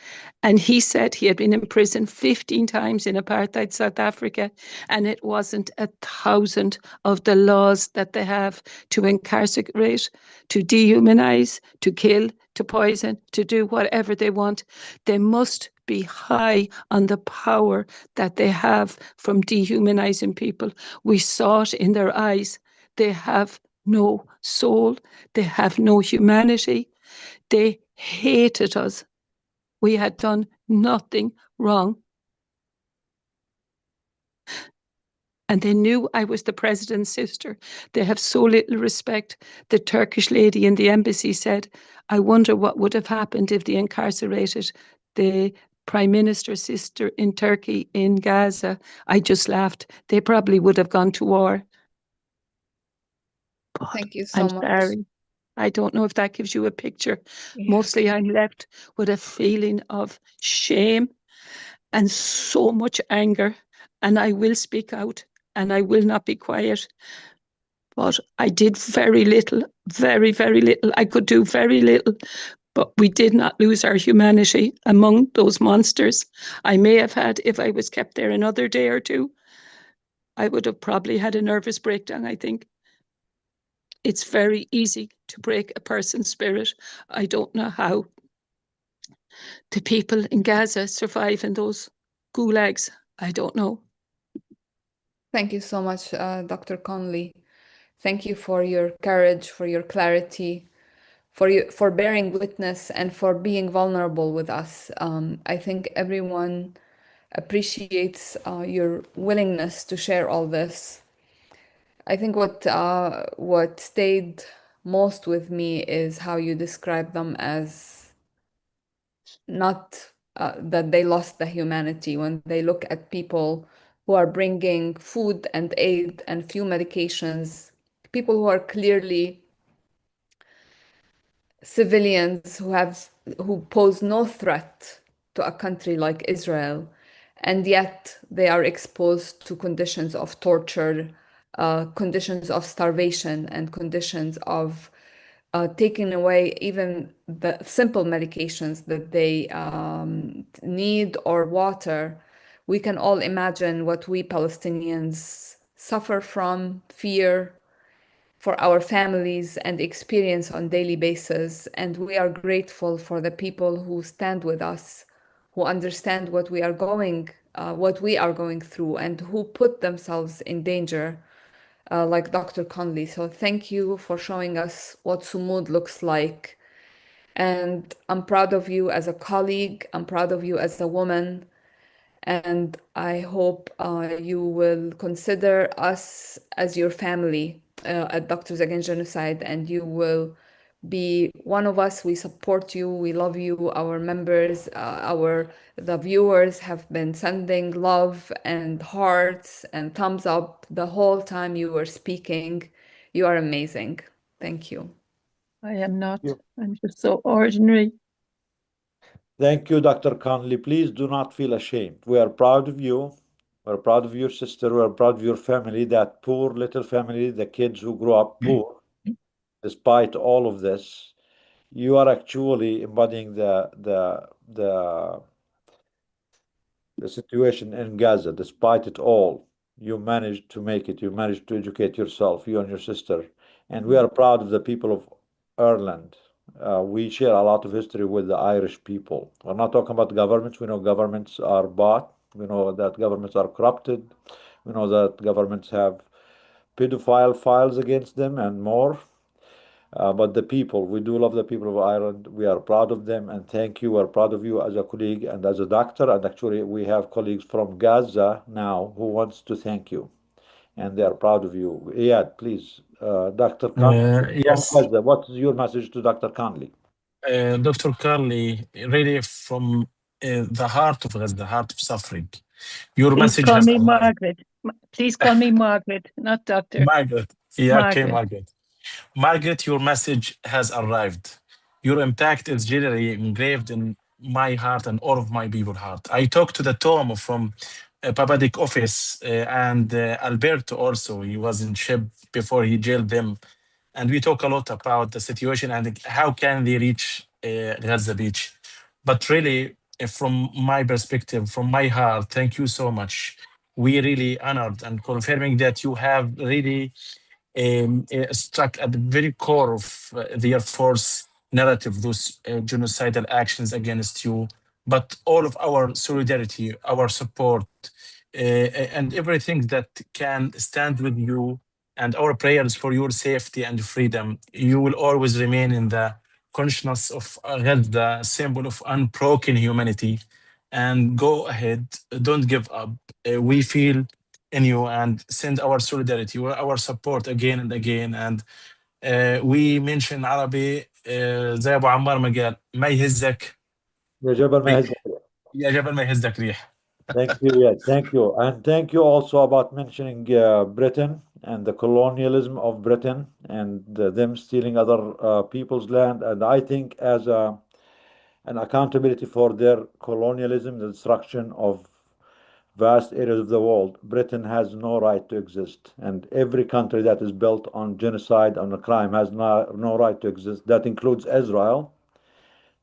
And he said he had been in prison 15 times in apartheid South Africa, and it wasn't 1,000 of the laws that they have to incarcerate, to dehumanize, to kill, to poison, to do whatever they want. They must be high on the power that they have from dehumanizing people. We saw it in their eyes. They have no soul. They have no humanity. They hated us. We had done nothing wrong. And they knew I was the president's sister. They have so little respect. The Turkish lady in the embassy said, I wonder what would have happened if they incarcerated the prime minister's sister in Turkey, in Gaza. I just laughed. They probably would have gone to war. But Thank you so I'm much. sorry. I don't know if that gives you a picture. Yes. Mostly I'm left with a feeling of shame and so much anger. And I will speak out and I will not be quiet. But I did very little, very, very little. I could do very little. But we did not lose our humanity among those monsters. I may have had, if I was kept there another day or two, I would have probably had a nervous breakdown, I think. It's very easy to break a person's spirit. I don't know how the people in Gaza survive in those gulags. I don't know. Thank you so much, Dr. Conley. Thank you for your courage, for your clarity, for bearing witness, and for being vulnerable with us. I think everyone appreciates your willingness to share all this. I think what stayed most with me is how you describe them as not that they lost the humanity when they look at people who are bringing food and aid and few medications, people who are clearly civilians who pose no threat to a country like Israel, and yet they are exposed to conditions of torture, conditions of starvation, and conditions of taking away even the simple medications that they need, or water. We can all imagine what we Palestinians suffer from, fear for our families, and experience on daily basis. And we are grateful for the people who stand with us, who understand what we are going through, and who put themselves in danger, like Dr. Conley. So thank you for showing us what Sumud looks like. And I'm proud of you as a colleague. I'm proud of you as a woman. And I hope you will consider us as your family at Doctors Against Genocide, and you will be one of us. We support you. We love you. Our members, the viewers have been sending love and hearts and thumbs up the whole time you were speaking. You are amazing. Thank you. I am not. You. I'm just so ordinary. Thank you, Dr. Conley. Please do not feel ashamed. We are proud of you. We're proud of your sister. We're proud of your family, that poor little family, the kids who grew up poor. Despite all of this, you are actually embodying the situation in Gaza. Despite it all, you managed to make it. You managed to educate yourself, you and your sister. And we are proud of the people of Ireland. We share a lot of history with the Irish people. We're not talking about governments. We know governments are bought. We know that governments are corrupted. We know that governments have pedophile files against them and more. But the people, we do love the people of Ireland. We are proud of them, and thank you. We're proud of you as a colleague and as a doctor. And actually, we have colleagues from Gaza now who wants to thank you, and they are proud of you. Yeah, please, Dr. Conley. Yes, What is your message to Dr. Conley? Dr. Carly, really from the heart of Gaza, the heart of suffering. Your Please message call has me arrived. Margaret. Please call me Margaret, not Doctor. Margaret. Yeah, okay, Margaret. Margaret. Margaret, your message has arrived. Your impact is generally engraved in my heart and all of my people's heart. I talked to the Tom from Papatic office and Alberto also. He was in ship before he jailed them. And we talk a lot about the situation and how can they reach Gaza Beach. But really, from my perspective, from my heart, thank you so much. We really honored and confirming that you have really struck at the very core of the Air Force narrative, those genocidal actions against you, but all of our solidarity, our support, and everything that can stand with you, and our prayers for your safety and freedom. You will always remain in the consciousness of the symbol of unbroken humanity. And go ahead, don't give up. We feel in you and send our solidarity, our support again and again. And we mention Arabi زي ابو عمار ما قال ما يهزك يا جبل ما ريح هزك. يا جبل ما يهزك ريح. Thank you. Yes, thank you. And thank you also about mentioning Britain and the colonialism of Britain and them stealing other people's land. And I think as an accountability for their colonialism, the destruction of vast areas of the world, Britain has no right to exist. And every country that is built on genocide, on a crime, has no right to exist. That includes Israel.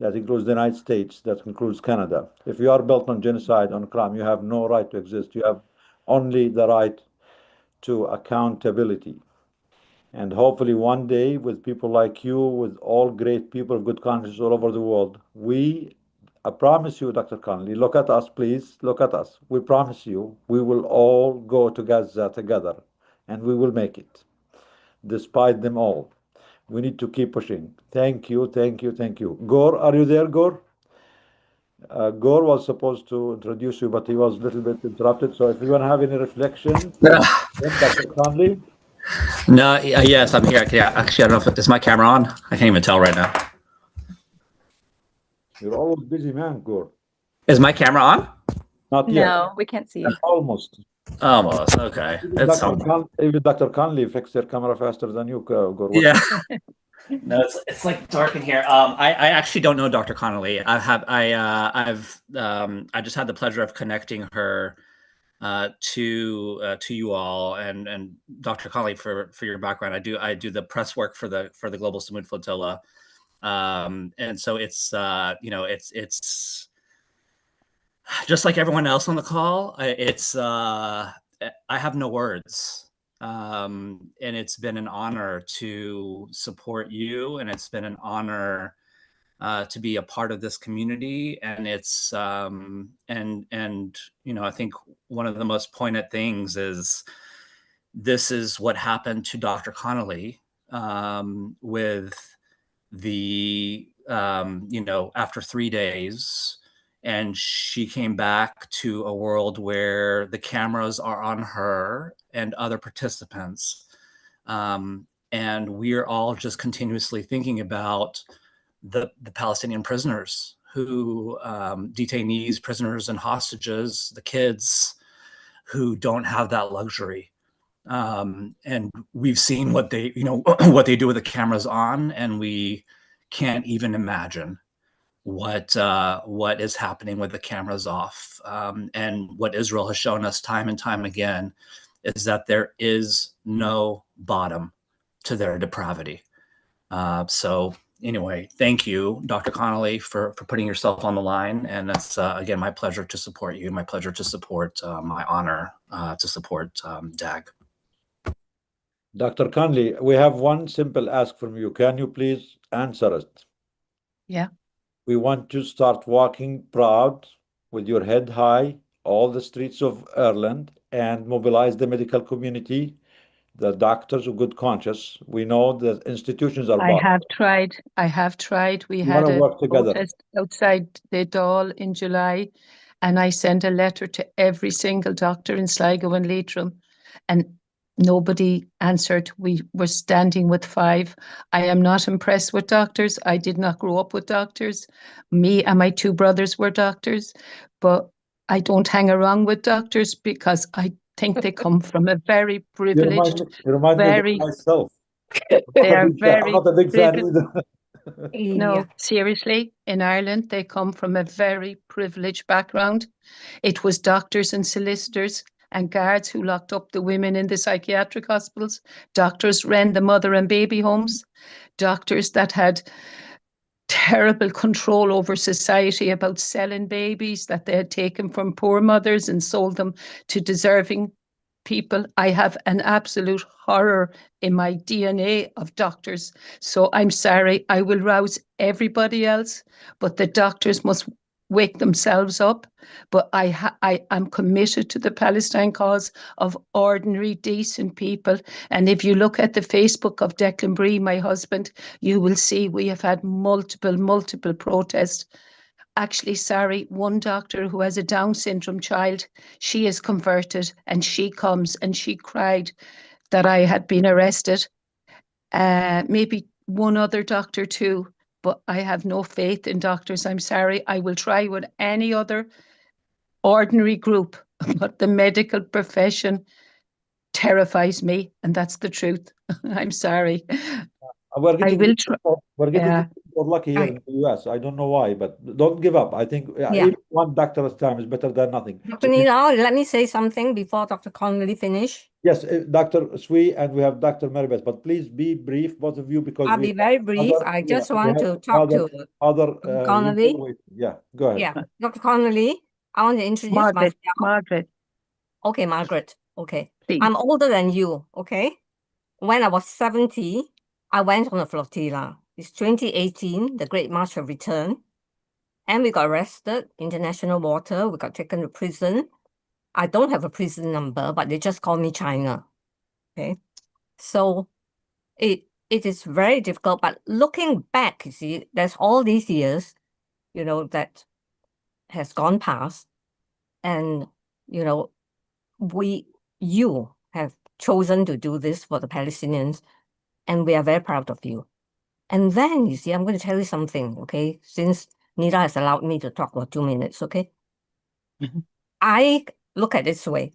That includes the United States. That includes Canada. If you are built on genocide, on crime, you have no right to exist. You have only the right to accountability. And hopefully one day, with people like you, with all great people of good conscience all over the world, I promise you, Dr. Conley, look at us, please, look at us. We promise you, we will all go to Gaza together, and we will make it, despite them all. We need to keep pushing. Thank you, thank you, thank you. Gore, are you there, Gore? Gore was supposed to introduce you, but he was a little bit interrupted. So if you want to have any reflection, Dr. Conley? No, yes, I'm here. Yeah, actually, I don't know if is my camera on. I can't even tell right now. You're always busy, man, Gore. Is my camera on? Not yet. No, we can't see you. Almost. Almost. Okay. Even Dr. Conley fixed their camera faster than you, Gore. Yeah. No, it's like dark in here. I actually don't know Dr. Connolly. I just had the pleasure of connecting her to you all and Dr. Connolly for your background. I do the press work for the Global Samud Flotilla, and so it's it's just like everyone else on the call. I have no words. And it's been an honor to support you, and it's been an honor to be a part of this community. And it's and I think one of the most poignant things is this is what happened to Dr. Connolly with the after 3 days. And she came back to a world where the cameras are on her and other participants. And we're all just continuously thinking about the Palestinian prisoners who, detainees, prisoners, and hostages, the kids who don't have that luxury. And we've seen what they, what they do with the cameras on, and we can't even imagine what is happening with the cameras off. And what Israel has shown us time and time again is that there is no bottom to their depravity. So anyway, thank you, Dr. Connolly, for putting yourself on the line. And it's, again, my pleasure to support you, my pleasure to support, my honor to support DAG. Dr. Conley, we have one simple ask from you. Can you please answer it? Yeah. We want to start walking proud with your head high, all the streets of Ireland, and mobilize the medical community, the doctors of good conscience. We know the institutions are I have tried. We had a protest outside the Dáil in July, and I sent a letter to every single doctor in Sligo and Leitrim. And Nobody answered. We were standing with 5. I am not impressed with doctors. I did not grow up with doctors. Me and my 2 brothers were doctors, but I don't hang around with doctors because I think they come from a very privileged, you remind me very, of myself. they are I'm very not a big fan privileged. either. No, Yeah. seriously, in Ireland, they come from a very privileged background. It was doctors and solicitors and guards who locked up the women in the psychiatric hospitals. Doctors ran the mother and baby homes. Doctors that had terrible control over society about selling babies that they had taken from poor mothers and sold them to deserving people. I have an absolute horror in my DNA of doctors. So I'm sorry, I will rouse everybody else, but the doctors must wake themselves up. But I am committed to the Palestine cause of ordinary, decent people. And if you look at the Facebook of Declan Bree, my husband, you will see we have had multiple protests. Actually, sorry, one doctor who has a Down syndrome child, she is converted and she comes and she cried that I had been arrested. Maybe one other doctor too, but I have no faith in doctors. I'm sorry. I will try with any other ordinary group, but the medical profession terrifies me, and that's the truth. I'm sorry. We're I getting will try. we're getting Yeah. more lucky here in the US. I don't know why, but don't give up. I think Yeah. even one doctor at a time is better than nothing. Dr. Nina, let me say something before Dr. Connolly finish. Yes, Dr. Sui, and we have Dr. Maribeth, but please be brief, both of you, because I'll we be very have brief. other, I yeah, just we want have to talk to other Dr. Connolly. people waiting. Yeah, go ahead. Yeah, Dr. Connolly, I want to introduce Margaret, myself. Margaret, Okay, Margaret. Okay. please. I'm older than you, okay? When I was 70, I went on a flotilla. It's 2018, the Great March of Return. And we got arrested, international water. We got taken to prison. I don't have a prison number, but they just call me China. Okay. So it is very difficult. But looking back, you see, there's all these years, that has gone past. And, you have chosen to do this for the Palestinians, and we are very proud of you. And then, you see, I'm going to tell you something, okay? Since Nida has allowed me to talk for 2 minutes, okay? I look at it this way.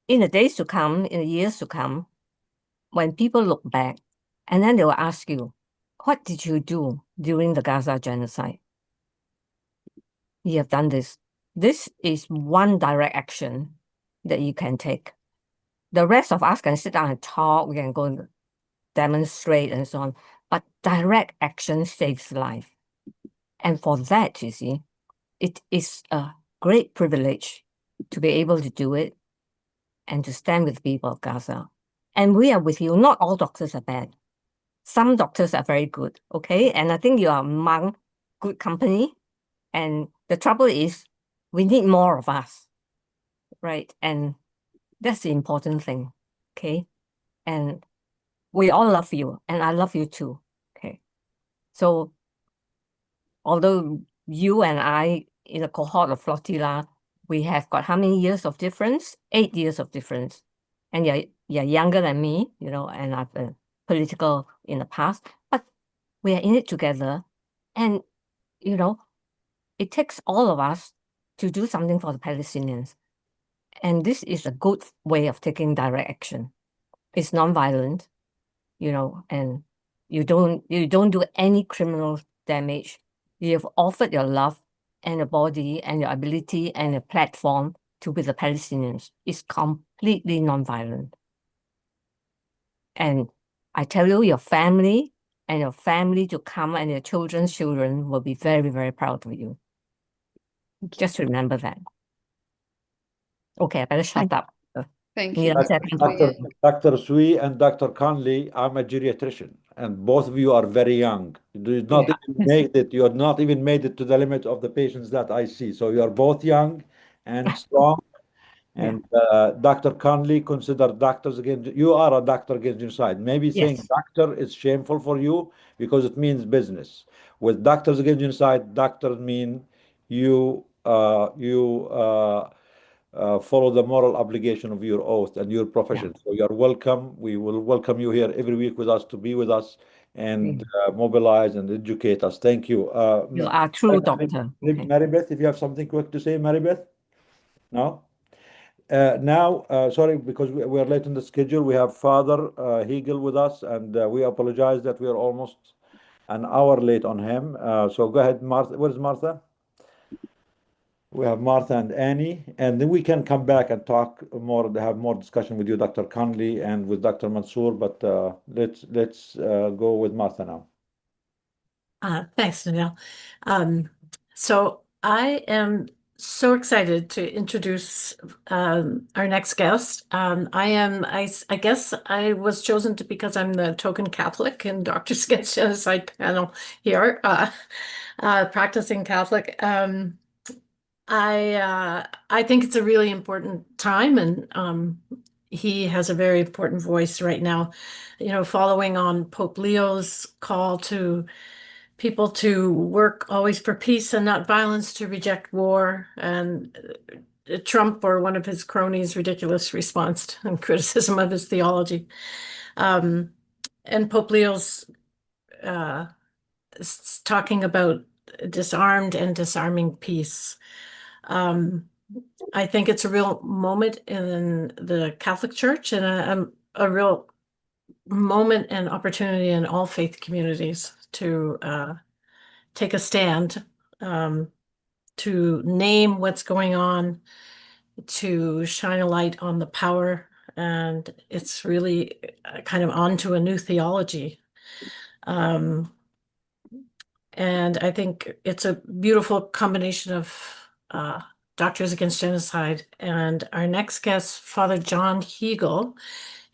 In the days to come, in the years to come, when people look back, and then they will ask you, what did you do during the Gaza genocide? You have done this. This is one direct action that you can take. The rest of us can sit down and talk, we can go and demonstrate and so on, but direct action saves life. And for that, you see, it is a great privilege to be able to do it and to stand with the people of Gaza. And we are with you. Not all doctors are bad. Some doctors are very good, okay? And I think you are among good company. And the trouble is, we need more of us, right? And that's the important thing, okay? And we all love you, and I love you too, okay? So, although you and I, in a cohort of flotilla, we have got how many years of difference? 8 years of difference. And you're younger than me, and I've been political in the past, but we are in it together. And, it takes all of us to do something for the Palestinians. And this is a good way of taking direct action. It's nonviolent, and you don't do any criminal damage. You have offered your love and your body and your ability and your platform to be the Palestinians. It's completely nonviolent. And I tell you, your family and your family to come and your children's children will be very, very proud of you. Just remember that. Okay, I better shut up. Thank you. Dr. Sui and Dr. Conley, I'm a geriatrician, and both of you are very young. You did not even made it. You have not even made it to the limit of the patients that I see. So you are both young and strong. And Dr. Conley, consider Doctors Against. You are a doctor against genocide. Maybe saying doctor is shameful for you because it means business. With Doctors Against Genocide, doctors mean you follow the moral obligation of your oath and your profession. So you are welcome. We will welcome you here every week with us to be with us and mobilize and educate us. Thank you. You are a true doctor. Okay. Maribeth, if you have something quick to say, Maribeth? No? Now, sorry, because we are late in the schedule. We have Father Heagle with us, and we apologize that we are almost an hour late on him. So go ahead, Martha. Where's Martha? We have Martha and Annie, and then we can come back and talk more, have more discussion with you, Dr. Conley, and with Dr. Mansour. But let's go with Martha now. Thanks, Nabil. So I am so excited to introduce our next guest. I guess I was chosen because I'm the token Catholic in Doctors Against Genocide panel here, practicing Catholic. I think it's a really important time, and he has a very important voice right now, you know, following on Pope Leo's call to people to work always for peace and not violence, to reject war, and Trump, or one of his cronies' ridiculous response and criticism of his theology. And Pope Leo's talking about disarmed and disarming peace. I think it's a real moment in the Catholic Church, and a real moment and opportunity in all faith communities to take a stand, to name what's going on, to shine a light on the power, and it's really kind of onto a new theology. And I think it's a beautiful combination of Doctors Against Genocide. And our next guest, Father John Heagle,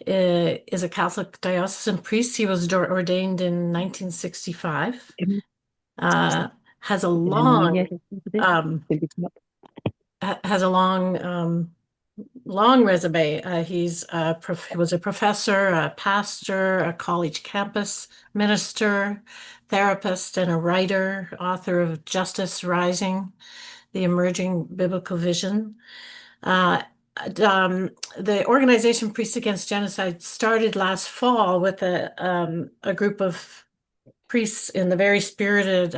is a Catholic diocesan priest. He was ordained in 1965. Has a long resume. He was a professor, a pastor, a college campus minister, therapist, and a writer, author of Justice Rising, The Emerging Biblical Vision. The organization Priests Against Genocide started last fall with a group of priests in the very spirited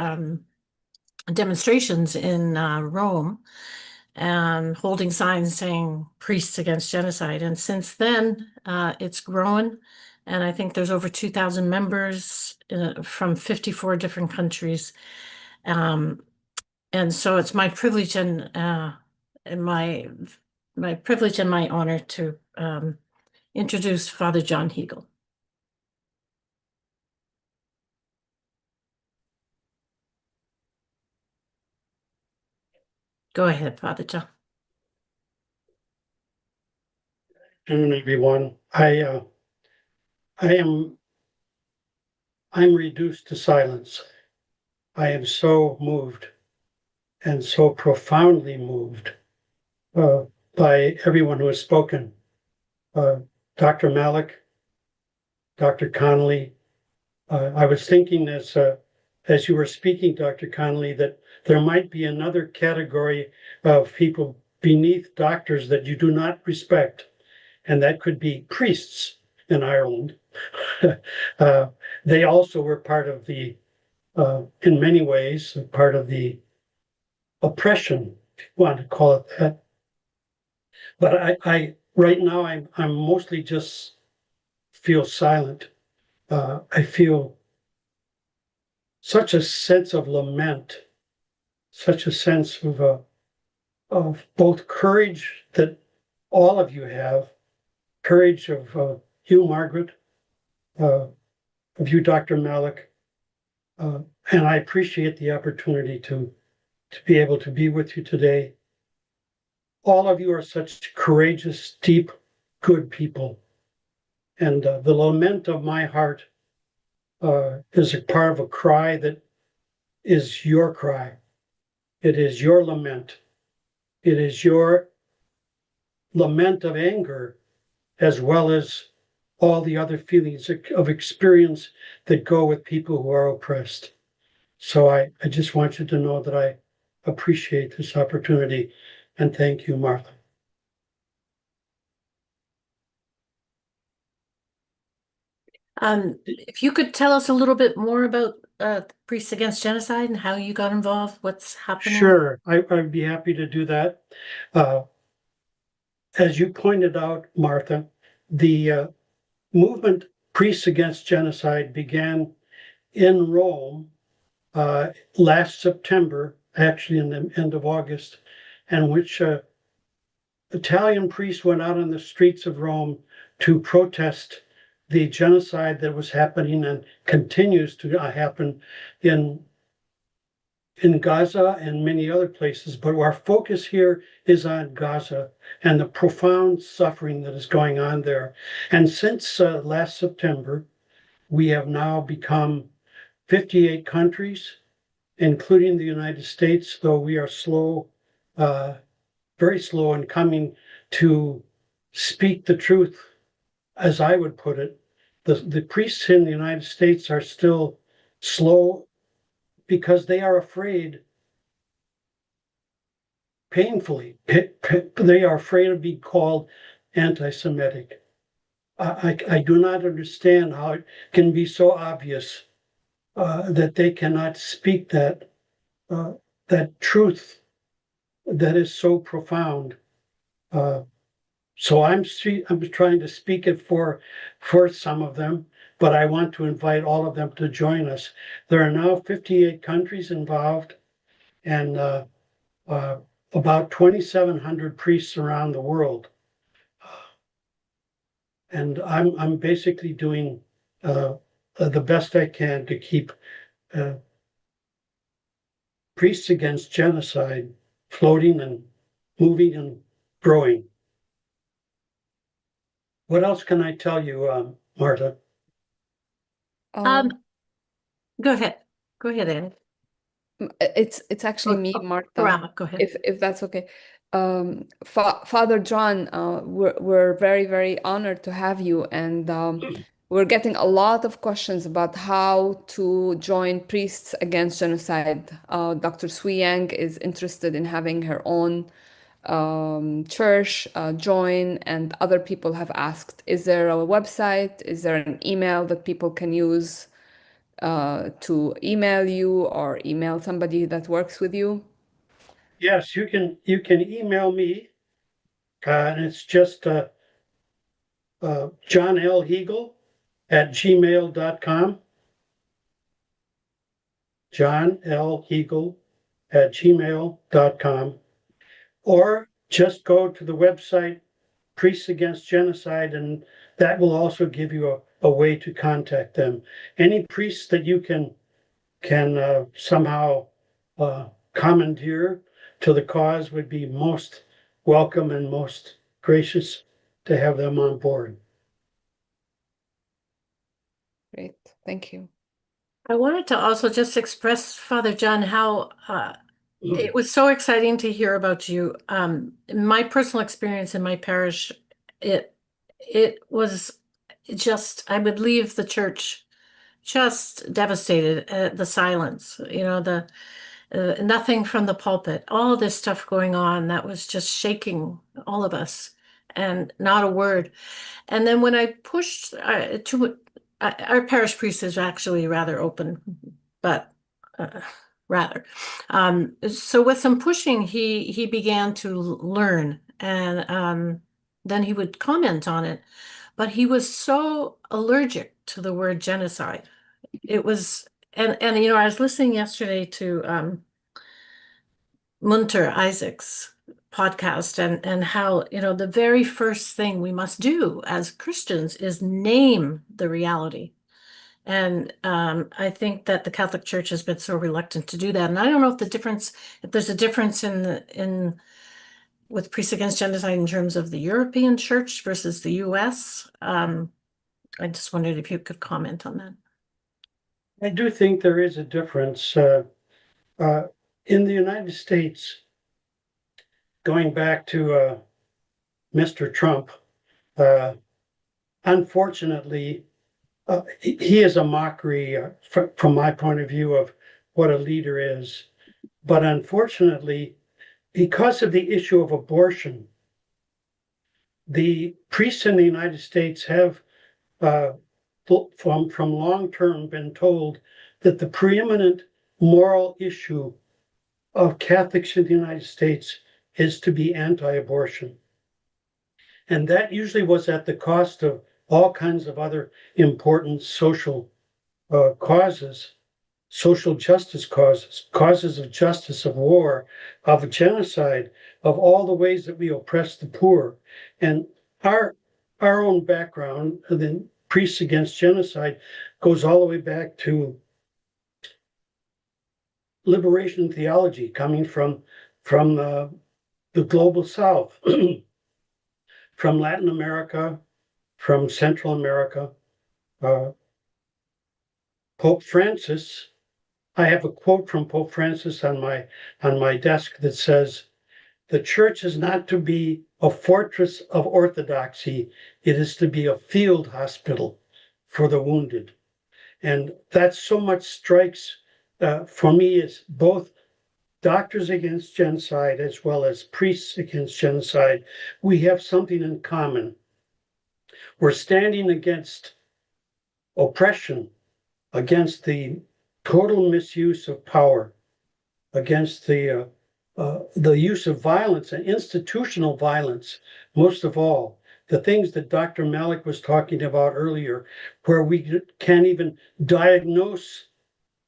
demonstrations in Rome, and holding signs saying Priests Against Genocide. And since then, it's grown, and I think there's over 2,000 members from 54 different countries. And so it's my privilege and my privilege and my honor to introduce Father John Heagle. Go ahead, Father John. Good afternoon, everyone. I'm reduced to silence. I am so moved and so profoundly moved by everyone who has spoken. Dr. Malik, Dr. Connolly. I was thinking as you were speaking, Dr. Connolly, that there might be another category of people beneath doctors that you do not respect, and that could be priests in Ireland. They also were part of the, in many ways, part of the oppression, if you want to call it that. But I right now, I'm mostly just feel silent. I feel such a sense of lament, such a sense of both courage that all of you have, courage of you, Margaret, of you, Dr. Malik, and I appreciate the opportunity to be able to be with you today. All of you are such courageous, deep, good people. And the lament of my heart is a part of a cry that is your cry. It is your lament. It is your lament of anger, as well as all the other feelings of experience that go with people who are oppressed. So I just want you to know that I appreciate this opportunity, and thank you, Martha. If you could tell us a little bit more about Priests Against Genocide and how you got involved, what's happening? Sure, I'd be happy to do that. As you pointed out, Martha, the movement Priests Against Genocide began in Rome last September, actually in the end of August, in which Italian priests went out on the streets of Rome to protest the genocide that was happening and continues to happen in Gaza and many other places. But our focus here is on Gaza and the profound suffering that is going on there. And since last September, we have now become 58 countries, including the United States, though we are slow, very slow in coming to speak the truth, as I would put it. The priests in the United States are still slow because they are afraid, painfully, they are afraid of being called anti-Semitic. I do not understand how it can be so obvious that they cannot speak that truth that is so profound. So I'm trying to speak it for some of them, but I want to invite all of them to join us. There are now 58 countries involved and about 2,700 priests around the world. And I'm basically doing the best I can to keep Priests Against Genocide floating and moving and growing. What else can I tell you, Martha? Go ahead. Go ahead, Anne. It's actually me, Martha. Karama, go ahead. If that's okay. Father John, we're very, very honored to have you, and we're getting a lot of questions about how to join Priests Against Genocide. Dr. Sui Yang is interested in having her own church join, and other people have asked, is there a website? Is there an email that people can use to email you or email somebody that works with you? Yes, you can email me, and it's just John L. Heagle at gmail.com. John L. Heagle at gmail.com. Or just go to the website Priests Against Genocide, and that will also give you a way to contact them. Any priests that you can somehow commandeer to the cause would be most welcome and most gracious to have them on board. Great, thank you. I wanted to also just express, Father John, how it was so exciting to hear about you. My personal experience in my parish, it was just, I would leave the church just devastated at the silence, the nothing from the pulpit, all this stuff going on that was just shaking all of us, and not a word. And then when I pushed our parish priest is actually rather open, but rather. So with some pushing, he began to learn, and then he would comment on it. But he was so allergic to the word genocide. It was, and I was listening yesterday to Munter Isaac's podcast, and how, the very first thing we must do as Christians is name the reality. And I think that the Catholic Church has been so reluctant to do that. And I don't know if there's a difference in with Priests Against Genocide in terms of the European Church versus the US. I just wondered if you could comment on that. I do think there is a difference. In the United States, going back to Mr. Trump, unfortunately, he is a mockery from my point of view of what a leader is. But unfortunately, because of the issue of abortion, the priests in the United States have from long term been told that the preeminent moral issue of Catholics in the United States is to be anti-abortion. And that usually was at the cost of all kinds of other important social causes, social justice causes, causes of justice, of war, of genocide, of all the ways that we oppress the poor. And our own background, the Priests Against Genocide, goes all the way back to liberation theology coming from the global South, from Latin America, from Central America. Pope Francis, I have a quote from Pope Francis on my desk that says, "The church is not to be a fortress of orthodoxy, it is to be a field hospital for the wounded." And that so much strikes for me as both Doctors Against Genocide as well as Priests Against Genocide. We have something in common. We're standing against oppression, against the total misuse of power, against the use of violence and institutional violence, most of all, the things that Dr. Malik was talking about earlier, where we can't even diagnose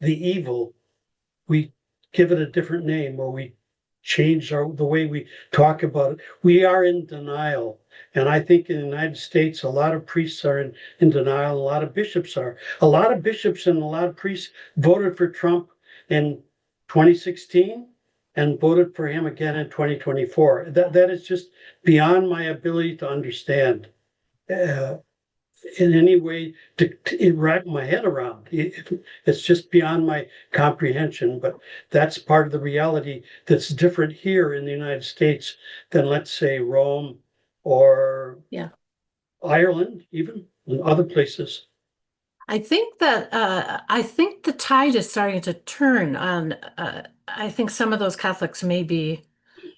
the evil. We give it a different name, or we change the way we talk about it. We are in denial. And I think in the United States, a lot of priests are in denial. A lot of bishops are. A lot of bishops and a lot of priests voted for Trump in 2016 and voted for him again in 2024. That is just beyond my ability to understand in any way to wrap my head around. It's just beyond my comprehension, but that's part of the reality that's different here in the United States than, let's say, Rome or Ireland, even, and other places. I think that the tide is starting to turn on. I think some of those Catholics may be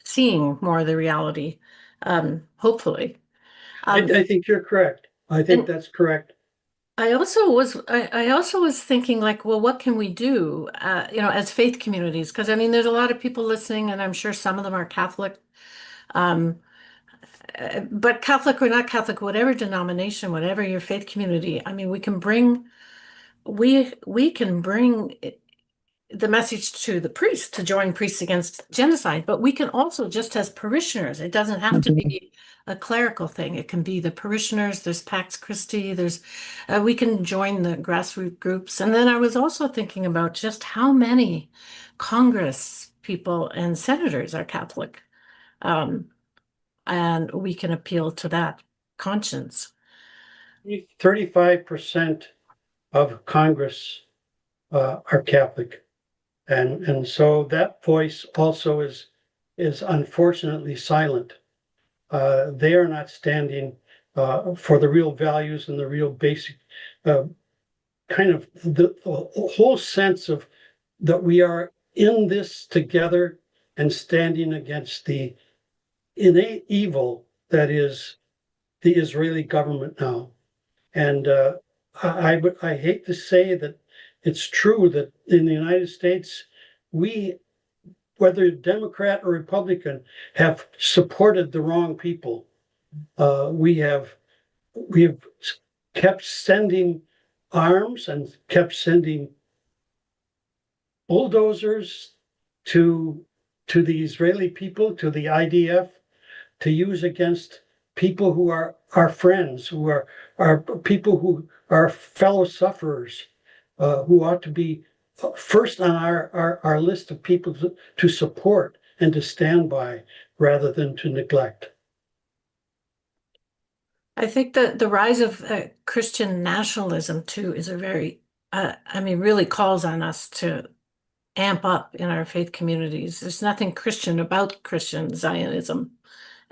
seeing more of the reality, hopefully. I think you're correct. I think that's correct. I also was thinking, like, well, what can we do, as faith communities? Because I mean, there's a lot of people listening, and I'm sure some of them are Catholic. But Catholic or not Catholic, whatever denomination, whatever your faith community, I mean, we can bring the message to the priests to join Priests Against Genocide, but we can also, just as parishioners, it doesn't have to be a clerical thing. It can be the parishioners. There's Pax Christi. We can join the grassroots groups. And then I was also thinking about just how many Congress people and senators are Catholic. And we can appeal to that conscience. 35% of Congress are Catholic. And so that voice also is unfortunately silent. They are not standing for the real values and the real basic kind of the whole sense of that we are in this together and standing against the innate evil that is the Israeli government now. And I hate to say that it's true that in the United States, we, whether Democrat or Republican, have supported the wrong people. We have kept sending arms and kept sending bulldozers to the Israeli people, to the IDF, to use against people who are our friends, who are people who are fellow sufferers, who ought to be first on our list of people to support and to stand by rather than to neglect. I think that the rise of Christian nationalism too is a very, really calls on us to amp up in our faith communities. There's nothing Christian about Christian Zionism.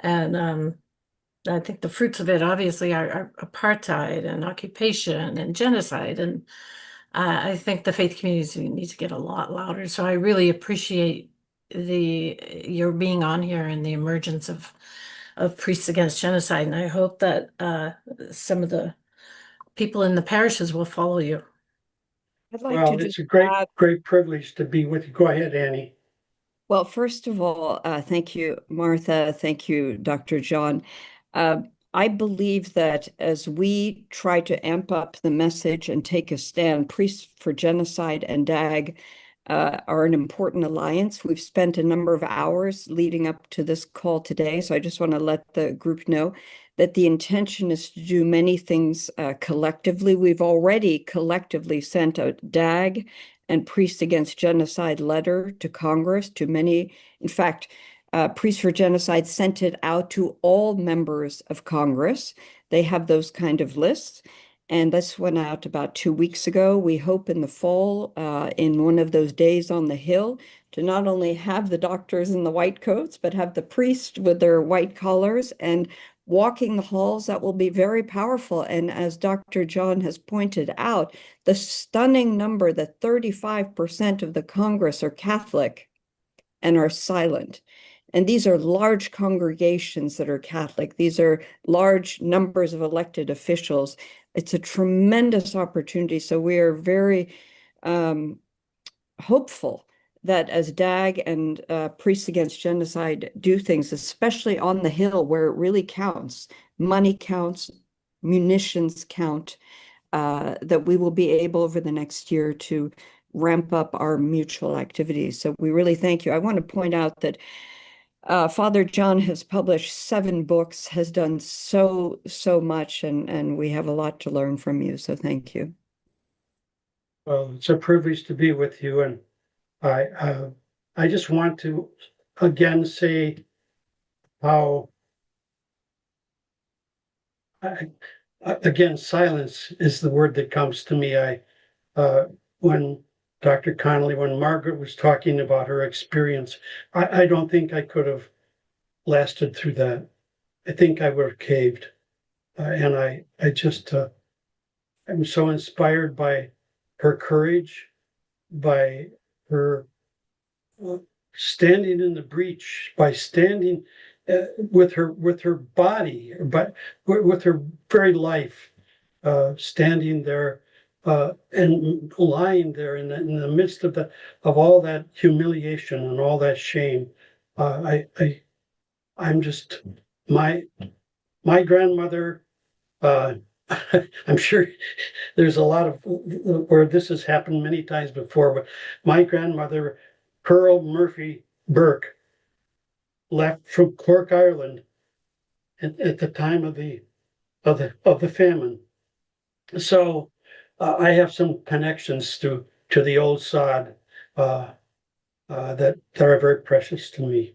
And I think the fruits of it obviously are apartheid and occupation and genocide. And I think the faith communities need to get a lot louder. So I really appreciate your being on here and the emergence of Priests Against Genocide. And I hope that some of the people in the parishes will follow you. I'd like Well, to it's just a great, add, great privilege to be with you. Go ahead, Annie. well, first of all, thank you, Martha. Thank you, Dr. John. I believe that as we try to amp up the message and take a stand, Priests for Genocide and DAG are an important alliance. We've spent a number of hours leading up to this call today, so I just want to let the group know that the intention is to do many things collectively. We've already collectively sent a DAG and Priests Against Genocide letter to Congress, to many. In fact, Priests for Genocide sent it out to all members of Congress. They have those kind of lists. And this went out about 2 weeks ago. We hope in the fall, in one of those days on the Hill, to not only have the doctors in the white coats, but have the priests with their white collars and walking the halls. That will be very powerful. And as Dr. John has pointed out, the stunning number that 35% of the Congress are Catholic and are silent. And these are large congregations that are Catholic. These are large numbers of elected officials. It's a tremendous opportunity. So we are very hopeful that as DAG and Priests Against Genocide do things, especially on the Hill where it really counts, money counts, munitions count, that we will be able over the next year to ramp up our mutual activities. So we really thank you. I want to point out that Father John has published 7 books, has done so much, and we have a lot to learn from you. So thank you. Well, it's a privilege to be with you, and I just want to again say how again silence is the word that comes to me. When Dr. Connolly, when Margaret was talking about her experience, I don't think I could have lasted through that. I think I would have caved. And I just, I'm so inspired by her courage, by her standing in the breach, by standing with her body, but with her very life, standing there and lying there in the midst of all that humiliation and all that shame. I'm just my grandmother. I'm sure there's a lot of where this has happened many times before, but my grandmother, Pearl Murphy Burke, left from Cork, Ireland, at the time of the famine. So I have some connections to the old sod that are very precious to me.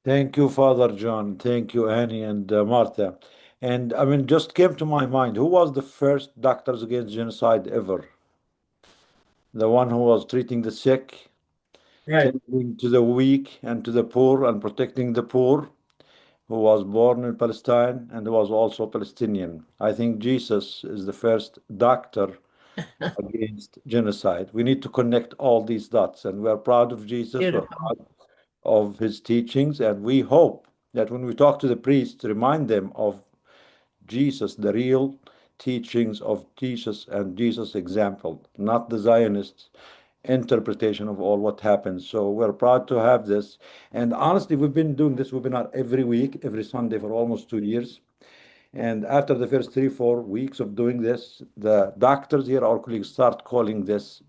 Thank you, Father John. Thank you, Annie and Martha. And I mean, just came to my mind, who was the first Doctors Against Genocide ever? The one who was treating the sick, Right. tending to the weak and to the poor and protecting the poor, who was born in Palestine and who was also Palestinian. I think Jesus is the first doctor against genocide. We need to connect all these dots, and we're proud of Jesus. We're Beautiful. proud of his teachings, and we hope that when we talk to the priests, remind them of Jesus, the real teachings of Jesus and Jesus' example, not the Zionists' interpretation of all what happens. So we're proud to have this. And honestly, we've been doing this webinar every week, every Sunday for almost 2 years. And after the first 3-4 weeks of doing this, the doctors here, our colleagues, start calling this,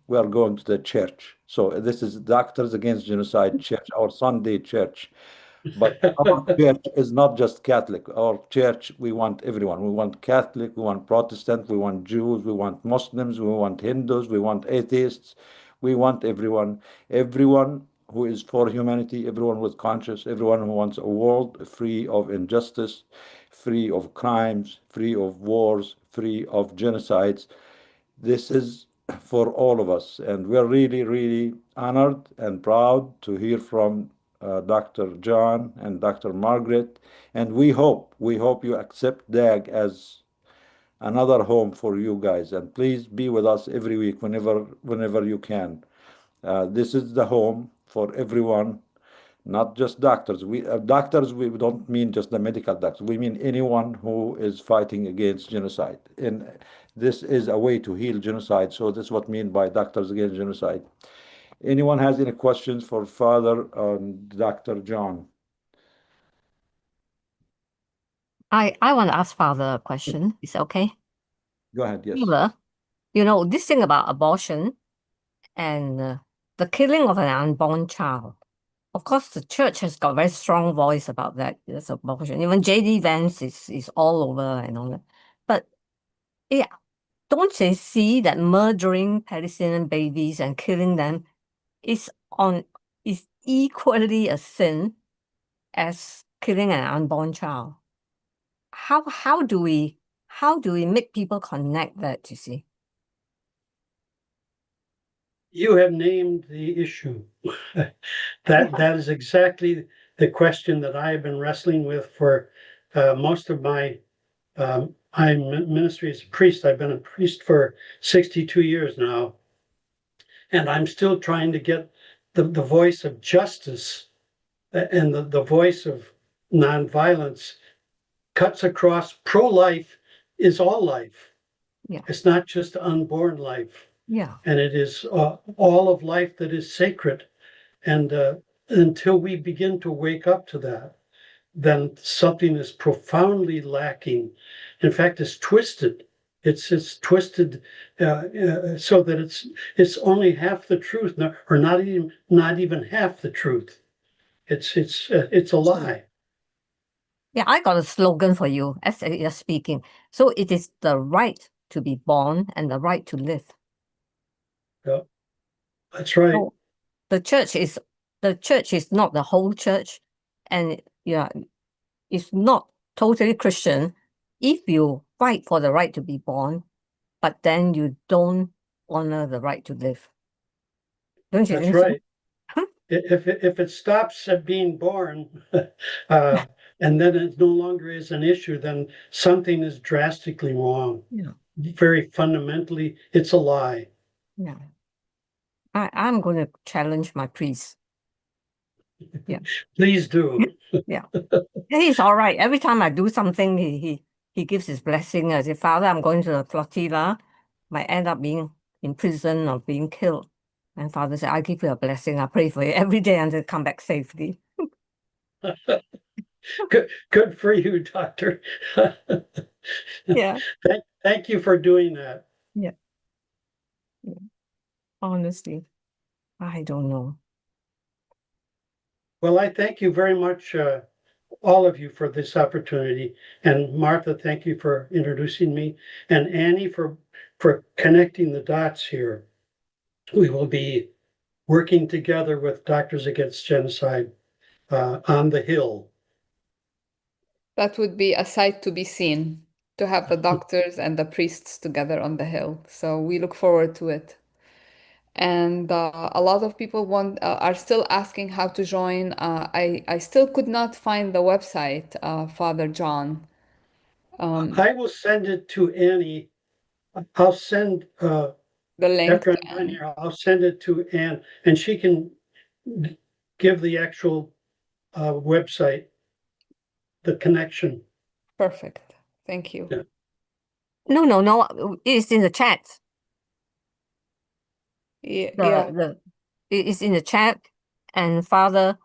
we are going to the church. So this is Doctors Against Genocide Church, our Sunday church. But our church is not just Catholic. Our church, we want everyone. We want Catholic, we want Protestant, we want Jews, we want Muslims, we want Hindus, we want atheists. We want everyone. Everyone who is for humanity, everyone with conscience, everyone who wants a world free of injustice, free of crimes, free of wars, free of genocides. This is for all of us. And we're really, really honored and proud to hear from Dr. John and Dr. Margaret. And we hope you accept DAG as another home for you guys. And please be with us every week whenever you can. This is the home for everyone, not just doctors. Doctors, we don't mean just the medical doctors. We mean anyone who is fighting against genocide. And this is a way to heal genocide. So this is what I mean by Doctors Against Genocide. Anyone has any questions for Father Dr. John? I want to ask Father a question. Is that okay? Go ahead, yes. Father, you know, this thing about abortion and the killing of an unborn child. Of course, the church has got a very strong voice about that. That's abortion. Even J.D. Vance is all over and all that. But yeah, don't they see that murdering Palestinian babies and killing them is equally a sin as killing an unborn child? How do we make people connect that, you see? You have named the issue. That is exactly the question that I have been wrestling with for most of my ministry as a priest. I've been a priest for 62 years now, and I'm still trying to get the voice of justice and the voice of nonviolence cuts across. Pro-life is all life. Yeah. It's not just unborn life. Yeah. And it is all of life that is sacred. And until we begin to wake up to that, then something is profoundly lacking. In fact, it's twisted. It's twisted so that it's only half the truth, or not even half the truth. It's a lie. Yeah, I got a slogan for you as you're speaking. So it is the right to be born and the right to live. Yeah, that's right. So the church is not the whole church, and yeah, it's not totally Christian if you fight for the right to be born, but then you don't honor the right to live. Don't you That's think so? right. If it stops at being born, and then it no longer is an issue, then something is drastically wrong. Yeah. Very fundamentally, it's a lie. Yeah. I'm going to challenge my priest. Yeah. Please do. Yeah. He's all right. Every time I do something, he gives his blessing. I say, Father, I'm going to the flotilla. Might end up being in prison or being killed. And Father said, I give you a blessing. I pray for you every day until you come back safely. Good for you, Doctor. Yeah. Thank you for doing that. Yeah. Honestly, I don't know. Well, I thank you very much, all of you, for this opportunity. And Martha, thank you for introducing me. And Annie for connecting the dots here. We will be working together with Doctors Against Genocide on the Hill. That would be a sight to be seen, to have the doctors and the priests together on the Hill. So we look forward to it. And a lot of people are still asking how to join. I still could not find the website, Father John. I will send it to Annie. I'll send the link after to I'm done Annie. here. I'll send it to Anne, and she can give the actual website, the connection. Perfect. Thank you. Yeah. No. It's in the chat. Yeah. It's in the chat, and Father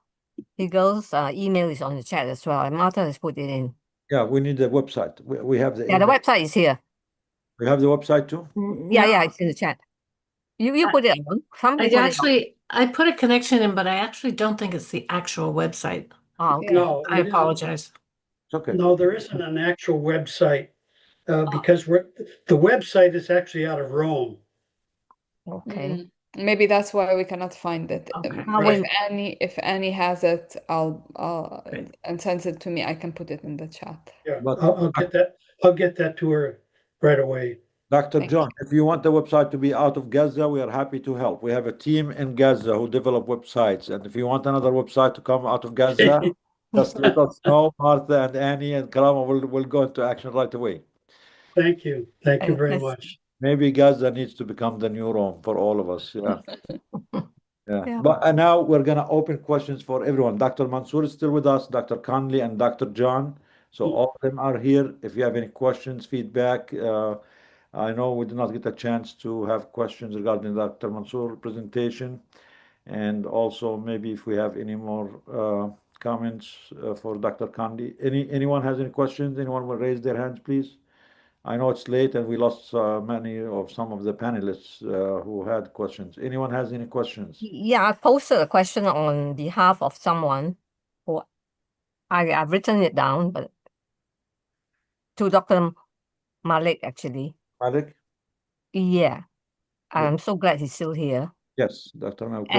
Heagle's email is on the chat as well. And Martha has put it in. Yeah, we need the website. We have the Yeah, the email. website is here. We have the website too? Yeah, it's in the chat. You put it on. Somebody put it on. I put a connection in, but I actually don't think it's the actual website. Oh, okay. No, I apologize. It's okay. No, there isn't an actual website because the website is actually out of Rome. Okay. Maybe that's why we cannot find it. Okay. If Annie has it, and sends it to me, I can put it in the chat. Yeah, But- I'll get that. I'll get that to her right away. Dr. Thank John, if you want the website to be out of Gaza, we are happy to help. We have a team in Gaza who develop websites. And if you want another website to come out of Gaza, just let us know. Martha and Annie and Karama will go into action right away. Thank you. Thank you very much. Maybe Gaza needs to become the new Rome for all of us. Yeah. Yeah. Yeah. But now we're gonna open questions for everyone. Dr. Mansour is still with us, Dr. Conley and Dr. John. So all of them are here. If you have any questions, feedback, I know we did not get a chance to have questions regarding Dr. Mansour presentation. And also maybe if we have any more comments for Dr. Conley. Anyone has any questions? Anyone will raise their hands, please? I know it's late and we lost many of some of the panelists who had questions. Anyone has any questions? Yeah, I posted a question on behalf of someone who I've written it down, but to Dr. Malik, actually. Malik? Yeah, I'm so glad he's still here. Yes, Dr. Malik.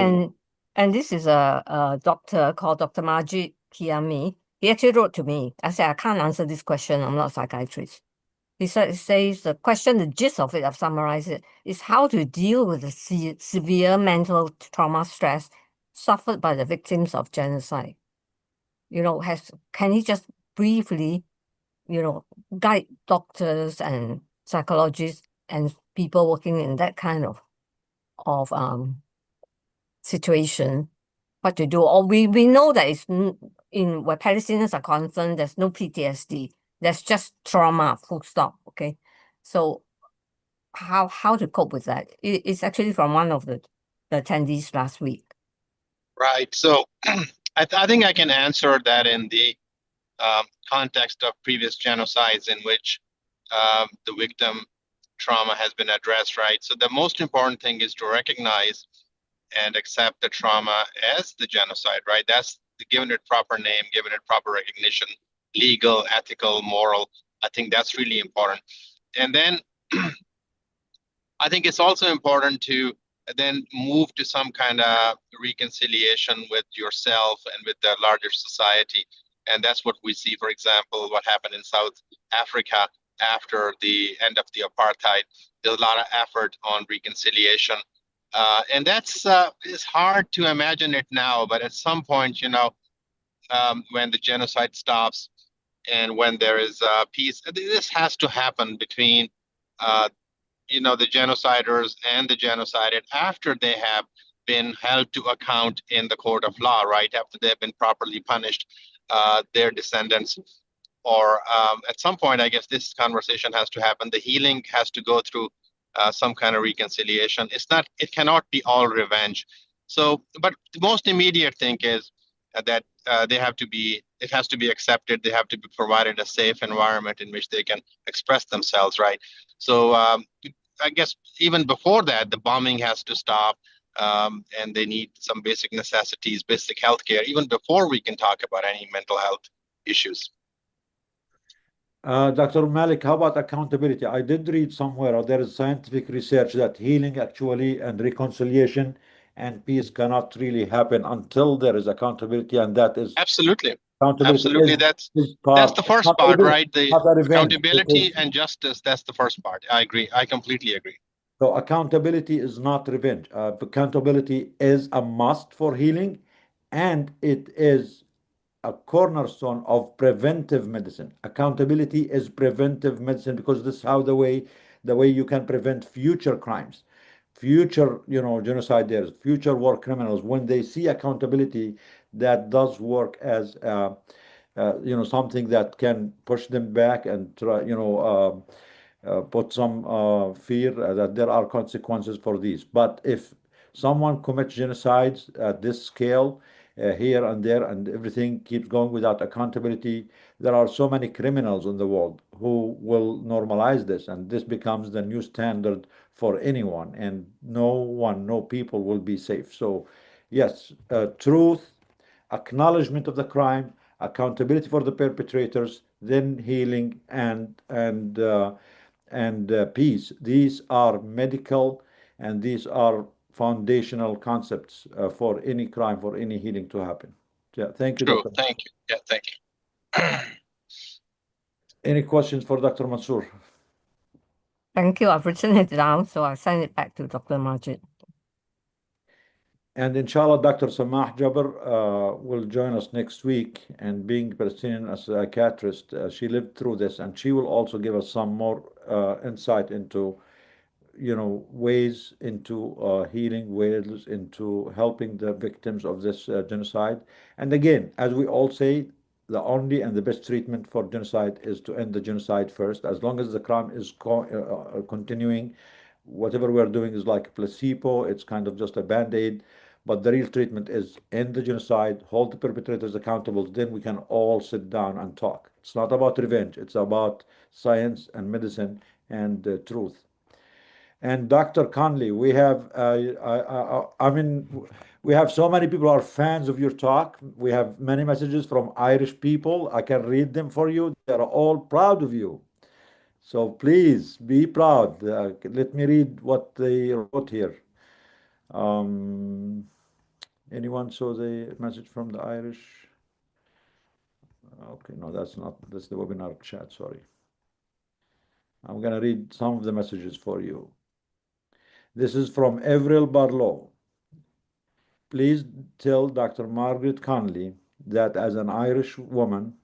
And this is a doctor called Dr. Majid Kiami. He actually wrote to me. I said, I can't answer this question. I'm not a psychiatrist. He says the question, the gist of it, I've summarized it, is how to deal with the severe mental trauma stress suffered by the victims of genocide. You know, can he just briefly, you know, guide doctors and psychologists and people working in that kind of situation, what to do? Or we know that it's in where Palestinians are concerned, there's no PTSD. There's just trauma, full stop. Okay. So how to cope with that? It's actually from one of the attendees last week. Right. So I think I can answer that in the context of previous genocides in which the victim trauma has been addressed, right? So the most important thing is to recognize and accept the trauma as the genocide, right? That's given it proper name, given it proper recognition, legal, ethical, moral. I think that's really important. And then I think it's also important to then move to some kind of reconciliation with yourself and with the larger society. And that's what we see, for example, what happened in South Africa after the end of the apartheid. There's a lot of effort on reconciliation. And that's it's hard to imagine it now, but at some point, you know, when the genocide stops and when there is peace, this has to happen between you know, the genociders and the genocided after they have been held to account in the court of law, right? After they've been properly punished, their descendants. Or at some point, I guess this conversation has to happen. The healing has to go through some kind of reconciliation. It cannot be all revenge. So, but the most immediate thing is that it has to be accepted. They have to be provided a safe environment in which they can express themselves, right? So I guess even before that, the bombing has to stop, and they need some basic necessities, basic healthcare, even before we can talk about any mental health issues. Dr. Malik, how about accountability? I did read somewhere there is scientific research that healing actually and reconciliation and peace cannot really happen until there is accountability, and that is absolutely accountability. That's the first part, right? The accountability and justice. That's the first part. I agree. I completely agree. So accountability is not revenge. Accountability is a must for healing, and it is a cornerstone of preventive medicine. Accountability is preventive medicine because this is how the way you can prevent future crimes, future, you know, genocidaires, future war criminals. When they see accountability, that does work as you know, something that can push them back and try, you know, put some fear that there are consequences for these. But if someone commits genocides at this scale, here and there, and everything keeps going without accountability, there are so many criminals in the world who will normalize this, and this becomes the new standard for anyone, and no people will be safe. So, yes, truth, acknowledgement of the crime, accountability for the perpetrators, then healing and peace. These are medical and these are foundational concepts for any crime, for any healing to happen. Yeah, thank you, True. Dr. Thank you. Yeah, thank you. Any questions for Dr. Mansour? Thank you. I've written it down, so I'll send it back to Dr. Majid. And inshallah, Dr. Samah Jabr will join us next week. And being Palestinian as a psychiatrist, she lived through this, and she will also give us some more insight into ways into healing, ways into helping the victims of this genocide. And again, as we all say, the only and the best treatment for genocide is to end the genocide first. As long as the crime is continuing, whatever we're doing is like a placebo. It's kind of just a band-aid. But the real treatment is end the genocide, hold the perpetrators accountable. Then we can all sit down and talk. It's not about revenge. It's about science and medicine and truth. And Dr. Conley, we have, I mean, we have so many people who are fans of your talk. We have many messages from Irish people. I can read them for you. They're all proud of you. So please be proud. Let me read what they wrote here. Anyone saw the message from the Irish? Okay, no, that's the webinar chat, sorry. I'm going to read some of the messages for you. This is from Avril Barlow. Please tell Dr. Margaret Conley that as an Irish woman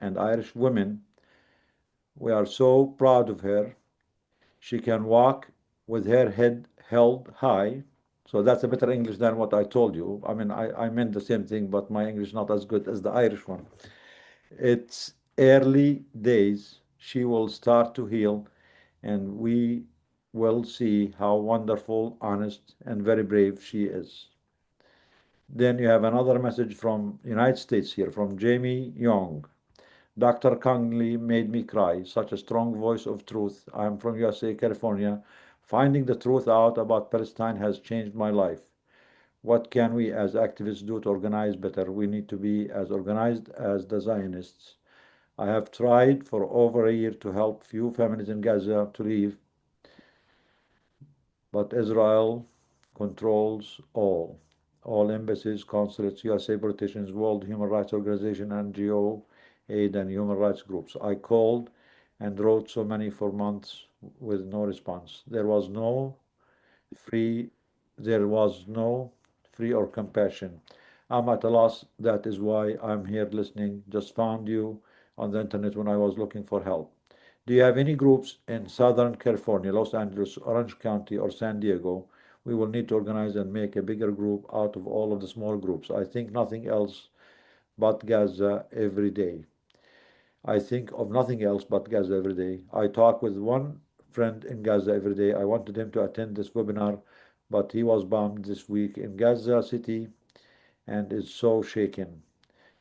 and Irish women, we are so proud of her. She can walk with her head held high. So that's a better English than what I told you. I mean, I meant the same thing, but my English is not as good as the Irish one. It's early days. She will start to heal, and we will see how wonderful, honest, and very brave she is. Then you have another message from United States here, from Jamie Young. Dr. Conley made me cry. Such a strong voice of truth. I'm from USA, California. Finding the truth out about Palestine has changed my life. What can we as activists do to organize better? We need to be as organized as the Zionists. I have tried for over a year to help few families in Gaza to leave, but Israel controls all. All embassies, consulates, USA politicians, World Human Rights Organization, NGO, aid, and human rights groups. I called and wrote so many for months with no response. There was no free or compassion. I'm at a loss. That is why I'm here listening. Just found you on the internet when I was looking for help. Do you have any groups in Southern California, Los Angeles, Orange County, or San Diego? We will need to organize and make a bigger group out of all of the small groups. I think nothing else but Gaza every day. I think of nothing else but Gaza every day. I talk with one friend in Gaza every day. I wanted him to attend this webinar, but he was bombed this week in Gaza City and is so shaken.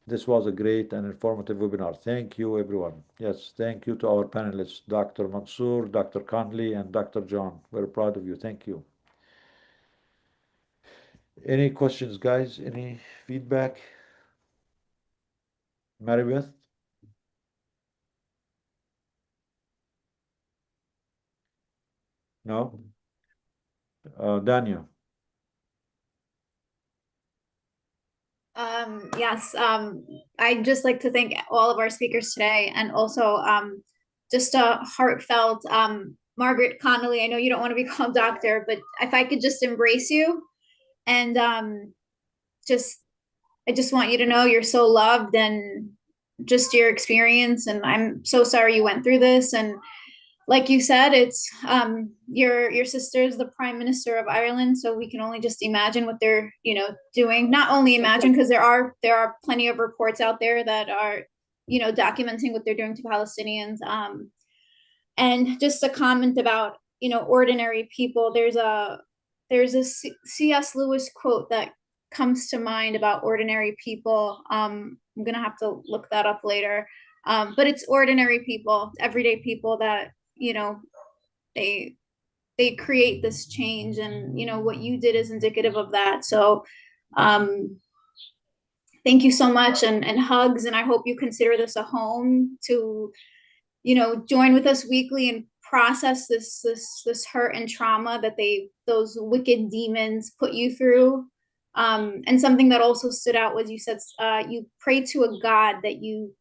This was a great and informative webinar. Thank you, everyone. Yes, thank you to our panelists, Dr. Mansour, Dr. Conley, and Dr. John. We're proud of you. Thank you. Any questions, guys? Any feedback? Maribeth? No? Dania? Yes, I'd just like to thank all of our speakers today, and also just a heartfelt Margaret Connolly. I know you don't want to be called doctor, but if I could just embrace you and I just want you to know you're so loved, and just your experience, and I'm so sorry you went through this. And like you said, it's your sister is the Prime Minister of Ireland, so we can only just imagine what they're doing. Not only imagine, because there are plenty of reports out there that are documenting what they're doing to Palestinians. And just a comment about ordinary people. There's a C.S. Lewis quote that comes to mind about ordinary people. I'm gonna have to look that up later. But it's ordinary people, everyday people that they create this change, and what you did is indicative of that. So thank you so much, and hugs, and I hope you consider this a home to join with us weekly and process this hurt and trauma that those wicked demons put you through. And something that also stood out was you said you prayed to a God that you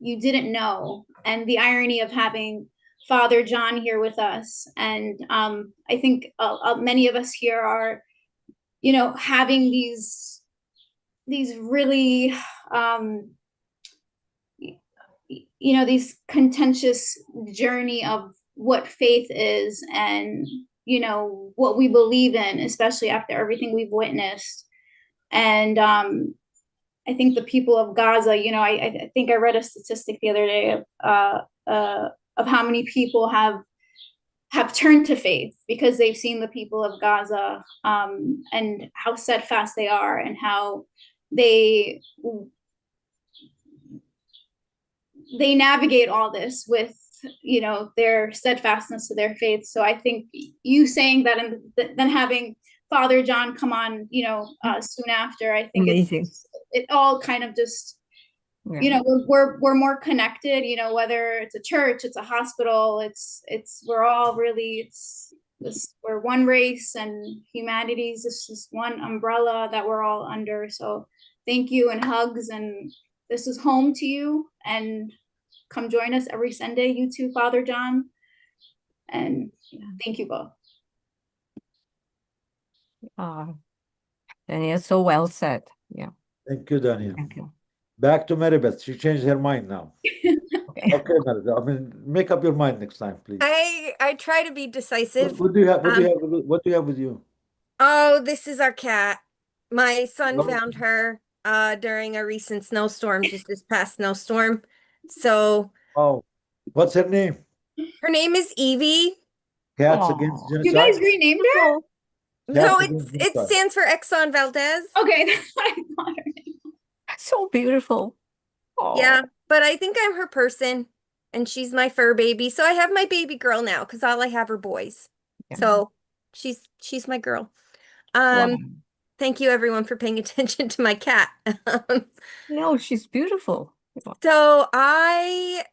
didn't know, and the irony of having Father John here with us. And I think many of us here are having these really these contentious journey of what faith is, and you know, what we believe in, especially after everything we've witnessed. And I think the people of Gaza, you know, I think I read a statistic the other day of how many people have turned to faith because they've seen the people of Gaza, and how steadfast they are, and how they navigate all this with, you know, their steadfastness to their faith. So I think you saying that, and then having Father John come on, you know, soon after, I think it all kind of just, you know, we're more connected, you know, whether it's a church, it's a hospital, we're all really, we're one race, and humanity's just one umbrella that we're all under. So thank you, and hugs, and this is home to you, and come join us every Sunday, you too, Father John. And thank you both. Danielle, so well said. Yeah. Thank you, Daniel. Thank you. Back to Marybeth. She changed her mind now. Okay, Marybeth. I mean, make up your mind next time, please. I try to be decisive. What do you have? What do you have with you? Oh, this is our cat. My son found her during a recent snowstorm, just this past snowstorm. So, oh, what's her name? Her name is Evie. Cats Against Genocide. You guys renamed her? No, it stands for Exxon Valdez. Okay, that's what I thought her name. So beautiful. Yeah, but I think I'm her person, and she's my fur baby. So I have my baby girl now because all I have are boys. Yeah. So she's my girl. Thank you everyone for paying attention to my cat. No, she's beautiful. So I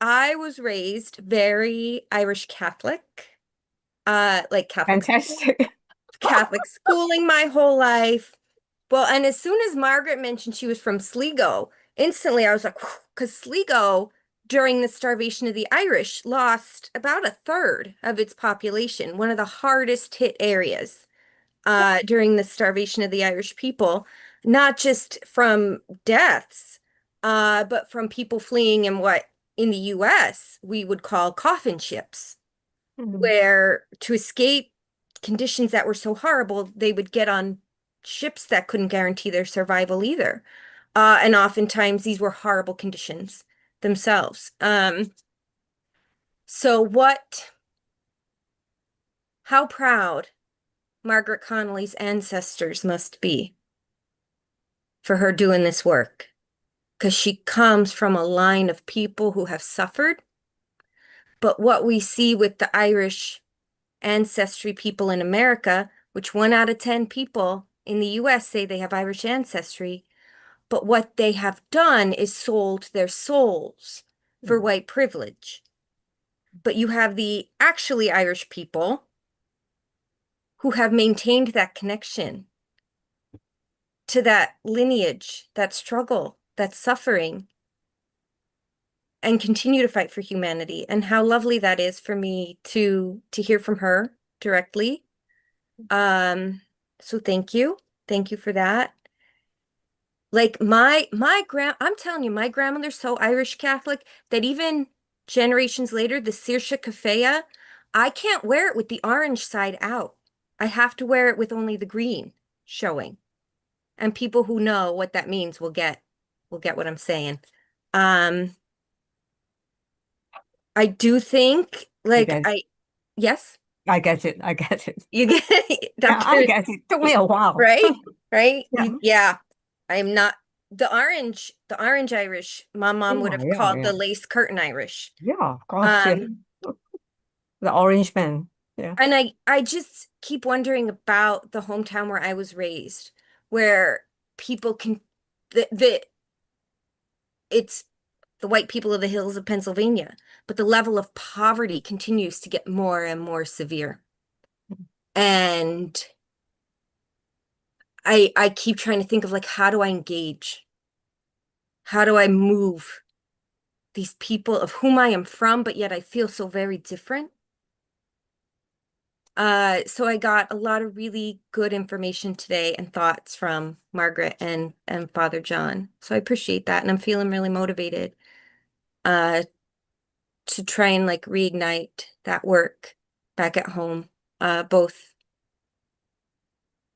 was raised very Irish Catholic, like Catholic. Fantastic. Catholic schooling my whole life. Well, and as soon as Margaret mentioned she was from Sligo, instantly I was like, because Sligo, during the starvation of the Irish, lost about a third of its population, one of the hardest hit areas during the starvation of the Irish people, not just from deaths, but from people fleeing in what in the US we would call coffin ships, where to escape conditions that were so horrible, they would get on ships that couldn't guarantee their survival either. And oftentimes these were horrible conditions themselves. So how proud Margaret Connolly's ancestors must be for her doing this work, because she comes from a line of people who have suffered. But what we see with the Irish ancestry people in America, which 1 out of 10 people in the US say they have Irish ancestry, but what they have done is sold their souls for white privilege. But you have the actually Irish people who have maintained that connection to that lineage, that struggle, that suffering, and continue to fight for humanity. And how lovely that is for me to hear from her directly. So thank you. Thank you for that. Like I'm telling you, my grandmother's so Irish Catholic that even generations later, the Saoirse Cafea, I can't wear it with the orange side out. I have to wear it with only the green showing. And people who know what that means will get what I'm saying. I do think, like, yes? I get it. I get it. You get it? Yeah, I get it. Took me a while. Right? Right? Yeah. Yeah. I am not the orange Irish. My mom would have called the lace curtain Irish. Yeah, of course. Yeah. The orange man. Yeah. And I just keep wondering about the hometown where I was raised, where people can it's the white people of the hills of Pennsylvania, but the level of poverty continues to get more and more severe. And I keep trying to think of, like, how do I engage? How do I move these people of whom I am from, but yet I feel so very different? So I got a lot of really good information today and thoughts from Margaret and Father John. So I appreciate that. And I'm feeling really motivated to try and, like, reignite that work back at home both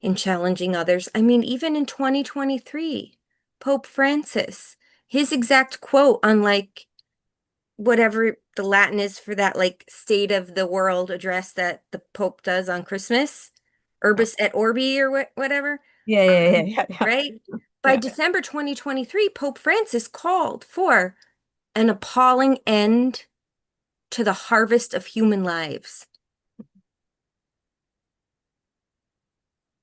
in challenging others. I mean, even in 2023, Pope Francis, his exact quote on like whatever the Latin is for that like state of the world address that the Pope does on Christmas, Urbis et Orbi or whatever. Yeah. Right? By December 2023, Pope Francis called for an appalling end to the harvest of human lives.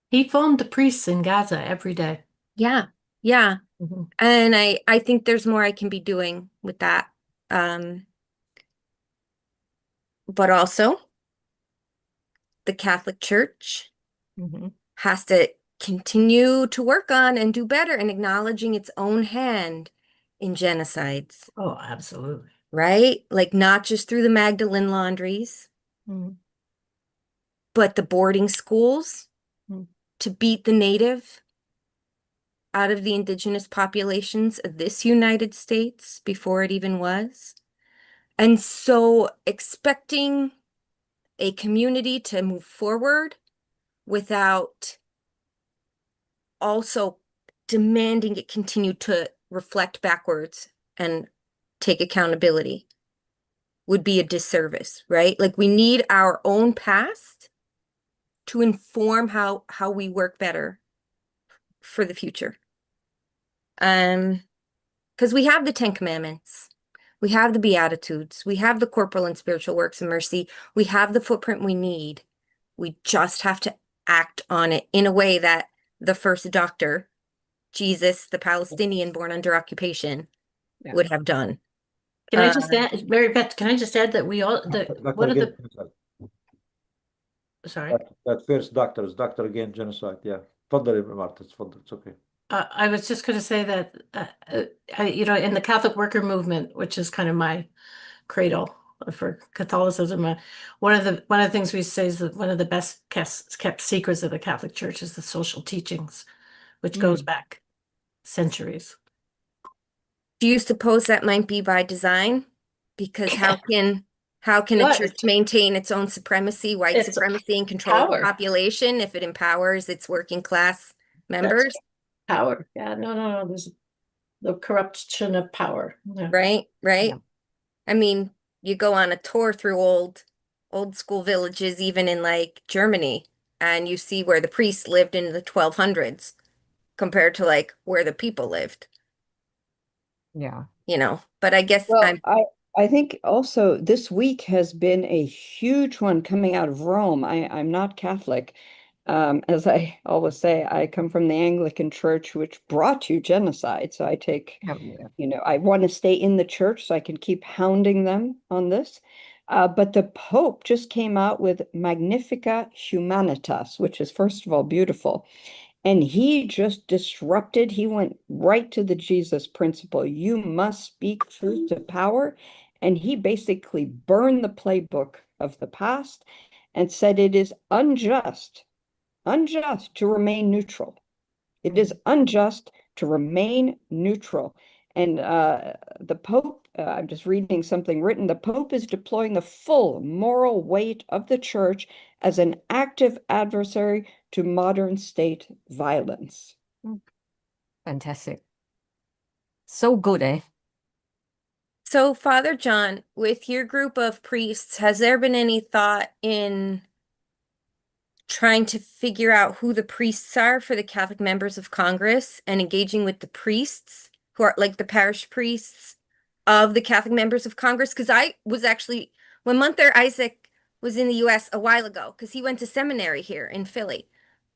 He phoned the priests in Gaza every day. Yeah. Mhm. And I think there's more I can be doing with that. But also, the Catholic Church has to continue to work on and do better in acknowledging its own hand in genocides. Oh, absolutely. Right? Like not just through the Magdalene laundries, but the boarding schools to beat the native out of the indigenous populations of this United States before it even was. And so expecting a community to move forward without also demanding it continue to reflect backwards and take accountability would be a disservice, right? Like we need our own past to inform how we work better for the future. Because we have the 10 Commandments, we have the Beatitudes, we have the corporal and spiritual works of mercy, we have the footprint we need. We just have to act on it in a way that the first doctor, Jesus, the Palestinian born under occupation, would have done. Can I just add, Mary Beth, can I just add that we all, one of the, sorry. That first doctor is Doctor Against Genocide. Yeah. تفضلي Marta, تفضل. It's okay. I was just going to say that, in the Catholic worker movement, which is kind of my cradle for Catholicism, one of the things we say is that one of the best kept secrets of the Catholic Church is the social teachings, which goes back centuries. Do you suppose that might be by design? Because how can a church maintain its own supremacy, white supremacy, and control the population if it empowers its working class members? Power. Yeah, no. There's the corruption of power. Yeah. Right. Yeah. I mean, you go on a tour through old school villages, even in like Germany, and you see where the priests lived in the 1200s compared to like where the people lived. Yeah. But I guess I think also this week has been a huge one coming out of Rome. I'm not Catholic. As I always say, I come from the Anglican Church, which brought you genocide. So I take, I want to stay in the church so I can keep hounding them on this. But the Pope just came out with Magnificat Humanitas, which is, first of all, beautiful. And he just disrupted, he went right to the Jesus principle. You must speak truth to power. And he basically burned the playbook of the past and said it is unjust to remain neutral. It is unjust to remain neutral. And the Pope, I'm just reading something written, the Pope is deploying the full moral weight of the church as an active adversary to modern state violence. Fantastic. So good, eh? So, Father John, with your group of priests, has there been any thought in trying to figure out who the priests are for the Catholic members of Congress and engaging with the priests who are like the parish priests of the Catholic members of Congress? Because I was actually, when Mother Isaac was in the US a while ago, because he went to seminary here in Philly,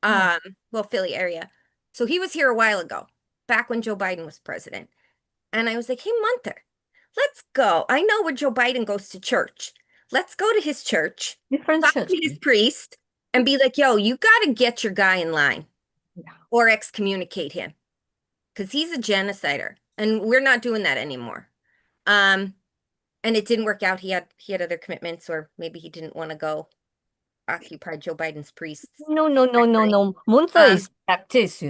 Philly area. So he was here a while ago, back when Joe Biden was president. And I was like, hey, Mother, let's go. I know where Joe Biden goes to church. Let's go to his church, talk to his priest, and be like, yo, you got to get your guy in line or excommunicate him because he's a genocider. And we're not doing that anymore. And it didn't work out. He had other commitments, or maybe he didn't want to go occupy Joe Biden's priests. No. Muntha is Baptist,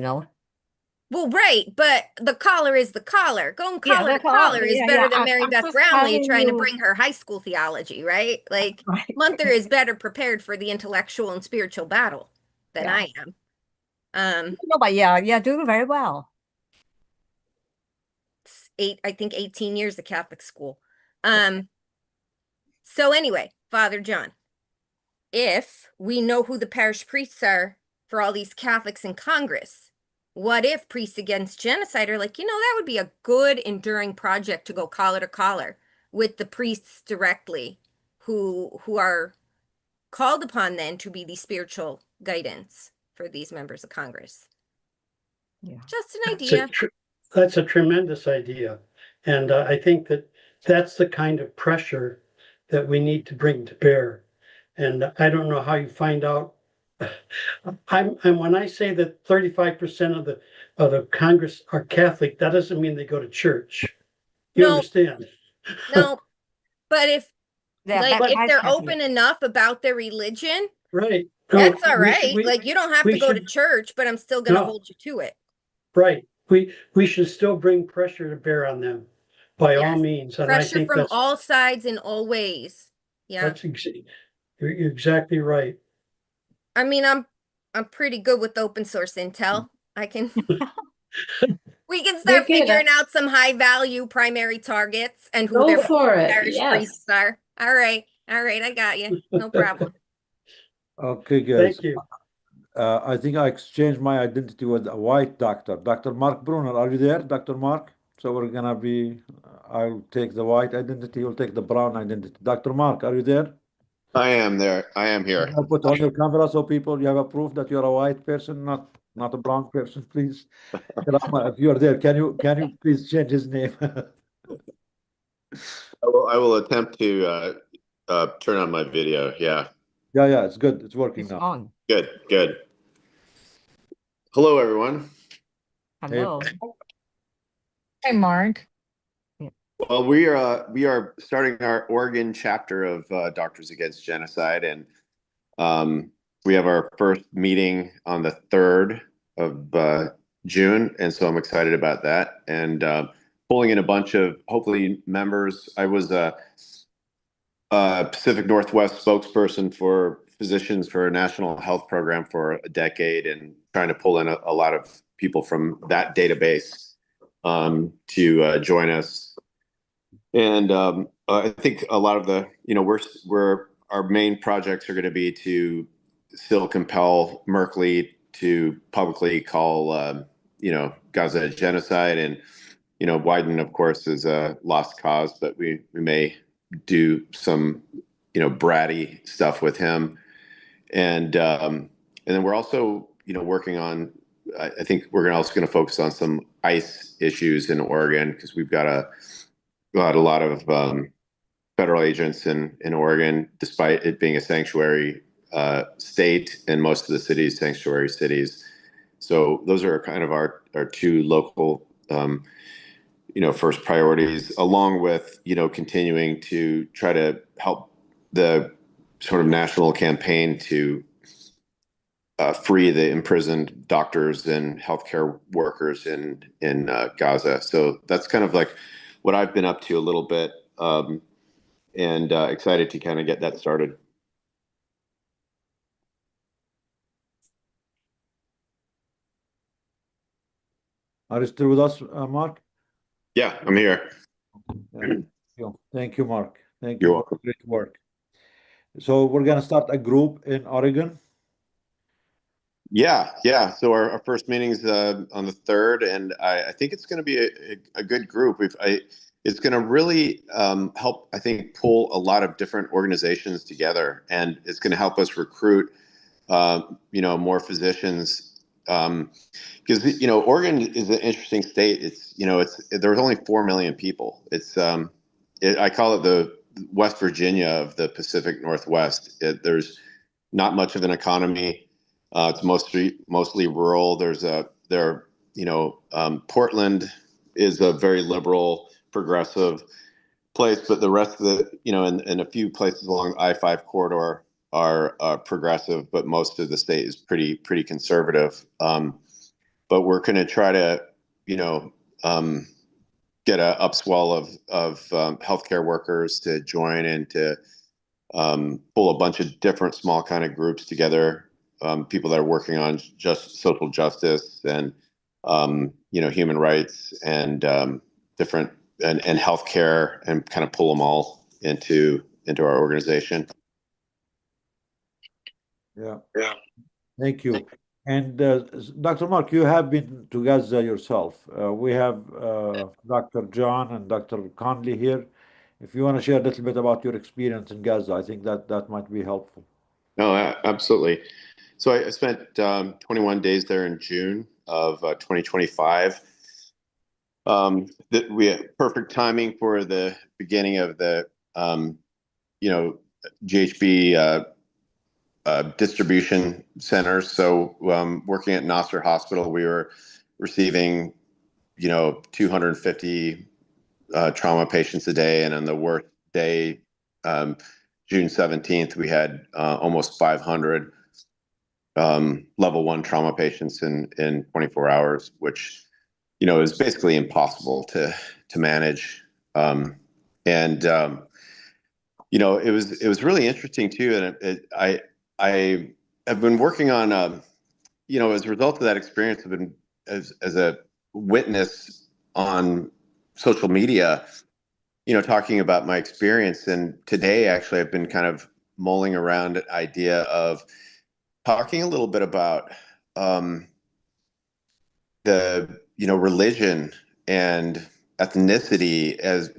Well, right, but the collar is the collar. Going collar to collar is better than Mary Beth Brownlee trying to bring her high school theology, right? Like Munther is better prepared for the intellectual and spiritual battle than I am. No, but yeah, doing very well. It's I think 18 years of Catholic school. So anyway, Father John, if we know who the parish priests are for all these Catholics in Congress, what if Priests Against Genocide are like, that would be a good enduring project to go collar to collar with the priests directly who are called upon then to be the spiritual guidance for these members of Congress. Yeah. Just an idea. That's a tremendous idea. And I think that's the kind of pressure that we need to bring to bear. And I don't know how you find out. And when I say that 35% of the Congress are Catholic, that doesn't mean they go to church. You understand? No, but if if they're open enough about their religion, right? That's all right. Like you don't have to go to church, but I'm still going to hold you to it. Right. We should still bring pressure to bear on them by all means. And pressure I think from all sides in all ways. Yeah. You're exactly right. I mean, I'm pretty good with open source intel. I can we can start figuring out some high value primary targets and who their parish priests are. All right, I got you. No problem. Okay, guys. Thank you. I think I exchanged my identity with a white doctor, Dr. Mark Brunner. Are you there, Dr. Mark? So we're gonna be, I'll take the white identity, you'll take the brown identity. Dr. Mark, are you there? I am there. I am here. I'll put on your camera so people, you have a proof that you're a white person, not a brown person, please. If you're there, can you please change his name? I will attempt to turn on my video. Yeah. Yeah, it's good. It's working now. On. Good. Hello, everyone. Hello. Hey, Mark. Well, we are starting our Oregon chapter of Doctors Against Genocide, and we have our first meeting on the 3rd of June, and so I'm excited about that. And pulling in a bunch of hopefully members. I was a Pacific Northwest spokesperson for physicians for a national health program for a decade, and trying to pull in a lot of people from that database to join us. And I think a lot of the, our main projects are going to be to still compel Merkley to publicly call, Gaza genocide, and, Wyden, of course, is a lost cause, but we may do some, bratty stuff with him. And then we're also, working on, I think we're also going to focus on some ICE issues in Oregon, because we've got a lot of federal agents in Oregon, despite it being a sanctuary state and most of the cities sanctuary cities. So those are kind of our two local, first priorities, along with, continuing to try to help the sort of national campaign to free the imprisoned doctors and healthcare workers in Gaza. So that's kind of like what I've been up to a little bit, and excited to kind of get that started. Are you still with us, Mark? Yeah, I'm here. Thank you, Mark. Thank you. You're welcome. Great work. So we're going to start a group in Oregon. Yeah. So our first meeting's on the 3rd, and I think it's going to be a good group. It's going to really help, I think, pull a lot of different organizations together, and it's going to help us recruit, more physicians. Because Oregon is an interesting state. There's only 4 million people. I call it the West Virginia of the Pacific Northwest. There's not much of an economy. It's mostly rural. Portland is a very liberal, progressive place, but the rest of the, and a few places along the I-5 corridor are progressive, but most of the state is pretty conservative. but we're going to try to, get a upswell of healthcare workers to join and to pull a bunch of different small kind of groups together, people that are working on just social justice and human rights and different and healthcare, and kind of pull them all into our organization. Yeah. Thank you. And Dr. Mark, you have been to Gaza yourself. We have Dr. John and Dr. Conley here. If you want to share a little bit about your experience in Gaza, I think that might be helpful. No, absolutely. So I spent 21 days there in June of 2025. That we had perfect timing for the beginning of the GHB distribution centers. So working at Nasser Hospital, we were receiving 250 trauma patients a day, and on the worst day, June 17th, we had almost 500 level 1 trauma patients in 24 hours, which is basically impossible to manage. It was really interesting too, and I have been working on as a result of that experience, I've been as a witness on social media, talking about my experience. And today, actually, I've been kind of mulling around the idea of talking a little bit about the religion and ethnicity as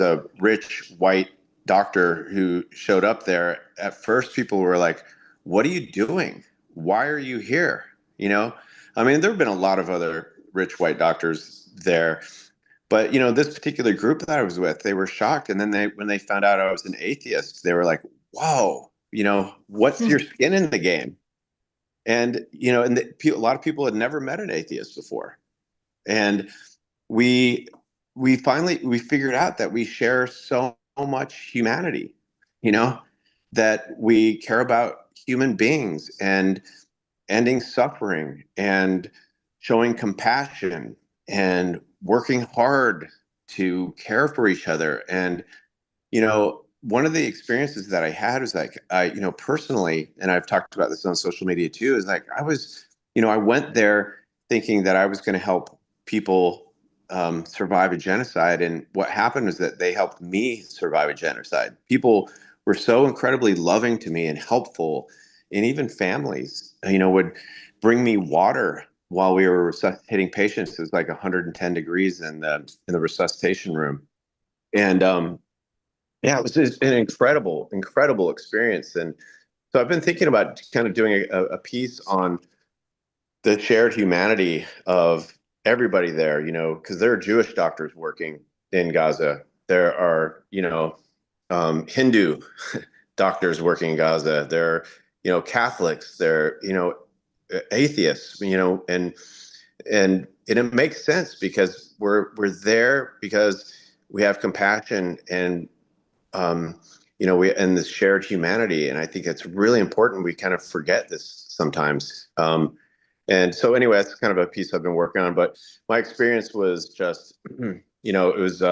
a rich white doctor who showed up there. At first, people were like, "What are you doing? Why are you here?" I mean, there have been a lot of other rich white doctors there, but this particular group that I was with, they were shocked. And then when they found out I was an atheist, they were like, "Whoa, what's your skin in the game?" And a lot of people had never met an atheist before, and we figured out that we share so much humanity, that we care about human beings and ending suffering and showing compassion and working hard to care for each other. And one of the experiences that I had was like, personally, and I've talked about this on social media too, is like I went there thinking that I was going to help people survive a genocide. And what happened was that they helped me survive a genocide. People were so incredibly loving to me and helpful, and even families, would bring me water while we were resuscitating patients. It was like 110 degrees in the resuscitation room. And yeah, it was just an incredible experience. And so I've been thinking about kind of doing a piece on the shared humanity of everybody there, because there are Jewish doctors working in Gaza. There are, Hindu doctors working in Gaza. There are, Catholics. There are, atheists, and it makes sense because we're there because we have compassion and and this shared humanity. And I think it's really important. We kind of forget this sometimes. And so anyway, that's kind of a piece I've been working on. But my experience was just, it was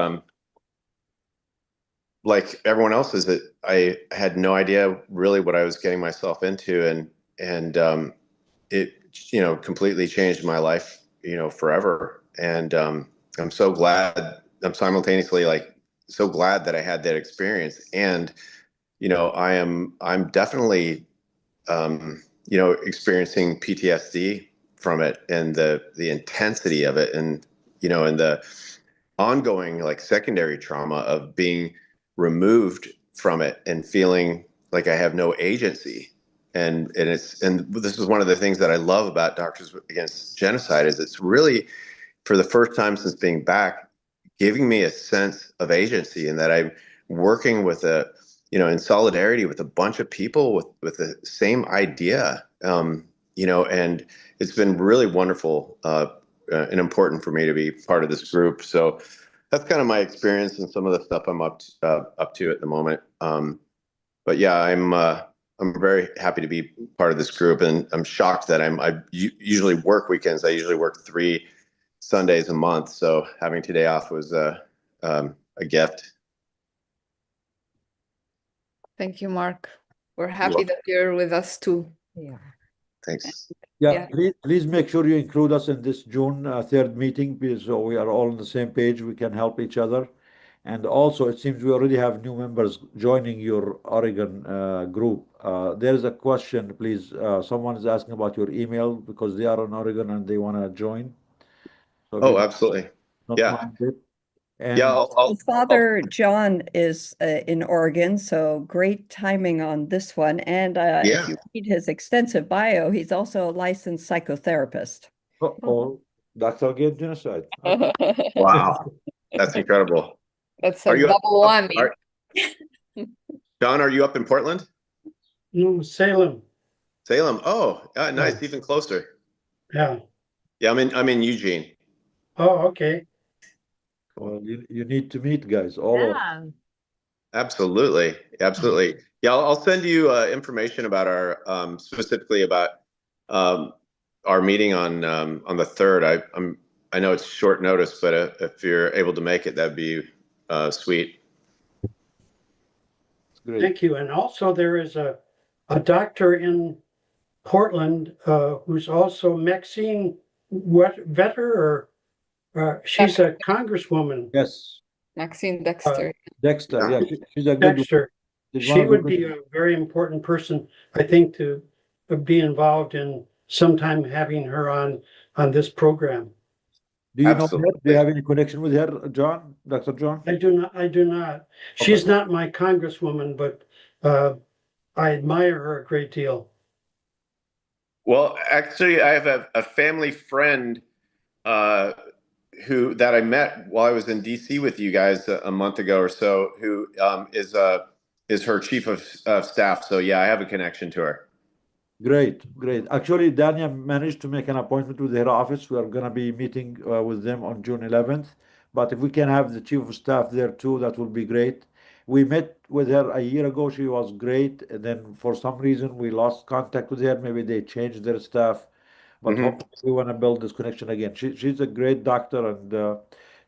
like everyone else's, that I had no idea really what I was getting myself into, and it completely changed my life, forever. And I'm so glad. I'm simultaneously so glad that I had that experience. And I'm definitely experiencing PTSD from it, and the intensity of it, and and the ongoing secondary trauma of being removed from it and feeling like I have no agency. And this is one of the things that I love about Doctors Against Genocide, is it's really, for the first time since being back, giving me a sense of agency, and that I'm working with in solidarity with a bunch of people with the same idea, and it's been really wonderful and important for me to be part of this group. So that's kind of my experience and some of the stuff I'm up to at the moment. But yeah, I'm very happy to be part of this group, and I'm shocked that I usually work weekends. I usually work 3 Sundays a month, so having today off was a gift. Thank you, Mark. We're happy that you're with us too. Yeah. Thanks. Yeah, please make sure you include us in this June 3rd meeting, because so we are all on the same page. We can help each other. And also, it seems we already have new members joining your Oregon group. There is a question, please. Someone is asking about your email because they are in Oregon and they want to join. So Oh, absolutely. Yeah. Mind it. And Yeah, Father John is in Oregon, so great timing on this one. And if you read his extensive bio, he's also a licensed psychotherapist. Doctors Against Genocide. Wow, that's incredible. That's a double whammy. John, are you up in Portland? No, Salem. Salem. Oh, nice, even closer. Yeah. Yeah, I'm in Eugene. Oh, okay. Well, you need to meet, guys. All of us. Absolutely. Yeah, I'll send you information about our specifically about our meeting on the 3rd. I know it's short notice, but if you're able to make it, that'd be sweet. Great. Thank you. And also there is a doctor in Portland who's also Maxine Vetter, or she's a congresswoman. Yes. Maxine Dexter. Dexter, yeah, she's a good Dexter. She's She one of the would be good- a very important person, I think, to be involved in sometime having her on this program. Do you know her? Do you have any connection with her, John? Dr. John? I do not. She's not my congresswoman, but I admire her a great deal. Well, actually, I have a family friend that I met while I was in DC with you guys a month ago or so, who is her chief of staff. So yeah, I have a connection to her. Great. Actually, Dania managed to make an appointment with her office. We are going to be meeting with them on June 11th. But if we can have the chief of staff there too, that would be great. We met with her a year ago. She was great. And then for some reason, we lost contact with her. Maybe they changed their staff. But hopefully we want to build this connection again. She's a great doctor, and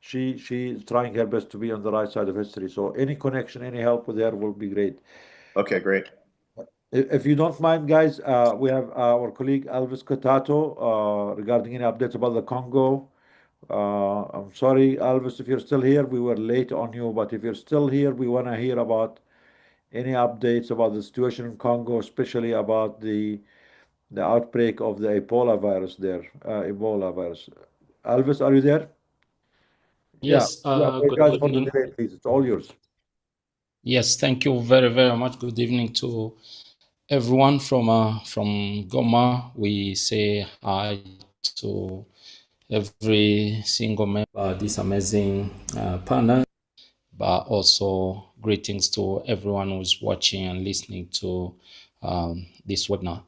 she's trying her best to be on the right side of history. So any connection, any help with her will be great. Okay, great. If you don't mind, guys, we have our colleague Elvis Cotato regarding any updates about the Congo. I'm sorry, Elvis, if you're still here, we were late on you, but if you're still here, we want to hear about any updates about the situation in Congo, especially about the outbreak of the Ebola virus there. Ebola virus. Elvis, are you there? Yes, Yeah, good guys, for the evening. delay, please. It's all yours. Yes, thank you very, very much. Good evening to everyone from Goma. We say hi to every single member of this amazing panel, but also greetings to everyone who's watching and listening to this webinar.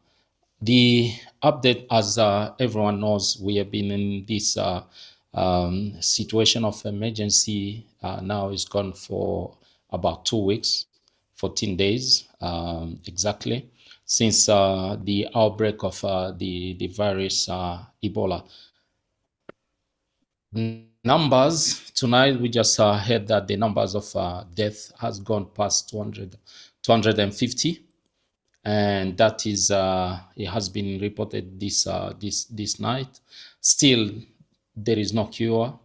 The update, as everyone knows, we have been in this situation of emergency now is gone for about 2 weeks, 14 days exactly, since the outbreak of the virus Ebola. Numbers, tonight we just heard that the numbers of death has gone past 250. And that is it has been reported this night. Still, there is no cure.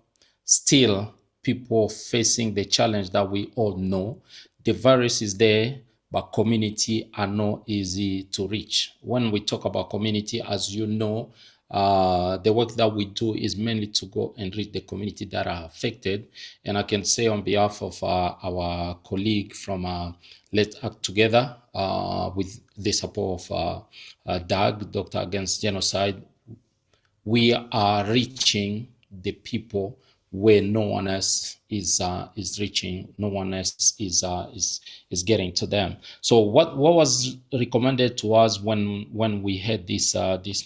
Still, people facing the challenge that we all know. The virus is there, but community are not easy to reach. When we talk about community, as you know, the work that we do is mainly to go and reach the community that are affected. And I can say on behalf of our colleague from Let's Act Together, with the support of Doctors Against Genocide, we are reaching the people where no one else is reaching. No one else is getting to them. So what was recommended to us when we had this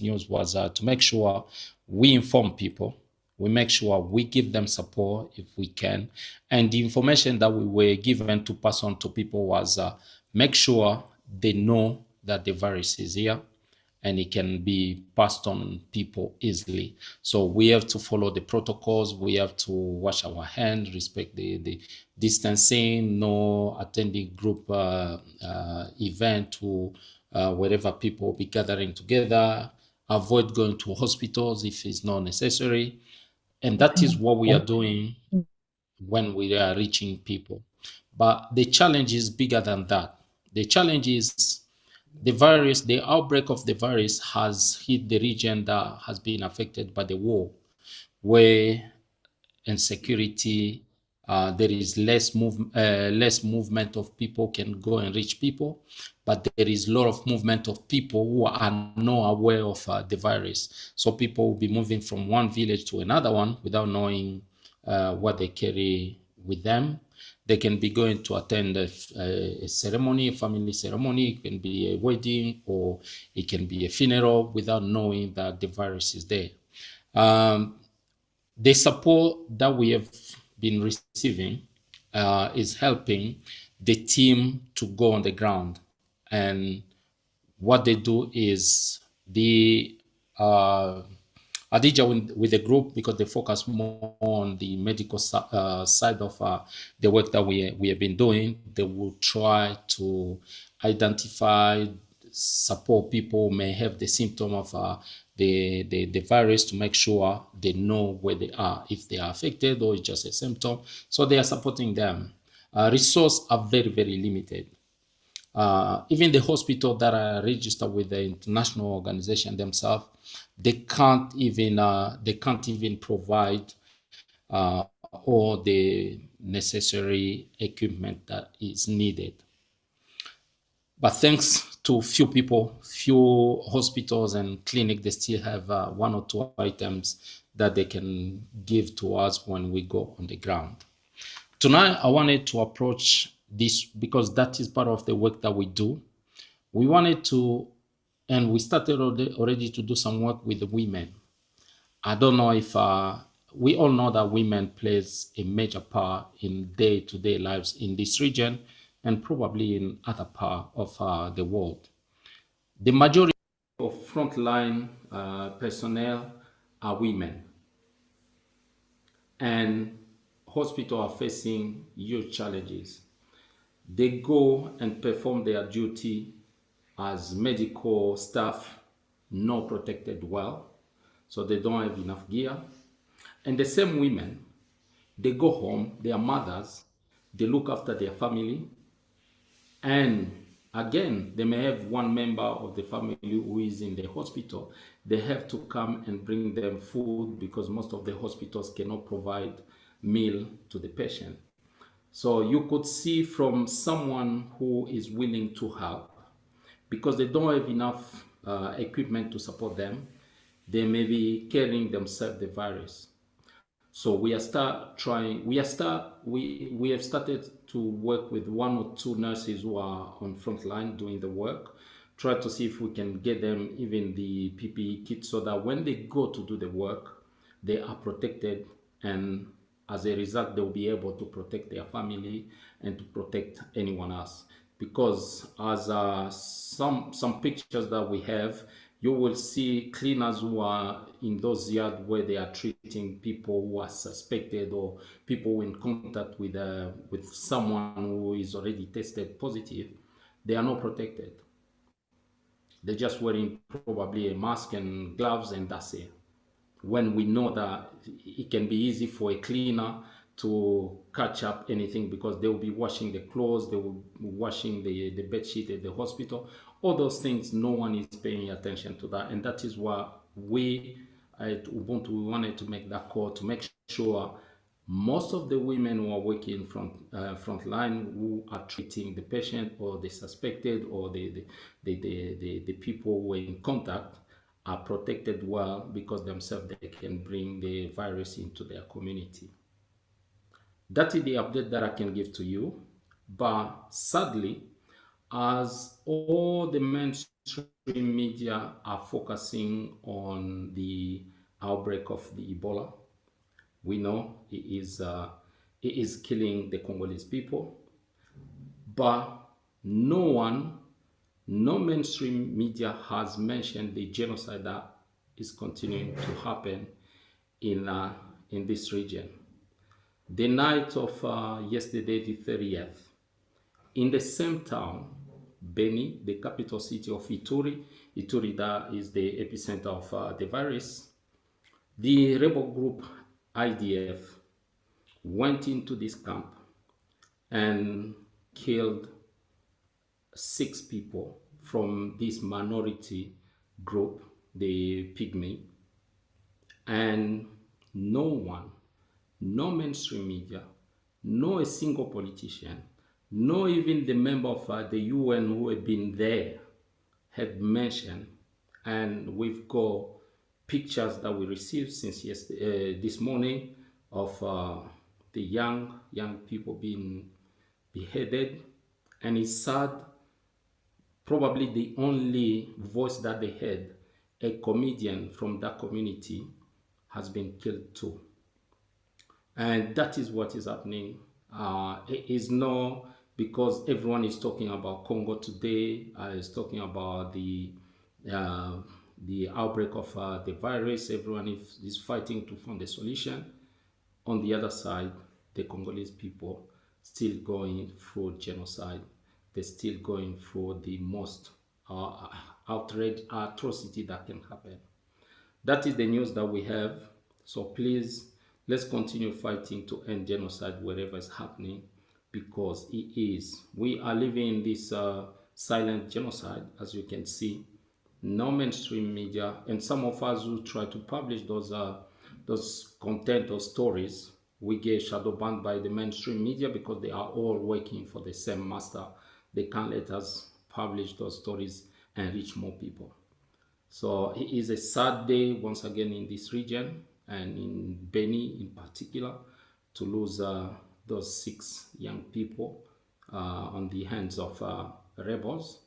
news was to make sure we inform people. We make sure we give them support if we can, and the information that we were given to pass on to people was make sure they know that the virus is here and it can be passed on people easily. So we have to follow the protocols. We have to wash our hands, respect the distancing, no attending group event to wherever people will be gathering together, avoid going to hospitals if it's not necessary. And that is what we are doing when we are reaching people. But the challenge is bigger than that. The challenge is the virus, the outbreak of the virus has hit the region that has been affected by the war, where insecurity, there is less movement of people can go and reach people, but there is a lot of movement of people who are not aware of the virus. So people will be moving from one village to another one without knowing what they carry with them. They can be going to attend a ceremony, a family ceremony. It can be a wedding or it can be a funeral without knowing that the virus is there. The support that we have been receiving is helping the team to go on the ground. And what they do is the Adija with the group, because they focus more on the medical side of the work that we have been doing. They will try to identify, support people who may have the symptom of the virus to make sure they know where they are, if they are affected or it's just a symptom. So they are supporting them. Resources are very, very limited. Even the hospital that are registered with the international organization themselves, they can't even provide all the necessary equipment that is needed. But thanks to few people, few hospitals and clinics, they still have one or two items that they can give to us when we go on the ground. Tonight, I wanted to approach this because that is part of the work that we do. We wanted to, and we started already to do some work with the women. I don't know if we all know that women plays a major part in day-to-day lives in this region and probably in other parts of the world. The majority of frontline personnel are women, and hospitals are facing huge challenges. They go and perform their duty as medical staff, not protected well, so they don't have enough gear. And the same women, they go home, they are mothers, they look after their family, and again, they may have one member of the family who is in the hospital. They have to come and bring them food because most of the hospitals cannot provide meal to the patient. So you could see from someone who is willing to help, because they don't have enough equipment to support them, they may be carrying themselves the virus. So we have started to work with one or two nurses who are on front line doing the work, try to see if we can get them even the PPE kit so that when they go to do the work, they are protected, and as a result, they'll be able to protect their family and to protect anyone else. Because as some pictures that we have, you will see cleaners who are in those yards where they are treating people who are suspected or people in contact with someone who is already tested positive. They are not protected. They're just wearing probably a mask and gloves, and that's it. When we know that it can be easy for a cleaner to catch up anything because they will be washing the clothes, they will be washing the bed sheet at the hospital. All those things, no one is paying attention to that. And that is why we at Ubuntu wanted to make that call to make sure most of the women who are working front line, who are treating the patient or the suspected or the people who are in contact, are protected well because themselves they can bring the virus into their community. That is the update that I can give to you. But sadly, as all the mainstream media are focusing on the outbreak of the Ebola, we know it is killing the Congolese people, but no No mainstream media has mentioned the genocide that is continuing to happen in this region. The night of yesterday, the 30th, in the same town, Beni, the capital city of Ituri that is the epicenter of the virus, the rebel group IDF went into this camp and killed 6 people from this minority group, the Pygmy, and no one, no mainstream media, no a single politician, no even the member of the UN who had been there had mentioned. And we've got pictures that we received since this morning of the young people being beheaded, and it's sad. Probably the only voice that they had, a comedian from that community, has been killed too. And that is what is happening. It is not because everyone is talking about Congo today, is talking about the outbreak of the virus. Everyone is fighting to find a solution. On the other side, the Congolese people still going through genocide. They're still going through the most outrage, atrocity that can happen. That is the news that we have. So please, let's continue fighting to end genocide wherever it's happening, because it is. We are living in this silent genocide, as you can see. No mainstream media, and some of us who try to publish those content or stories, we get shadow banned by the mainstream media because they are all working for the same master. They can't let us publish those stories and reach more people. So it is a sad day once again in this region, and in Beni in particular, to lose those 6 young people on the hands of rebels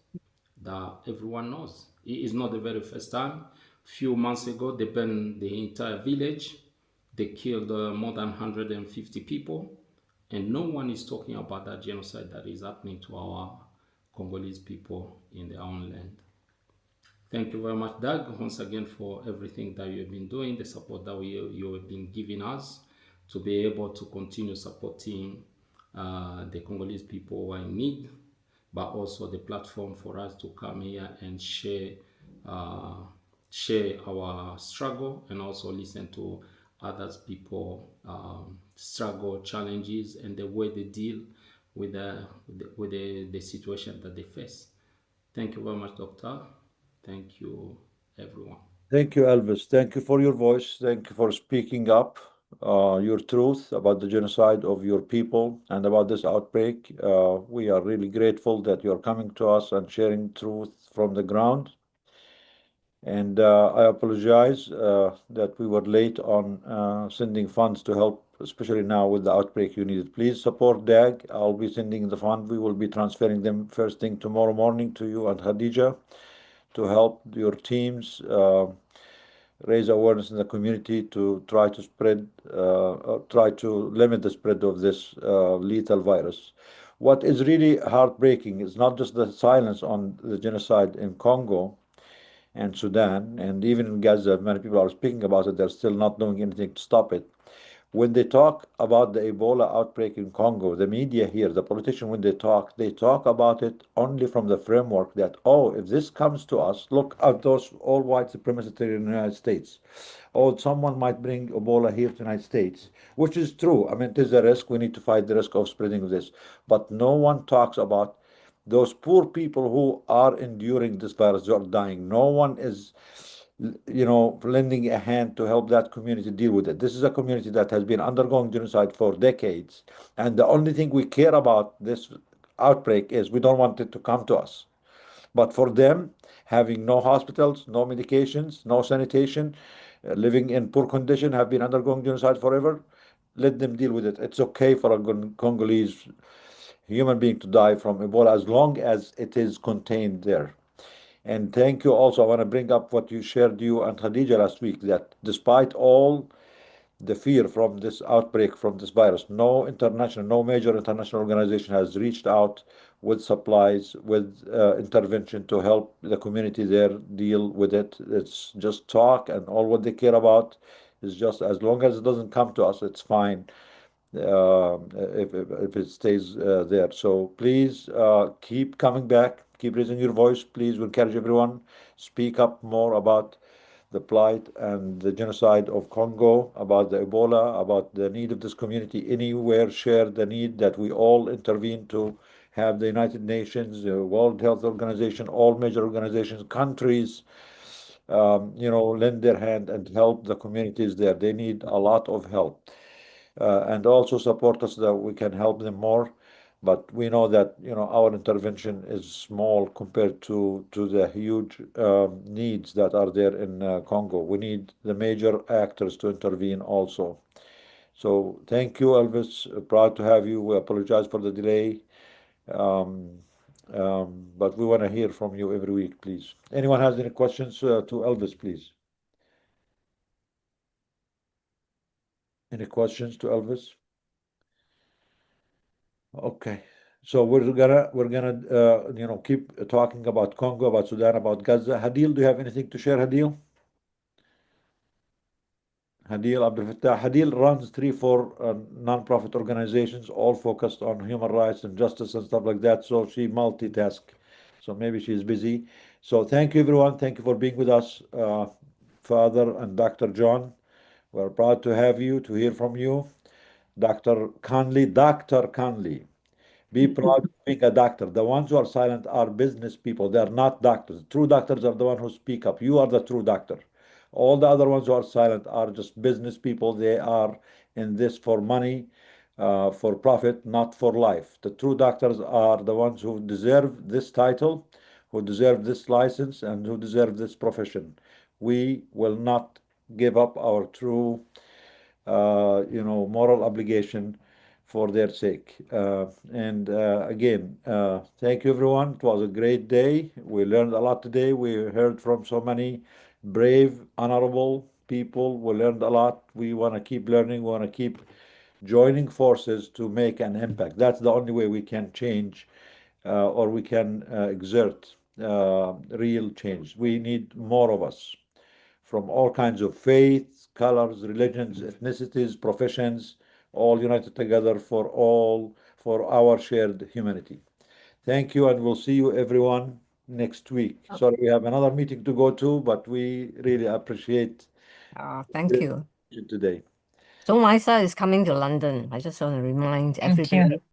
that everyone knows. It is not the very first time. Few months ago, they burned the entire village. They killed more than 150 people, and no one is talking about that genocide that is happening to our Congolese people in their own land. Thank you very much, Doug, once again for everything that you have been doing, the support that you have been giving us to be able to continue supporting the Congolese people who are in need, but also the platform for us to come here and share our struggle, and also listen to others people struggle, challenges, and the way they deal with the situation that they face. Thank you very much, Doctor. Thank you, everyone. Thank you, Elvis. Thank you for your voice. Thank you for speaking up your truth about the genocide of your people and about this outbreak. We are really grateful that you're coming to us and sharing truth from the ground. And I apologize that we were late on sending funds to help, especially now with the outbreak you needed. Please support DAG. I'll be sending the fund. We will be transferring them first thing tomorrow morning to you and Khadija to help your teams raise awareness in the community to try to spread, try to limit the spread of this lethal virus. What is really heartbreaking is not just the silence on the genocide in Congo and Sudan, and even in Gaza. Many people are speaking about it. They're still not doing anything to stop it. When they talk about the Ebola outbreak in Congo, the media here, the politicians, when they talk about it only from the framework that, oh, if this comes to us, look at those all white supremacists in the United States. Oh, someone might bring Ebola here to the United States, which is true. I mean, it is a risk. We need to fight the risk of spreading this. But no one talks about those poor people who are enduring this virus, who are dying. No one is lending a hand to help that community deal with it. This is a community that has been undergoing genocide for decades, and the only thing we care about this outbreak is we don't want it to come to us. But for them, having no hospitals, no medications, no sanitation, living in poor condition, have been undergoing genocide forever, let them deal with it. It's okay for a Congolese human being to die from Ebola as long as it is contained there. And thank you also. I want to bring up what you shared, you and Khadija, last week, that despite all the fear from this outbreak, from this virus. No major international organization has reached out with supplies, with intervention to help the community there deal with it. It's just talk, and all what they care about is just as long as it doesn't come to us, it's fine. If it stays there. So please keep coming back, keep raising your voice. Please, we encourage everyone, speak up more about the plight and the genocide of Congo, about the Ebola, about the need of this community anywhere. Share the need that we all intervene to have the United Nations, the World Health Organization, all major organizations, countries, lend their hand and help the communities there. They need a lot of help. And also support us that we can help them more. But we know that our intervention is small compared to the huge needs that are there in Congo. We need the major actors to intervene also. So thank you, Elvis. Proud to have you. We apologize for the delay. But we want to hear from you every week, please. Anyone has any questions to Elvis, please? Any questions to Elvis? Okay, so we're gonna keep talking about Congo, about Sudan, about Gaza. Hadil, do you have anything to share, Hadil? Hadil Abdel Fattah. Hadil runs 3-4 non-profit organizations, all focused on human rights and justice and stuff like that. So she multitasks. So maybe she's busy. So thank you, everyone. Thank you for being with us, Father and Dr. John. We're proud to have you, to hear from you. Dr. Conley, be proud of being a doctor. The ones who are silent are business people. They are not doctors. True doctors are the ones who speak up. You are the true doctor. All the other ones who are silent are just business people. They are in this for money, for profit, not for life. The true doctors are the ones who deserve this title, who deserve this license, and who deserve this profession. We will not give up our true moral obligation for their sake. Again, thank you, everyone. It was a great day. We learned a lot today. We heard from so many brave, honorable people. We learned a lot. We want to keep learning. We want to keep joining forces to make an impact. That's the only way we can change or we can exert real change. We need more of us from all kinds of faiths, colors, religions, ethnicities, professions, all united together for our shared humanity. Thank you, and we'll see you everyone next week. Sorry, we have another meeting to go to, but we really appreciate Thank you today. So Maisa is coming to London. I just want to remind Thank you. everybody